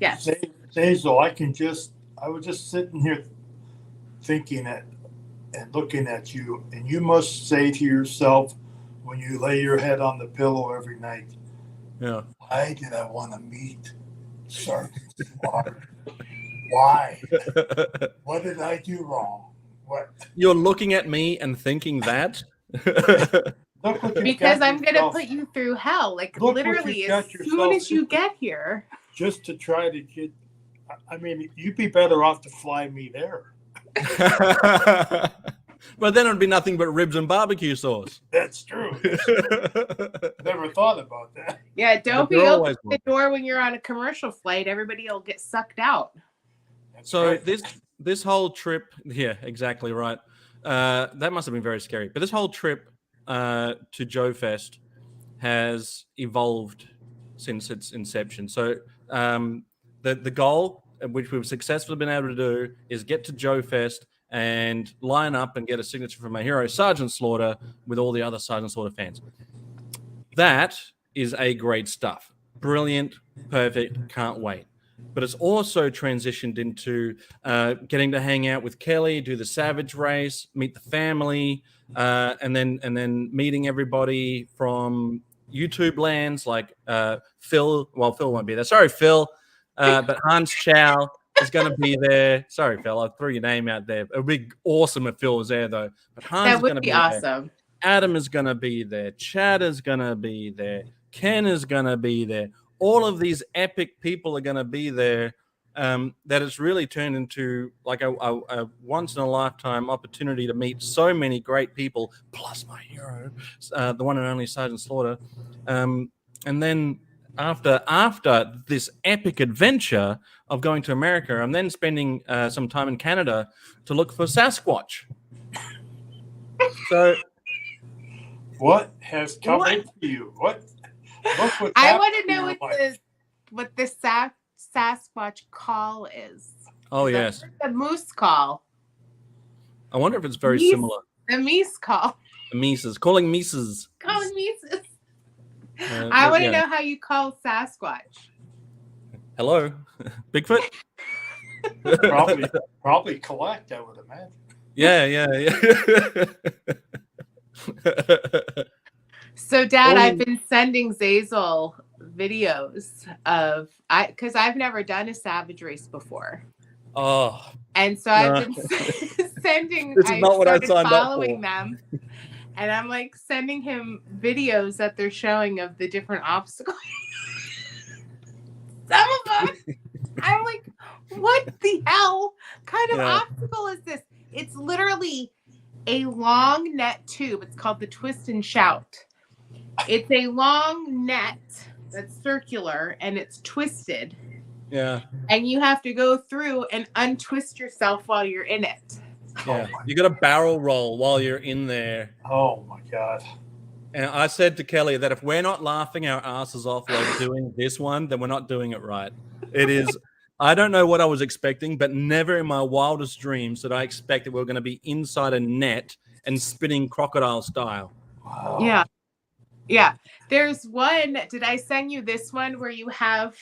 Yes. Hazel, I was just sitting here thinking and looking at you, and you must say to yourself when you lay your head on the pillow every night, yeah, why did I want to meet Sergeant Slaughter? Why? What did I do wrong? What? You're looking at me and thinking that? Because I'm going to put you through hell. Like literally as soon as you get here. Just to try to get, I mean, you'd be better off to fly me there. But then it'd be nothing but ribs and barbecue sauce. That's true. Never thought about that. Yeah, don't be They're opening always the door when you're on a commercial flight. Everybody will get sucked out. That's So right. this whole trip, yeah, exactly right. That must have been very scary. But this whole trip to Joe Fest has evolved since its inception. So the goal, which we've successfully been able to do, is get to Joe Fest and line up and get a signature from my hero, Sergeant Slaughter, with all the other Sergeant Slaughter fans. That is a great stuff. Brilliant, perfect, can't wait. But it's also transitioned into getting to hang out with Kelly, do the Savage race, meet the family, and then meeting everybody from YouTube lands like Phil. Well, Phil won't be there. Sorry, Phil. But Hans Chow is going to be there. Sorry, Phil. I threw your name out there. It would be awesome if Phil was there, though. But Hans That is would going to be be there. awesome. Adam is going to be there. Chad is going to be there. Ken is going to be there. All of these epic people are going to be there. That it's really turned into like a once in a lifetime opportunity to meet so many great people, plus my hero, the one and only Sergeant Slaughter. And then after this epic adventure of going to America, I'm then spending some time in Canada to look for Sasquatch. So, What has come into you? What? Look what I happened want to to know your life. what the Sasquatch call is. oh Is yes, that the moose call? I wonder if it's very Meese. similar. The meese call. Mises, calling Mises. Calling meeses. I want to know how you call Sasquatch. Hello, Bigfoot. Probably collect, I would imagine. Yeah. So, Dad, I've been sending Zazel videos of because I've never done a Savage race before. Oh, And so I've been sending. This is not what I started signed up following for. them, and I'm like sending him videos that they're showing of the different obstacles. Some of them, I'm like, what the hell kind of obstacle is this? It's literally a long net tube. It's called the Twist and Shout. It's a long net that's circular and it's twisted. yeah. And you have to go through and untwist yourself while you're in it. Yeah. You got a barrel roll while you're in there. Oh my God. And I said to Kelly that if we're not laughing our asses off while doing this one, then we're not doing it right. It is. I don't know what I was expecting, but never in my wildest dreams did I expect that we were going to be inside a net and spinning crocodile style. Wow. Yeah. Yeah. There's one. Did I send you this one where you have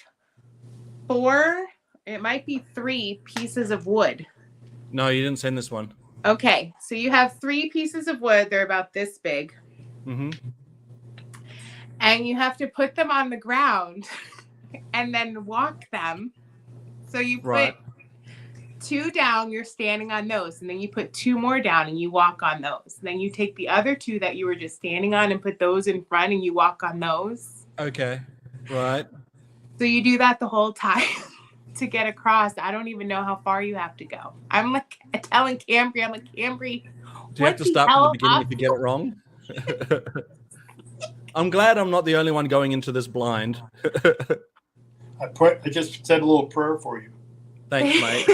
4? It might be 3 pieces of wood. No, you didn't send this one. Okay. So you have 3 pieces of wood. They're about this big. Mm-hmm. And you have to put them on the ground and then walk them. So you put 2 down, you're standing on those, and then you put 2 more down and you walk on those. And then you take the other 2 that you were just standing on and put those in front and you walk on those. Okay. Right. So you do that the whole time to get across. I don't even know how far you have to go. I'm like telling Cambry, Cambry, do you have to start from the beginning if you get it wrong? I'm glad I'm not the only one going into this blind. I just said a little prayer for you. Thanks, mate.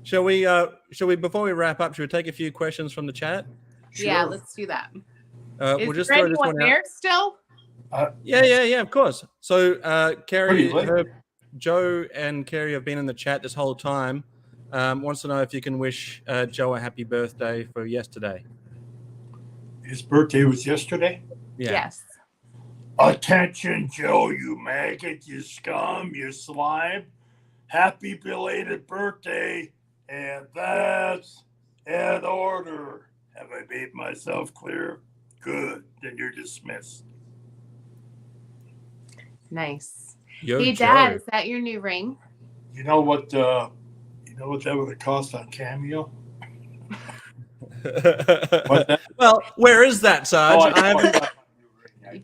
Shall we before we wrap up, should we take a few questions from the chat? Yeah, Sure. let's do that. We'll Is just there throw this anyone one out. there still? Yeah, of course. So Carrie, Pretty late. Joe and Carrie have been in the chat this whole time. Wants to know if you can wish Joe a happy birthday for yesterday. His birthday was yesterday. Yeah. Yes. Attention, Joe, you maggot, you scum, you slime. Happy belated birthday. And that's in order. Have I made myself clear? Good. Then you're dismissed. Nice. Yo, Hey, Joe. Dad, is that your new ring? You know what that would have cost on Cameo? Well, where is that, Sarge? Oh, I haven't.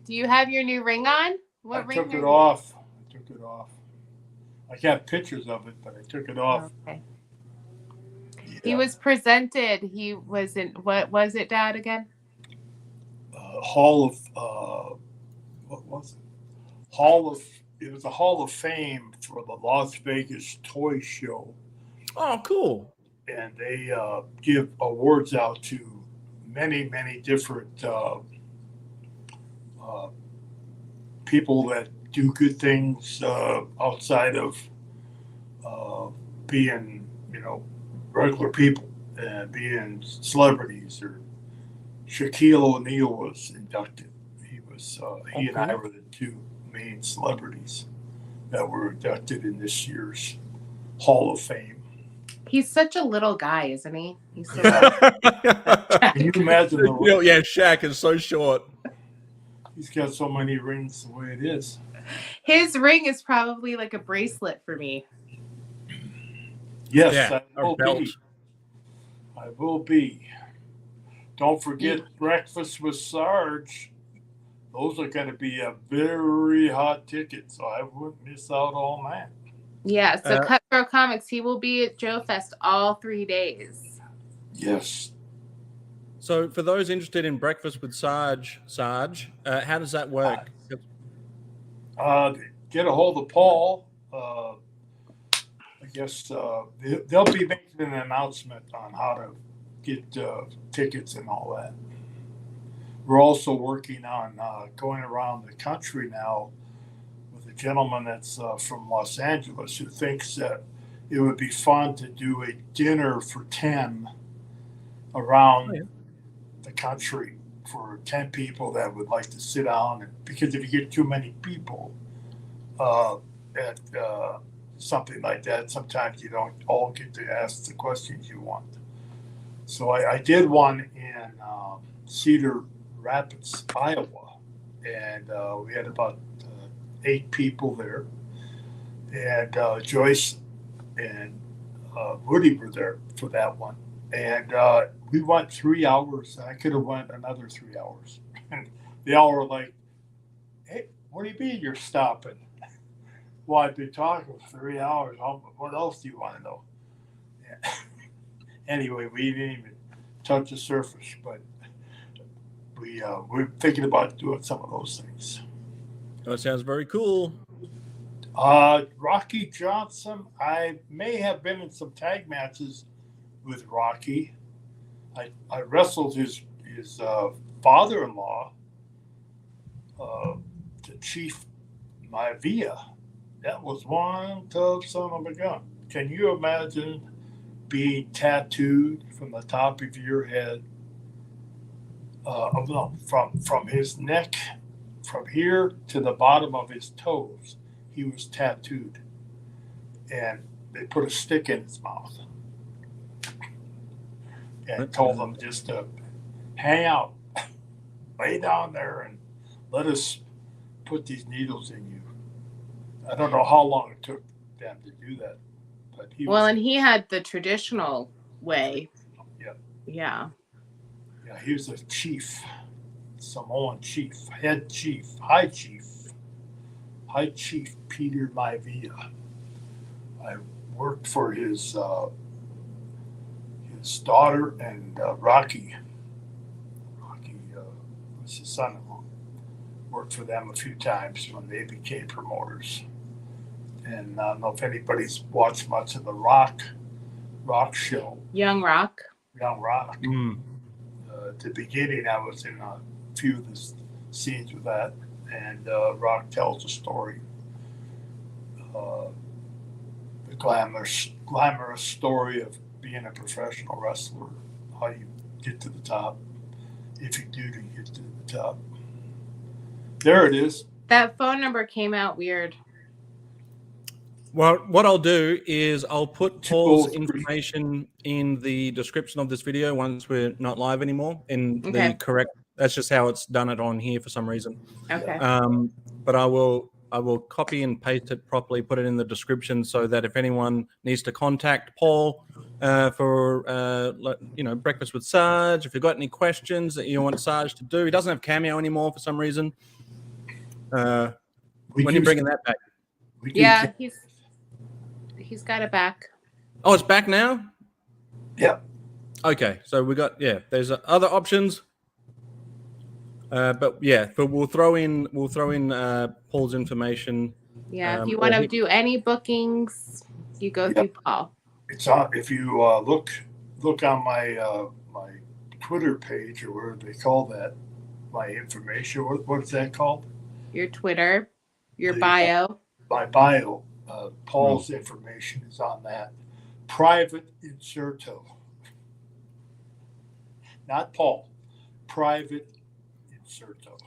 Do you have your new ring on? What I ring? took are it you- off. I got pictures of it, but I took it off. Okay. He was presented. He was in, what was it, Dad, again? Hall of what was it? It was a Hall of Fame for the Las Vegas Toy Show, Oh, cool. and they give awards out to many different people that do good things outside of being, regular people and being celebrities. Or Shaquille O'Neal was inducted. He and I were the two main celebrities that were inducted in this year's Hall of Fame. He's such a little guy, isn't he? He's so Can you imagine the ring? Yeah, Shaq is so short. He's got so many rings the way it is. His ring is probably like a bracelet for me. Yes, Yeah, I will be. I will be. Don't forget Breakfast with Sarge. Those are going to be a very hot ticket, so I wouldn't miss out on that. Yeah, so Cutthroat Comics, he will be at Joe Fest all 3 days. Yes. So for those interested in Breakfast with Sarge, how does that work? Get a hold of Paul. I guess they'll be making an announcement on how to get tickets and all that. We're also working on going around the country now with a gentleman that's from Los Angeles who thinks that it would be fun to do a dinner for 10 around the country for 10 people that would like to sit down. Because if you get too many people at something like that, sometimes you don't all get to ask the questions you want. So I did one in Cedar Rapids, Iowa, and we had about 8 people there, and Joyce and Woody were there for that one, and we went 3 hours. I could have went another 3 hours, and they all were like, "Hey, what do you mean you're stopping?" Well, I've been talking for 3 hours. What else do you want to know? Yeah. Anyway, we didn't even touch the surface, but we're thinking about doing some of those things. That sounds very cool. Rocky Johnson, I may have been in some tag matches with Rocky. I wrestled his father-in-law, the Chief Maivia. That was one tough son of a gun. Can you imagine being tattooed from the top of your head, from his neck, from here to the bottom of his toes? He was tattooed, and they put a stick in his mouth and told him just to hang out, lay down there, and let us put these needles in you. I don't know how long it took them to do that, but and he had the traditional way. Yeah. Yeah, he was a chief, Samoan chief, head chief, high chief Peter Maivia. I worked for his daughter and Rocky. Rocky was his son-in-law. Worked for them a few times when they became promoters. And I don't know if anybody's watched much of the Rock show. Young Rock. At the beginning, I was in a few of the scenes with that, and Rock tells a story, the glamorous story of being a professional wrestler, how you get to the top, if you do to get to the top. There it is. That phone number came out weird. Well, what I'll do is I'll put Paul's information in the description of this video once we're not live anymore. The correct. That's just how it's done it on here for some reason. Okay. But I will copy and paste it properly, put it in the description so that if anyone needs to contact Paul for Breakfast with Sarge, if you've got any questions that you want Sarge to do, he doesn't have Cameo anymore for some reason. When are you bringing that back? Yeah, he's got it back. Oh, it's back now? Yep. Okay, so we got there's other options. But we'll throw in Paul's information. Yeah, if you want to do any bookings, you go through Paul. It's on. If you look on my my Twitter page, or whatever they call that, my information. What is that called? Your Twitter, your bio. My bio. Paul's information is on that. Private inserto. Not Paul. Private inserto.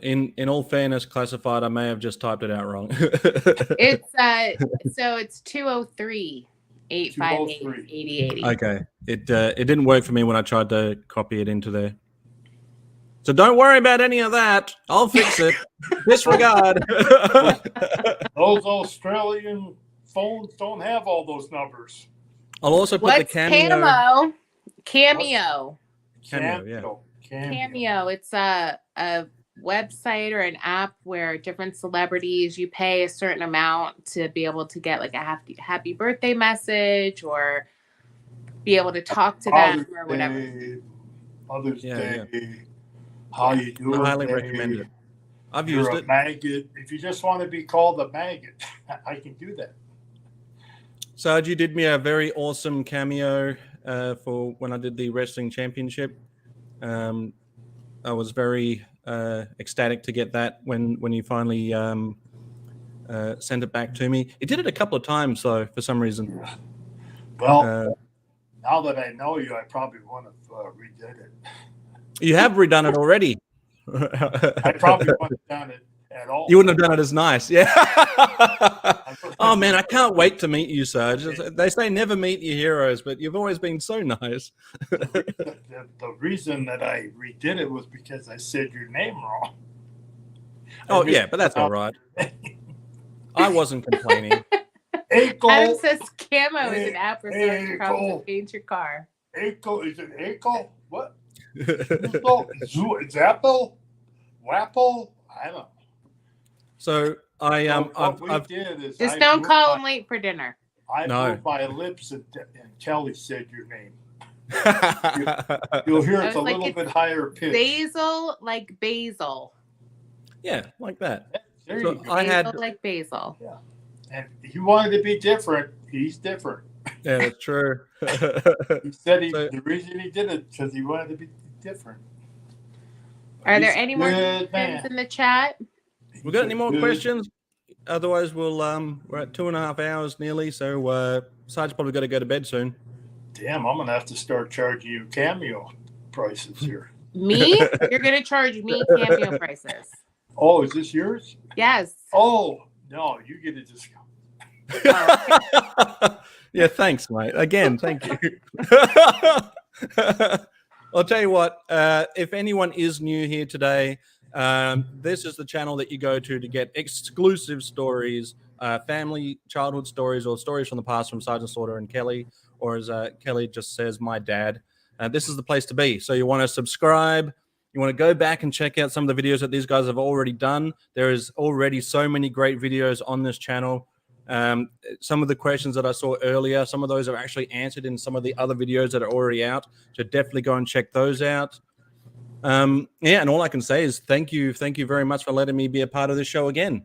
In all fairness, classified, I may have just typed it out wrong. It's so it's 203-858-8080. Okay, it didn't work for me when I tried to copy it into there. So don't worry about any of that. I'll fix it. Disregard. Those Australian phones don't have all those numbers. I'll also put the cameo. Cameo. Cameo. Cameo. It's a website or an app where different celebrities, you pay a certain amount to be able to get like a happy birthday message or be able to talk to them or whatever. Mother's Day. How you doing? I highly recommend it. I've used it. Maggot. If you just want to be called a maggot, I can do that. Sarge, you did me a very awesome cameo for when I did the wrestling championship. I was very ecstatic to get that when you finally sent it back to me. It did it a couple of times though, for some reason. Well, now that I know you, I probably want to redid it. You have redone it already. I probably wouldn't have done it at all. You wouldn't have done it as nice, yeah. Oh man, I can't wait to meet you, Sarge. They say never meet your heroes, but you've always been so nice. The reason that I redid it was because I said your name wrong. Oh yeah, but that's all right. I wasn't complaining. Aco, Adam says camo is an app where someone comes to paint your car. Aco, is it Aco? What? Zapple? Wapple? I don't know. So just don't call him late for dinner. I moved my lips and Kelly said your name. You'll hear it's a little bit higher pitch. Basil, like basil. Yeah, like that. There so you go. I had like basil. Yeah, and he wanted to be different. He's different. Yeah, that's true. He said the reason he did it because he wanted to be different. Are there any more questions in the chat? We got any more questions? Otherwise, we're at 2.5 hours nearly. So Sarge probably got to go to bed soon. Damn, I'm gonna have to start charging you cameo prices here. Me? You're gonna charge me cameo prices. Oh, is this yours? Yes. Oh no, you get a discount. Yeah, thanks, mate. Again, thank you. I'll tell you what, if anyone is new here today, this is the channel that you go to get exclusive stories, family, childhood stories, or stories from the past from Sergeant Slaughter and Kelly, or as Kelly just says, my dad. This is the place to be. So you want to subscribe. You want to go back and check out some of the videos that these guys have already done. There is already so many great videos on this channel. Some of the questions that I saw earlier, some of those are actually answered in some of the other videos that are already out. So definitely go and check those out. And all I can say is thank you very much for letting me be a part of this show again.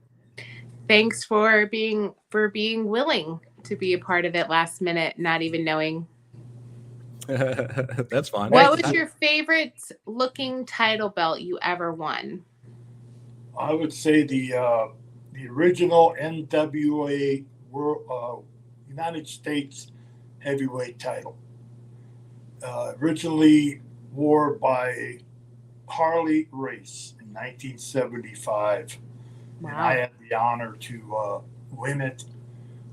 Thanks for being willing to be a part of it last minute, not even knowing. That's fine. What was your favorite looking title belt you ever won? I would say the original NWA World, United States heavyweight title. Originally worn by Harley Race in 1975. Wow. And I had the honor to win it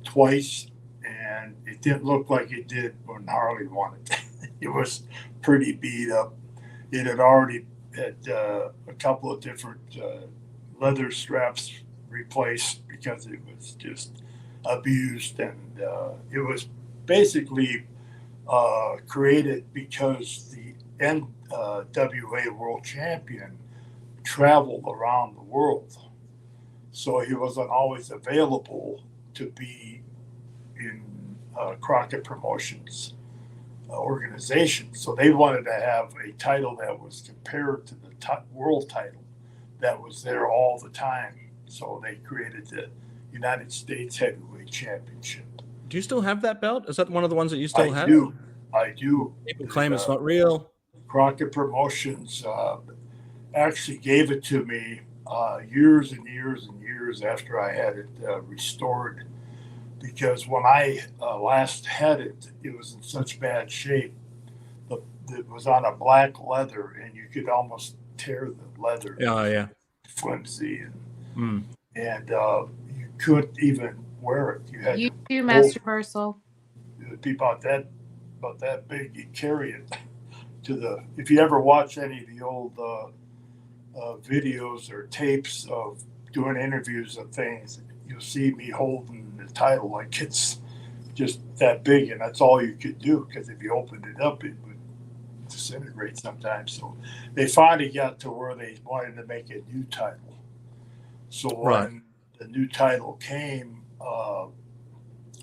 twice, and it didn't look like it did when Harley won it. It was pretty beat up. It had already had a couple of different leather straps replaced because it was just abused, and it was basically created because the NWA World Champion traveled around the world, so he wasn't always available to be in Crockett Promotions organization. So they wanted to have a title that was compared to the world title that was there all the time. So they created the United States Heavyweight Championship. Do you still have that belt? Is that one of the ones that you still have? I do. People claim it's not real. Crockett Promotions actually gave it to me years and years and years after I had it restored. Because when I last had it, it was in such bad shape. It was on a black leather, and you could almost tear the leather. Oh, yeah. Flimsy, and you couldn't even wear it. You had You do, Master Versal. It would be about that big. You carry it to the. If you ever watch any of the old videos or tapes of doing interviews and things, you'll see me holding the title like it's just that big, and that's all you could do, because if you opened it up, it would disintegrate sometimes. So they finally got to where they wanted to make a new title. So when the new title came,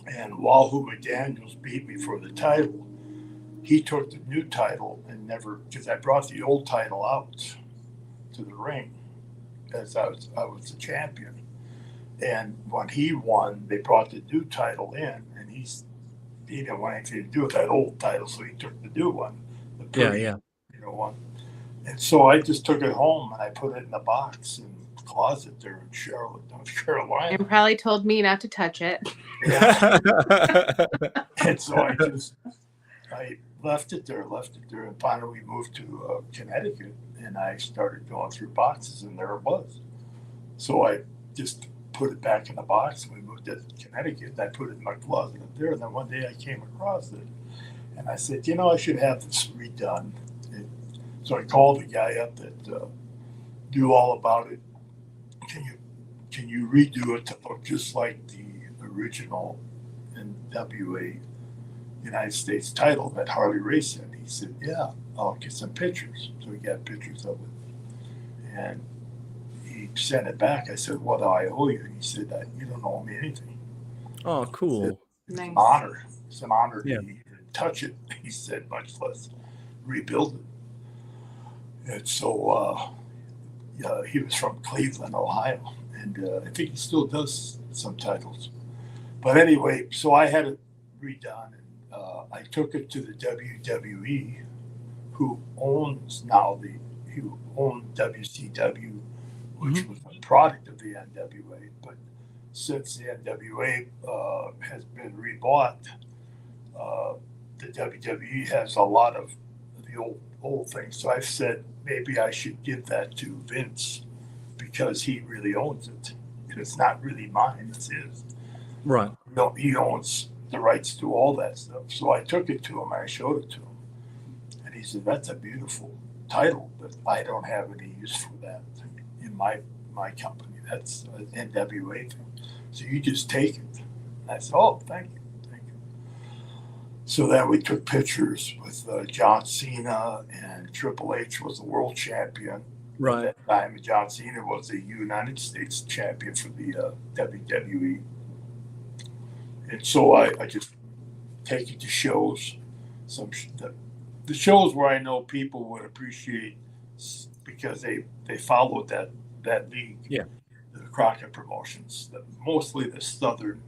and Wahoo McDaniels beat me for the title, he took the new title and never, because I brought the old title out to the ring as I was the champion. And when he won, they brought the new title in, and he didn't want anything to do with that old title, so he took the new one, the pretty, one. And so I just took it home and I put it in the box in the closet there in Charlotte, North Carolina. And probably told me not to touch it. Yeah. And so I left it there, and finally we moved to Connecticut, and I started going through boxes, and there it was. So I just put it back in the box, and we moved to Connecticut, and I put it in my closet up there. And then one day I came across it, and I said, I should have this redone. So I called the guy up that knew all about it. Can you redo it to look just like the original NWA United States title that Harley Race had? He said, yeah, I'll get some pictures. So we got pictures of it. And he sent it back. I said, what do I owe you? And he said, you don't owe me anything. Oh, cool. Nice. It's an honor to even touch it, he said, much less rebuild it. And so he was from Cleveland, Ohio, and I think he still does some titles. But anyway, so I had it redone, and I took it to the WWE, who owns now who owned WCW, which was a product of the NWA. But since the NWA has been rebought, the WWE has a lot of the old things. So I said maybe I should give that to Vince, because he really owns it. And it's not really mine, it's his. Right. He owns the rights to all that stuff. So I took it to him, I showed it to him. And he said, that's a beautiful title, but I don't have any use for that in my company. That's an NWA thing. So you just take it. And I said, oh, thank you. So then we took pictures with John Cena, and Triple H was the world champion. Right. At that time, John Cena was the United States champion for the WWE. And so I just take it to shows, the shows where I know people would appreciate, because they followed that league. Yeah. The Crockett Promotions, mostly the southern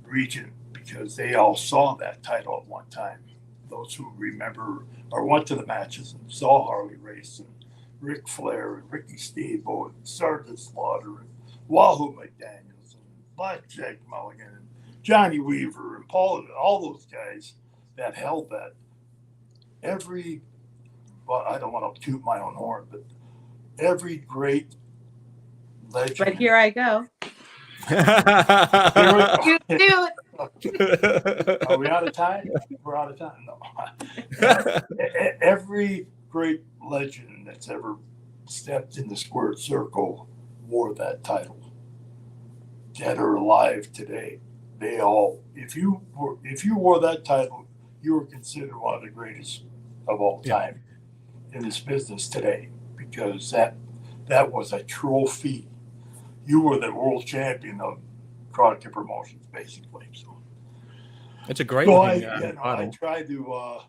region, because they all saw that title at one time. Those who remember or went to the matches and saw Harley Race and Ric Flair and Ricky Steamboat and Sergeant Slaughter and Wahoo McDaniels and Blackjack Mulligan and Johnny Weaver and Paul, all those guys that held that. I don't want to toot my own horn, but every great legend. But here I go. Here You do it. Are we out of time? We're out of time. No. Every great legend that's ever stepped in the squared circle wore that title. Dead or alive today, they all. If you wore that title, you were considered one of the greatest of all time in this business today, because that was a trophy. You were the world champion of Crockett Promotions, basically. So, It's a great So looking I title. tried to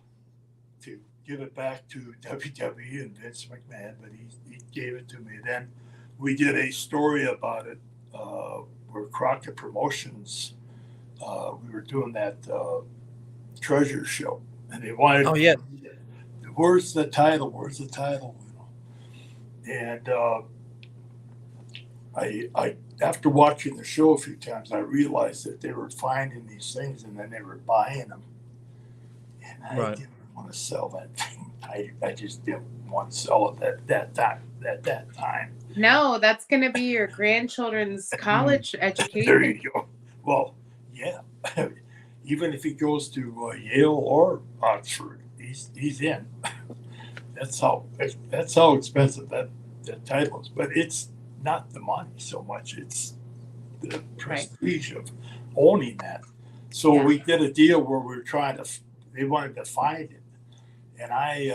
give it back to WWE and Vince McMahon, but he gave it to me. Then we did a story about it where Crockett Promotions, we were doing that treasure show, and they wanted, Oh yeah, where's the title? Where's the title? And I after watching the show a few times, I realized that they were finding these things and then they were buying them, and I Right. didn't want to sell that thing. I just didn't want to sell it at that time. No, that's going to be your grandchildren's college There education. you go. Well, yeah. Even if he goes to Yale or Oxford, he's in. That's how expensive that title is. But it's not the money so much; it's the prestige of owning that. So Yeah. we did a deal where we were they wanted to find it, and I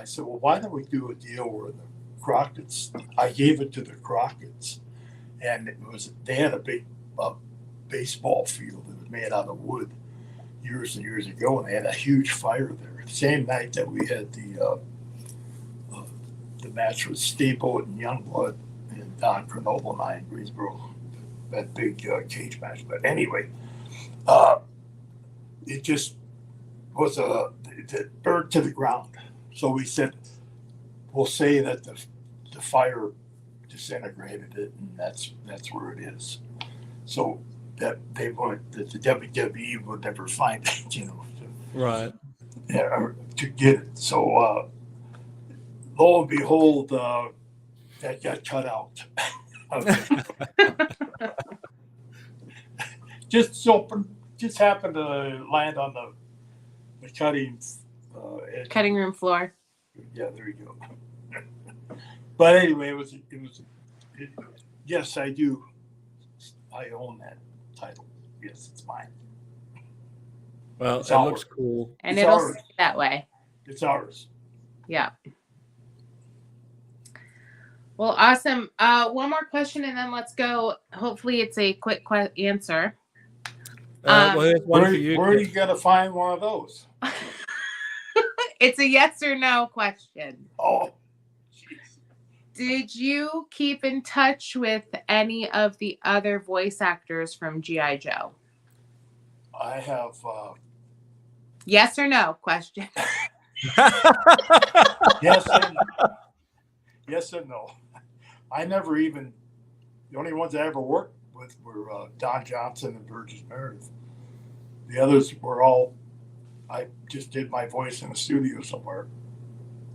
said, well, why don't we do a deal where the Crockett's? I gave it to the Crockett's, and they had a big baseball field that was made out of wood years and years ago, and they had a huge fire there. Same night that we had the match with Steamboat and Youngblood and Don Grenoble and I in Greensboro, that big cage match. But anyway, it just was it burned to the ground. So we said, we'll say that the fire disintegrated it, and that's where it is. So that they wanted that the WWE would never find it, right. to get it. So lo and behold, that got cut out. Just happened to land on the cutting edge. Cutting room floor. Yeah, there you go. But anyway, yes, I do. I own that title. Yes, it's mine. Well, It's it ours. looks cool. And It's it'll ours. stay that way. It's ours. Yeah. Well, awesome. One more question and then let's go. Hopefully it's a quick answer. Well, here's one Where for you. are you gonna find one of those? It's a yes or no question. Oh, jeez. Did you keep in touch with any of the other voice actors from G.I. Joe? I have. Yes or no question. Yes and no. I never even. The only ones I ever worked with were Don Johnson and Burgess Meredith. The others were all. I just did my voice in a studio somewhere.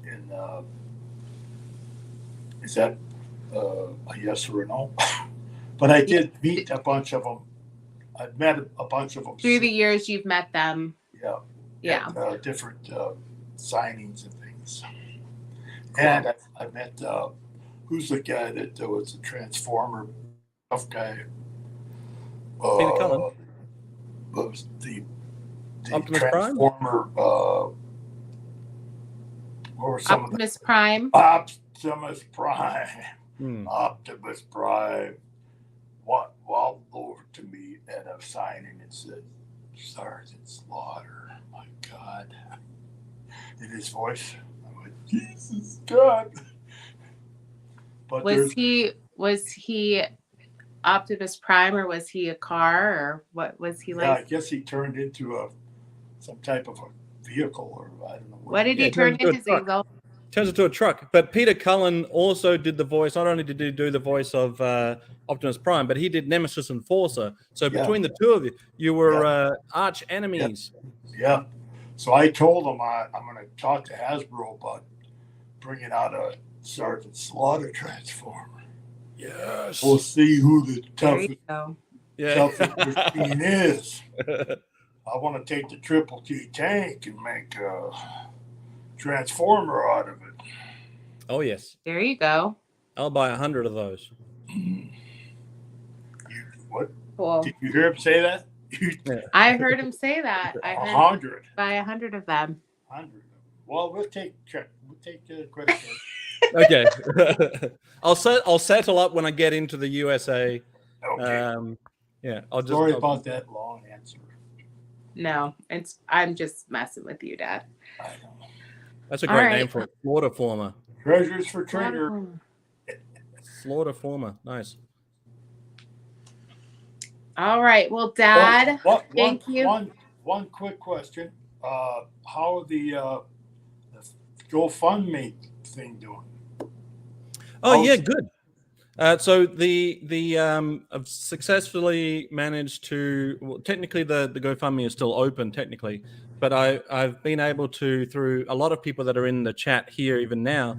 And is that a yes or a no? But I did meet a bunch of them. I've met a bunch of them Through the years you've met them. Yeah. Yeah. At, different signings and things. And I met who's the guy that was a Transformer tough guy? Peter Cullen. Was the Optimus Prime? Transformer? What were some Optimus Prime. Optimus Prime. Hmm. Optimus Prime walked over to me at a signing and said, "Sergeant Slaughter." My God. In his voice, I went, "Jesus God." But Was he Optimus Prime or was he a car or what was he like? yeah, I guess he turned into some type of a vehicle, or I don't know. What did Yeah, he turn turns into a into, truck. Ziegel? Turns into a truck. But Peter Cullen also did the voice. Not only did he do the voice of Optimus Prime, but he did Nemesis and Forcer. So between the two of you, you were arch enemies. Yeah. So I told him I'm going to talk to Hasbro about bringing out a Sergeant Slaughter Transformer. Yes. We'll see who the There you toughest go. machine is. I want to take the Triple T tank and make a Transformer out of it. Oh yes. There you go. I'll buy 100 of those. What? Cool. Did you hear him say that? I heard him say that. I heard 100. buy 100 of them. 100. Well, we'll take check. We'll take credit card. Okay. I'll settle up when I get into the USA. Okay. Yeah. I'll just. Sorry about that long answer. No, I'm just messing with you, Dad. I know. That's a All great right. name for it. Slaughter former. Treasures for treasure. Slaughter former. Nice. All right. Well, Dad, thank you. One quick question. How are the GoFundMe thing doing? Oh yeah, good. So I've successfully managed to. Well, technically, the GoFundMe is still open technically, but I've been able to, through a lot of people that are in the chat here even now.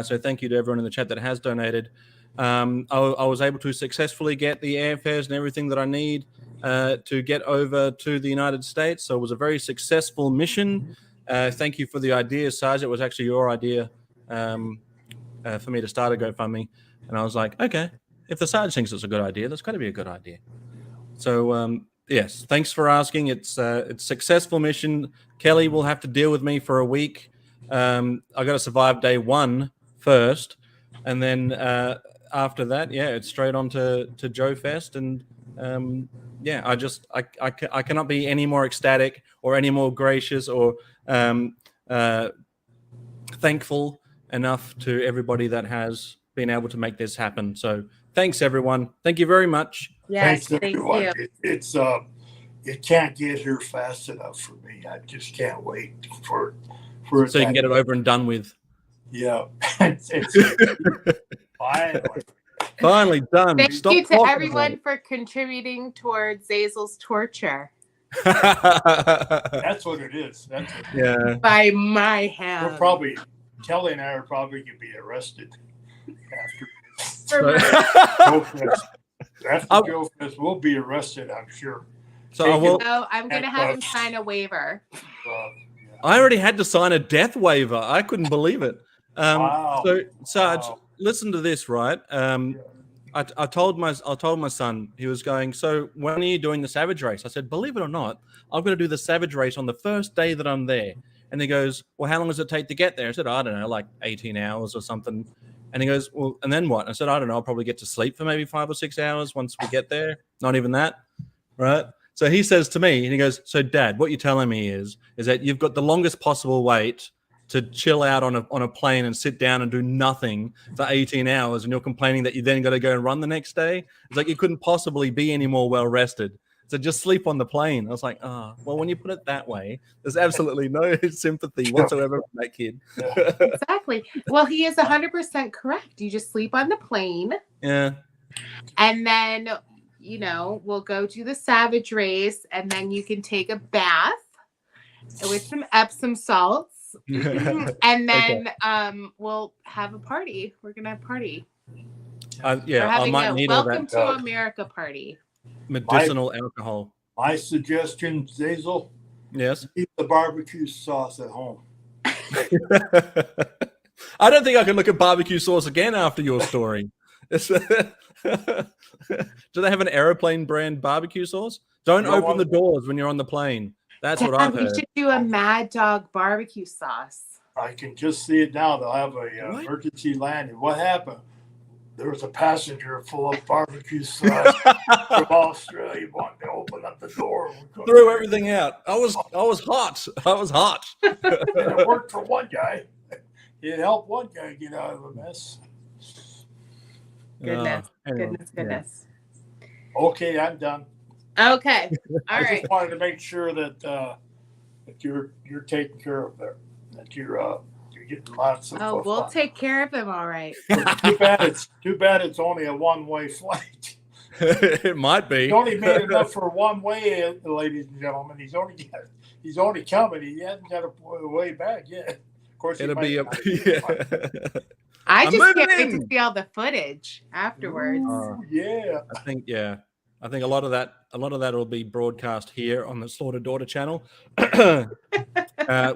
So thank you to everyone in the chat that has donated. I was able to successfully get the airfares and everything that I need to get over to the United States. So it was a very successful mission. Thank you for the idea, Sarge. It was actually your idea for me to start a GoFundMe. And I was like, okay, if the Sarge thinks it's a good idea, that's got to be a good idea. So yes, thanks for asking. It's successful mission. Kelly will have to deal with me for a week. I got to survive day 1 first, and then after that, yeah, it's straight on to Joe Fest. And yeah, I cannot be any more ecstatic or any more gracious or thankful enough to everybody that has been able to make this happen. So thanks, everyone. Thank you very much. Yes, Thanks, thank everyone. you. It can't get here fast enough for me. I just can't wait for So you can get it over and done with. Yeah, it's finally done. Thank Stop you to talking everyone for contributing towards Zazel's torture. That's what it is. That's what yeah. By my hand. Kelly and I are probably going to be arrested For Joe Fest. After Joe Fest, we'll be arrested, I'm sure. So I'm going to have him sign a waiver. I already had to sign a death waiver. I couldn't believe it. Wow. So Sarge, listen to this, right? I told my son, he was going, so when are you doing the Savage Race? I said, believe it or not, I'm going to do the Savage Race on the first day that I'm there. And he goes, well, how long does it take to get there? I said, I don't know, like 18 hours or something. And he goes, well, and then what? I said, I don't know, I'll probably get to sleep for maybe 5 or 6 hours once we get there. Not even that, right? So he says to me, and he goes, so Dad, what you're telling me is that you've got the longest possible wait to chill out on a plane and sit down and do nothing for 18 hours, and you're complaining that you then got to go and run the next day. It's like you couldn't possibly be any more well rested. So just sleep on the plane. I was like, well, when you put it that way, there's absolutely no sympathy whatsoever for that kid. Exactly. Well, he is 100% correct. You just sleep on the plane. Yeah. And then, we'll go do the Savage Race, and then you can take a bath with some Epsom salts. And then we'll have a party. We're gonna have a party. I might need all that. Welcome to America party. Medicinal alcohol. My suggestion, Zazel. Yes. Keep the barbecue sauce at home. I don't think I can look at barbecue sauce again after your story. Do they have an aeroplane brand barbecue sauce? Don't open the doors when you're on the plane. That's what I've heard. We should do a Mad Dog barbecue sauce. I can just see it now. They'll have a emergency landing. What happened? There was a passenger full of barbecue sauce from Australia wanting to open up the door. Threw everything out. I was hot. I was hot. And it worked for one guy. It helped one guy get out of a mess. Goodness. Anyway, Goodness. Okay, I'm done. Okay. All I right. just wanted to make sure that you're taken care of there. That you're getting lots of. We'll take care of him. All right. Too bad it's only a one-way flight. It might be. He only made enough for one way, ladies and gentlemen. He's only coming. He hasn't got a way back yet. Of course, it'll be a. I just can't wait to see all the footage afterwards. Yeah. I think a lot of that will be broadcast here on the Slaughter Daughter channel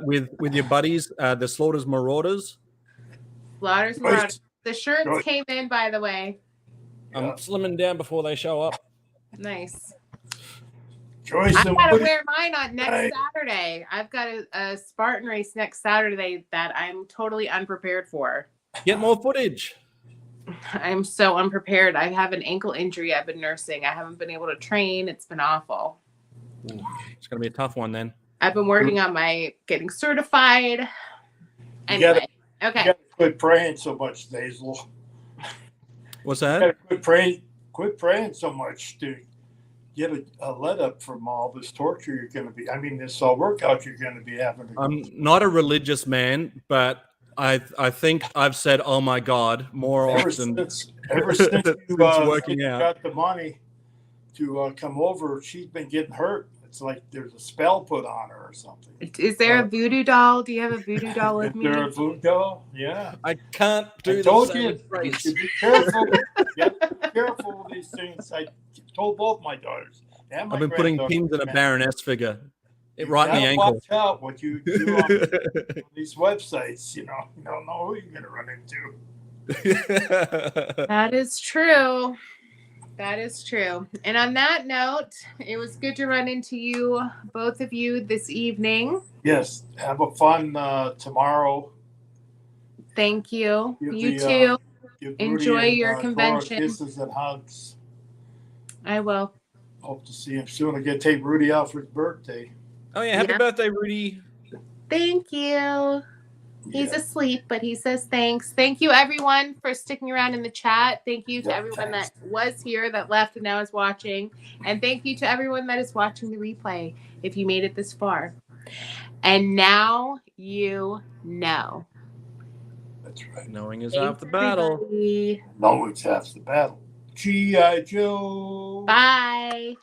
with your buddies, the Slaughters Marauders. Slaughters Marauders. The shirts came in, by the way. I'm slimming down before they show up. Nice. Joyce, I've got to wear mine on next Saturday. I've got a Spartan race next Saturday that I'm totally unprepared for. Get more footage. I'm so unprepared. I have an ankle injury I've been nursing. I haven't been able to train. It's been awful. It's going to be a tough one then. I've been working on my getting certified. You Anyway, You okay. gotta quit praying so much, Daisel. What's You that? gotta quit praying so much to get a let up from all this torture you're going to be. I mean, this workout you're going to be having. I'm not a religious man, but I think I've said, "Oh my God," more ever often. since you working out. got the money to come over, she's been getting hurt. It's like there's a spell put on her or something. Is there a voodoo doll? Do you have a voodoo doll with Is me? there a voodoo doll? Yeah. I can't do I told the you, same you phrase. should be careful. You have to be careful with these things. I told both my daughters. And my I've been putting granddaughter, pins in a man, Baroness figure. you Right in the gotta ankle. Watch out what you do on these websites. You don't know who you're going to run into. That is true. That is true. And on that note, it was good to run into you, both of you, this evening. Yes. Have a fun tomorrow. Thank you. Give You the, too. Give Enjoy Rudy and, your Dora convention. kisses and hugs. I will. Hope to see him soon. I get to take Rudy out for his birthday. Oh yeah, happy Yeah. birthday, Rudy. Thank you. He's Yeah. asleep, but he says thanks. Thank you, everyone, for sticking around in the chat. Thank you to Yeah, everyone thanks. that was here, that left, and now is watching. And thank you to everyone that is watching the replay if you made it this far. And now you know. That's right. Knowing is Thanks, half the battle. everybody. No, it's half the battle. G.I. Joe. Bye.